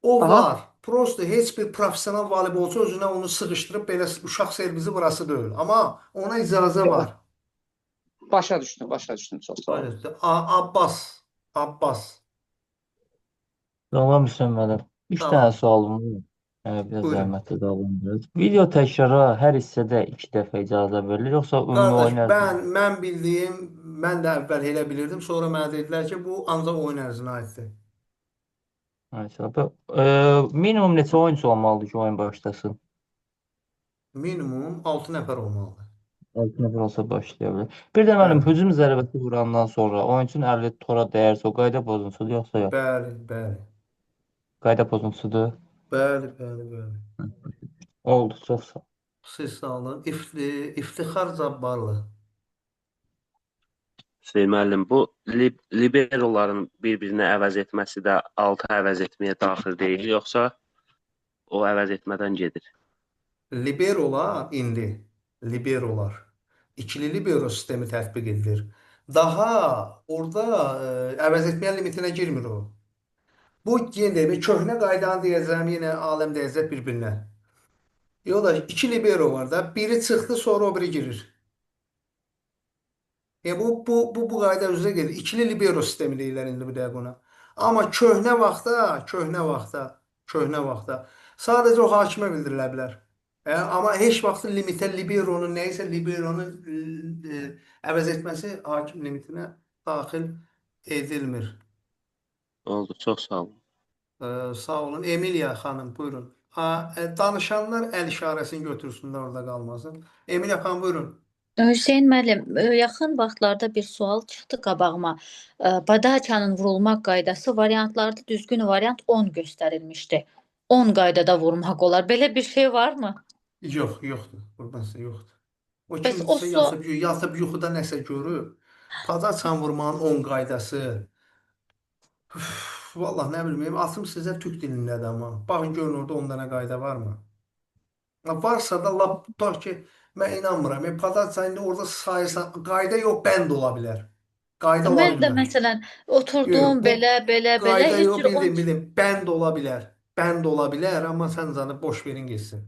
O var. Prosto heç bir professional voleybolçu özünə onu sıxışdırıb belə uşaq servisi burası deyil. Amma ona icazə var. Başa düşdüm. Çox sağ olun. Abbas. Salam Hüseyn müəllim. 3 Tamam. dənə sualım var. Biraz Buyurun. zəhmətli davranırız. Video təkrara hər hissədə 2 dəfə icazə verilir, yoxsa ümumi Qardaş, oynarız? mən bildiyim, mən də əvvəl elə bilirdim, sonra mənə dedilər ki, bu ancaq oyun ərzinə aiddir. Minimum neçə oyuncu olmalıdır ki, oyun başlasın? Minimum 6 nəfər olmalıdır. 6 nəfər olsa başlaya bilər. Bir də mənim hücum zərbəsi vurandan sonra oyunçunun əli tora dəyərsə o qayda pozuntusudur, yoxsa yox? Bəli. Qayda pozuntusudur. Bəli. Oldu, çox sağ ol. Siz sağ olun. İftixar Cabbarlı. Hüseyn müəllim, bu liberoların bir-birini əvəz etməsi də 6 əvəz etməyə daxil deyil, yoxsa o əvəz etmədən gedir? Liberolar ikili libero sistemi tətbiq edilir. Daha orada əvəz etməyən limitinə girmir o. Bu yenə köhnə qaydanı deyəcəm, yenə aləm deyəcək bir-birinə. Yoldaş, 2 libero var da, biri çıxdı, sonra o biri girir. Bu qayda üzrə gedir. İkili libero sistemi deyirlər indi bu dəqiqə ona. Amma köhnə vaxtda sadəcə o hakimə bildirilə bilər. Amma heç vaxt limitə liberonun əvəz etməsi hakim limitinə daxil edilmir. Oldu, çox sağ olun. Sağ olun. Emiliya xanım, buyurun. Danışanlar əl işarəsini götürsünlər, orada qalmasın. Emiliya xanım, buyurun. Hüseyn müəllim, yaxın vaxtlarda bir sual çıxdı qabağıma. Podaçanın vurulmaq qaydası variantlarda düzgün variant 10 göstərilmişdi. 10 qaydada vurmaq olar. Belə bir şey varmı? Yox, yoxdur. Qurbansa yoxdur. O Bəs o kimsə sual yatıb yuxuda nəsə görüb. Pazar çan vurmanın 10 qaydası. Üf, vallahi nə bilim, atım sizə türk dilindədir amma. Baxın görün orada 10 dənə qayda varmı? Varsa da lap tutaq ki, mən inanmıram. Pazar çayında orada sayırsan, qayda yox, bənd ola bilər. Qayda ola mən də bilməz. məsələn Yox, oturdum bu belə belə belə qayda heç yox, cür bildim, bildim. Bənd ola bilər. Bənd ola bilər, amma sən zanı boş verin getsin.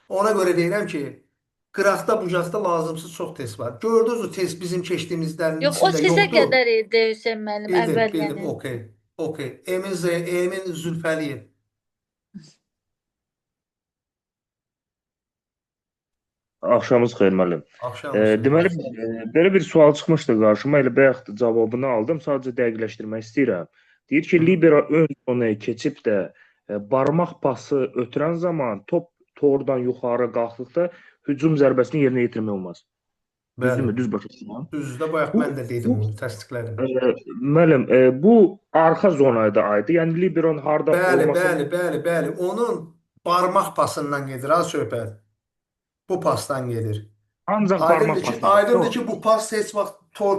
Ona görə deyirəm ki, qıraqda bucaqda lazımsız çox test var. Gördünüz o test bizim keçdiyimizlərin yox, o içində sizə yoxdur. qədər idi Hüseyn müəllim Bildim, əvvəl bildim. yəni. Okey. Okey. Emin Zülfəliyev. Axşamınız xeyir müəllim. Axşamınız Deməli, xeyir. belə bir sual çıxmışdı qarşıma. Elə bayaq cavabını aldım. Sadəcə dəqiqləşdirmək istəyirəm. Deyir ki, Hı. libero ön zonaya keçib də barmaq pası ötürən zaman top tordan yuxarı qalxdıqda hücum zərbəsini yerinə yetirmək olmaz. Bəli. Düzdürmü? Düz başa düşürəm. Düzdür, bayaq mən də dedim onu, təsdiqlədim. Müəllim, bu arxa zonaya da aiddir. Yəni liberon harda Bəli, olması bəli, bəli, bəli. Onun barmaq pasından gedir ha söhbət. Bu pasdan gedir. ancaq barmaq pasıdır. Aydındır ki, bu pas heç vaxt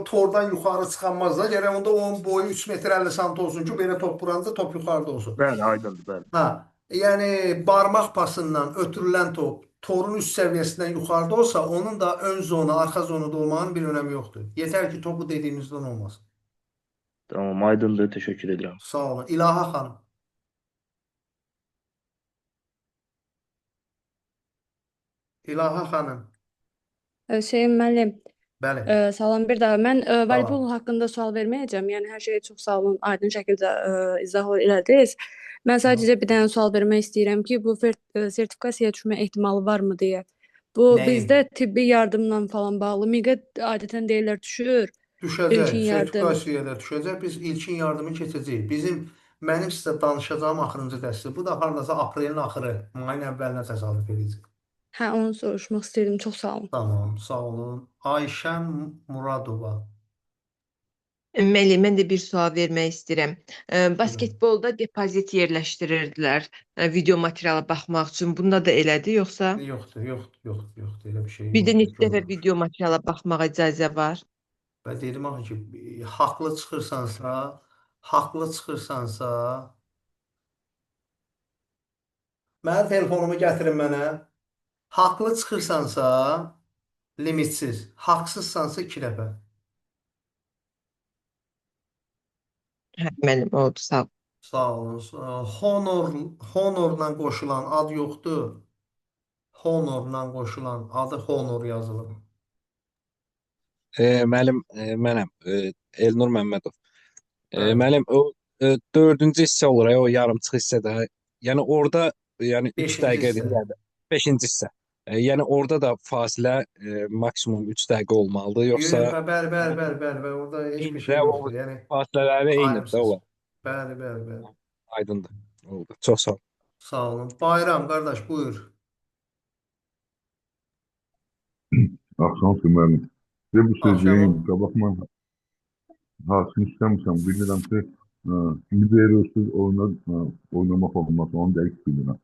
tordan yuxarı çıxamaz da. Gərək onda onun boyu 3 metr 50 sant olsun ki, belə top vuranda top yuxarıda olsun. Bəli, aydındır, bəli. Ha, yəni barmaq pasından ötürülən top torun üst səviyyəsindən yuxarıda olsa, onun da ön zona, arxa zonada olmanın bir önəmi yoxdur. Yetər ki, topu dediyimizdən olmasın. Tamam, aydındır. Təşəkkür edirəm. Sağ olun. İlaha xanım. İlaha xanım. Hüseyn müəllim, Bəli. salam bir daha. Mən voleybol Salam. haqqında sual verməyəcəm. Yəni hər şeyə çox sağ olun, aydın şəkildə izah elədiniz. Mən sadəcə bir dənə sual vermək istəyirəm ki, bu sertifikasiyaya düşmə ehtimalı varmı deyə. Bu Nəyin? bizdə tibbi yardımla falan bağlı. MİQə adətən deyirlər düşür. Düşəcək, İlkin yardım. sertifikasiyaya da düşəcək. Biz ilkin yardımı keçəcəyik. Mənim sizə danışacağım axırıncı dərsdir. Bu da hardasa aprelin axırı, mayın əvvəlinə təsadüf edəcək. Hə, onu soruşmaq istəyirdim. Çox sağ olun. Tamam, sağ olun. Ayşən Muradova. Müəllim, mən də bir sual vermək istəyirəm. Basketbolda depozit yerləşdirirdilər video materiala baxmaq üçün. Bunda da elədir, yoxsa? Yoxdur. Elə bir şey Bir də yoxdur. neçə dəfə video materiala baxmağa icazə var? Və dedim axı ki, haqlı çıxırsansa, mənim telefonumu gətirin mənə. Haqlı çıxırsansa, limitsiz. Haqsızsansa 2 dəfə. Hə, müəllim, oldu, sağ ol. Sağ olun. Honorla qoşulan ad yoxdur. Honorla qoşulan adı Honor yazılır. Müəllim, mənəm, Elnur Məmmədov. Bəli. Müəllim, o dördüncü hissə olur, o yarımçıq hissədə. Yəni orada, yəni 3 Beşinci dəqiqədir, hissə. yəni 5-ci hissə. Yəni orada da fasilə maksimum 3 dəqiqə olmalıdır, yoxsa Bəli. Orada heç bir şey eyni, yoxdur. Yəni fasilələri eynidir də ayrımsız. olar. Bəli. Aydındır. Oldu. Çox sağ ol. Sağ olun. Bayram qardaş, buyur. Axşamınız müəllim. Sizə bu söz deyim, Axşamın. qabaq mən hakim istəmişəm, bilirəm ki, liberosuz oynamaq olmaz, onu dəqiq bilirəm.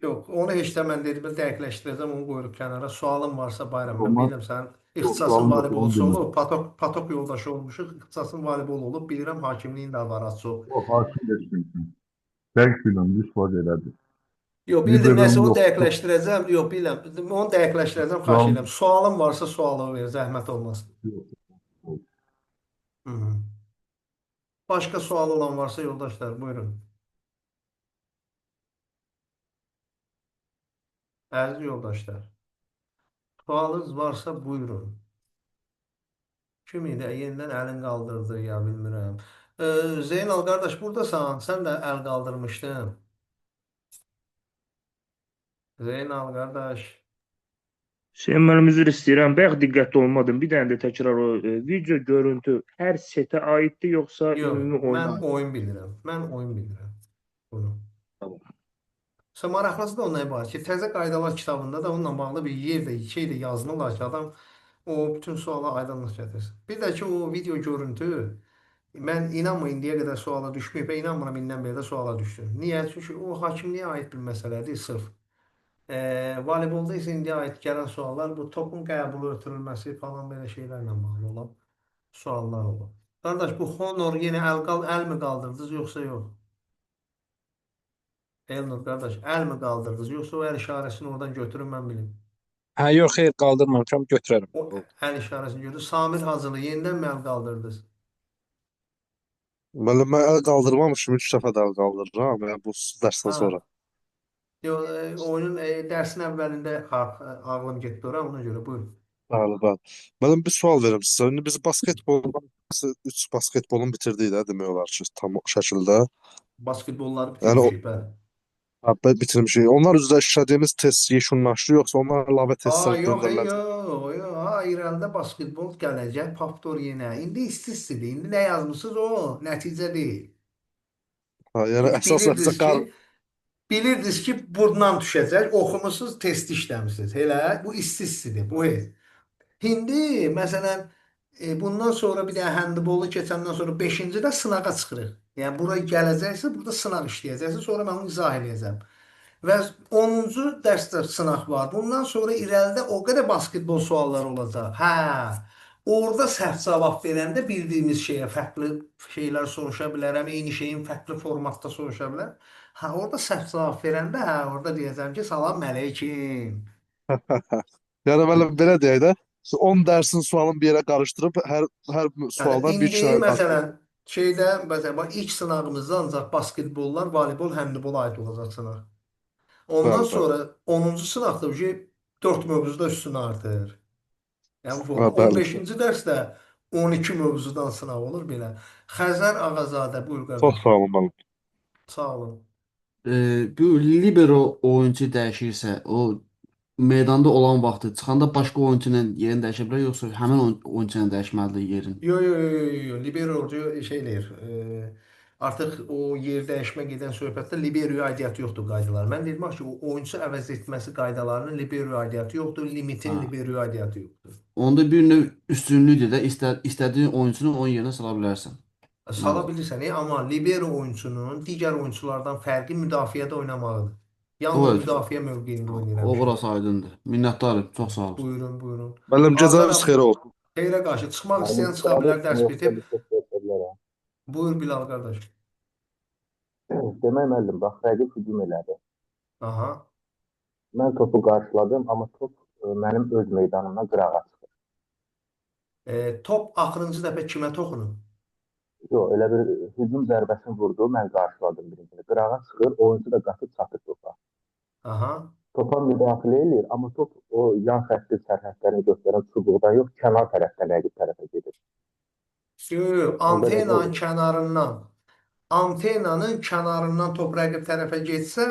Yox, onu heç də mən dedim, dəqiqləşdirəcəm, onu qoyuruq kənara. Sualın varsa Bayram, mən Olmaz. bilirəm sən Yox, ixtisasın sualım yox, voleybolçu onu olub, patok yoldaşı olmuşuq, ixtisasın voleybol olub, bilirəm hakimliyin də var az çox. Yox, hakim geçmişim. Dəqiq bilirəm, 100% elədir. Yox, bildim, nəsə onu yoxdur. dəqiqləşdirəcəm. Yox, bilirəm, onu dəqiqləşdirəcəm, xahiş edirəm. Sualın varsa sualı ver, zəhmət olmasın. Yox. Hı -hı. Başqa sualı olan varsa yoldaşlar, buyurun. Əziz yoldaşlar, sualınız varsa buyurun. Kim idi? Yenidən əlin qaldırdı ya, bilmirəm. Zeynal qardaş, buradasan, sən də əl qaldırmışdın. Zeynal qardaş. Hüseyn müəllim, üzr istəyirəm. Bayaq diqqətli olmadım. Bir dənə də təkrar o video görüntü hər setə aiddir, yoxsa Yox, ümumi oyuna mən aid? oyun bilirəm. Mən oyun bilirəm. Bunu. Tamam. Sən maraqlısı da ondan ibarət ki, təzə qaydalar kitabında da onunla bağlı bir yer də, şey də yazılırlar ki, adam o bütün suala aydınlıq gətirsin. Bir də ki, o video görüntü, mən inanma indiyə qədər suala düşməyib və inanmıram indən belə də suala düşdü. Niyə? Çünki o hakimliyə aid bir məsələdir sırf. Voleybolda isə indi aid gələn suallar bu topun qəbulu ötürülməsi falan belə şeylərlə bağlı olan suallar olur. Qardaş, bu honor yenə əl mi qaldırdınız yoxsa yox? Elnur qardaş, əl mi qaldırdınız yoxsa o əl işarəsini oradan götürün mən bilim. Hə, yox, xeyr, qaldırmamışam, götürərəm. O əl işarəsini götür. Samir Hacılı yenidən mi əl qaldırdınız? Müəllim, mən əl qaldırmamışım, 3 dəfə də əl qaldırıram, yəni bu dərsdən Ha. sonra. Yox, oyunun dərsin əvvəlində ağlım getdi ora, ona görə buyurun. Bəli, bəli. Müəllim, bir sual verim sizə. İndi biz basketboldan 3 basketbolun bitirdik də demək olar ki, tam şəkildə. Basketbolları Yəni bitirmişik, bəli. bitirmişik. Onlar üzrə işlədiyimiz test yekunlaşdı, yoxsa onlar əlavə testlər Yox, göndəriləcək? yox. İrəlidə basketbol gələcək, Paptor yenə. İndi istislidir. İndi nə yazmısınız o, nəticə deyil. Yəni əsas nəticə Bilirdiniz ki, buradan düşəcək, oxumusunuz, test işləmişsiniz. Elə, bu istislidir, bu heç. İndi, məsələn, bundan sonra bir də handbolu keçəndən sonra 5-ci də sınağa çıxırıq. Yəni, bura gələcəksə, burada sınaq işləyəcəksə, sonra mən onu izah edəcəm. Və 10-cu dərsdə sınaq var. Bundan sonra irəlidə o qədər basketbol sualları olacaq. Orada səhv cavab verəndə bildiyimiz şeyə fərqli şeylər soruşa bilərəm. Eyni şeyin fərqli formatda soruşa bilər. Orada səhv cavab verəndə, orada deyəcəm ki, salam əleyküm. Yəni müəllim belə deyək də, 10 dərsin sualını bir yerə qarışdırıb hər sualdan bir İndi məsələn, məsələn, ilk sınağımızda ancaq basketbollar, voleybol, həndbol aid olacaq sınaq. Ondan sonra 10-cu sınaqda 4 mövzuda üstün artır. Yəni, 15-ci dərsdə 12 mövzudan sınaq olur belə. Xəzər Ağazadə, buyur qardaş. Çox sağ olun müəllim. Sağ olun. Bu libero oyuncu dəyişirsə, o meydanda olan vaxtı çıxanda başqa oyuncu ilə yerini dəyişə bilər, yoxsa həmin oyuncu ilə dəyişməlidir yerin? Yox. Liberocu şey eləyir. Artıq o yer dəyişmə gedən söhbətdə liberoya aidiyyatı yoxdur qaydalar. Mən dedim ki, o oyuncu əvəz etməsi qaydalarının liberoya aidiyyatı yoxdur, limitin liberoya aidiyyatı yoxdur. Onda bir növ üstünlükdür də, istədiyin oyuncunu onun yerinə sala bilərsən. Sala bilirsən, amma libero oyunçunun digər oyunçulardan fərqi müdafiədə oynamağıdır. Yalnız müdafiə mövqeyində oynayıram. O burası aydındır. Minnətdarım, çox sağ olun. Buyurun. Müəllim, gecəniz xeyir olsun. Xeyrə qarşı, çıxmaq istəyən çıxa bilər, dərs bitib. Buyur Bilal qardaş. Demək müəllim, bax, rəqib hücum elədi. Aha. Mən topu qarşıladım, amma top mənim öz meydanımdan qırağa çıxır. Top axırıncı dəfə kimə toxunub? Yox, elə bir hücum zərbəsini vurdu, mən qarşıladım birincini. Qırağa çıxır, oyuncu da qatıb çatır topa. Aha. Topa müdaxilə eləyir, amma top o yan xətti sərhədlərini göstərən çubuqdan yox, kənar tərəfdən rəqib tərəfə gedir. Yox, antennanın kənarından top rəqib tərəfə getsə,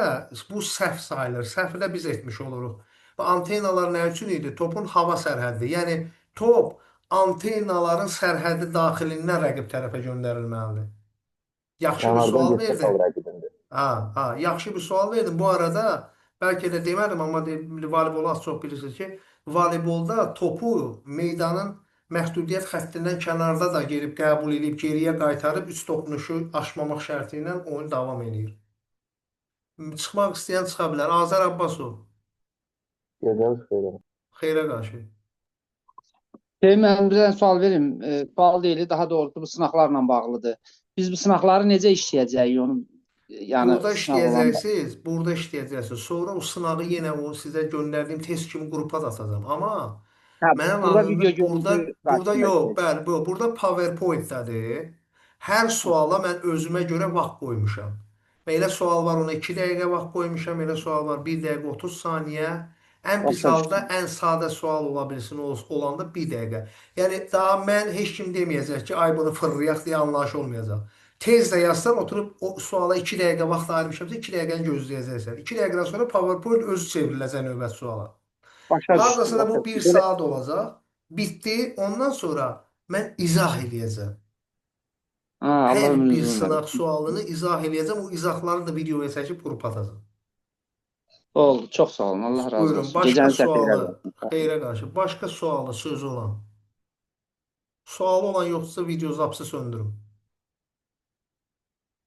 bu səhv sayılır. Səhvi də biz etmiş oluruq. Və antennalar nə üçün idi? Topun hava sərhədi. Yəni, top antennaların sərhədi daxilindən rəqib tərəfə göndərilməlidir. Yaxşı bir sual verdin. Yaxşı bir sual verdin. Bu arada, bəlkə də demədim, amma voleybolu az çox bilirsiniz ki, voleybolda topu meydanın məhdudiyyət xəttindən kənarda da gelib qəbul edib, geriyə qaytarıb, üç toxunuşu aşmamaq şərti ilə oyun davam edir. Çıxmaq istəyən çıxa bilər. Azər Abbasov. Gecəniz xeyir. Xeyrə qarşı. Mən bir dənə sual verim. Sual deyil, daha doğrusu bu sınaqlarla bağlıdır. Biz bu sınaqları necə işləyəcəyik onu? Burada işləyəcəksiniz. Sonra o sınağı yenə o sizə göndərdiyim test kimi qrupa da atacağım. Amma mənim ağzımda burada yox, bəli, burada PowerPoint-dədir. Hər suala mən özümə görə vaxt qoymuşam. Elə sual var, ona 2 dəqiqə vaxt qoymuşam, elə sual var 1 dəqiqə 30 saniyə. Ən pis halda ən sadə sual ola bilsin, olanda 1 dəqiqə. Yəni, daha mən heç kim deməyəcək ki, ay bunu fırlayaq deyə anlayış olmayacaq. Tez də yazsan, oturub o suala 2 dəqiqə vaxt ayırmışamsa, 2 dəqiqəni gözləyəcəksən. 2 dəqiqədən sonra PowerPoint özü çevriləcək növbət suala. Hardasa da bu 1 saat olacaq. Bitdi. Ondan sonra mən izah edəcəm. Hər bir sınaq sualını izah edəcəm. O izahları da videoya çəkib qrupa atacam. Oldu. Çox sağ olun. Allah razı olsun. Buyurun. Başqa sualı. Xeyrə qarşı. Başqa sualı, sözü olan. Sualı olan yoxdursa video zapsı söndürün.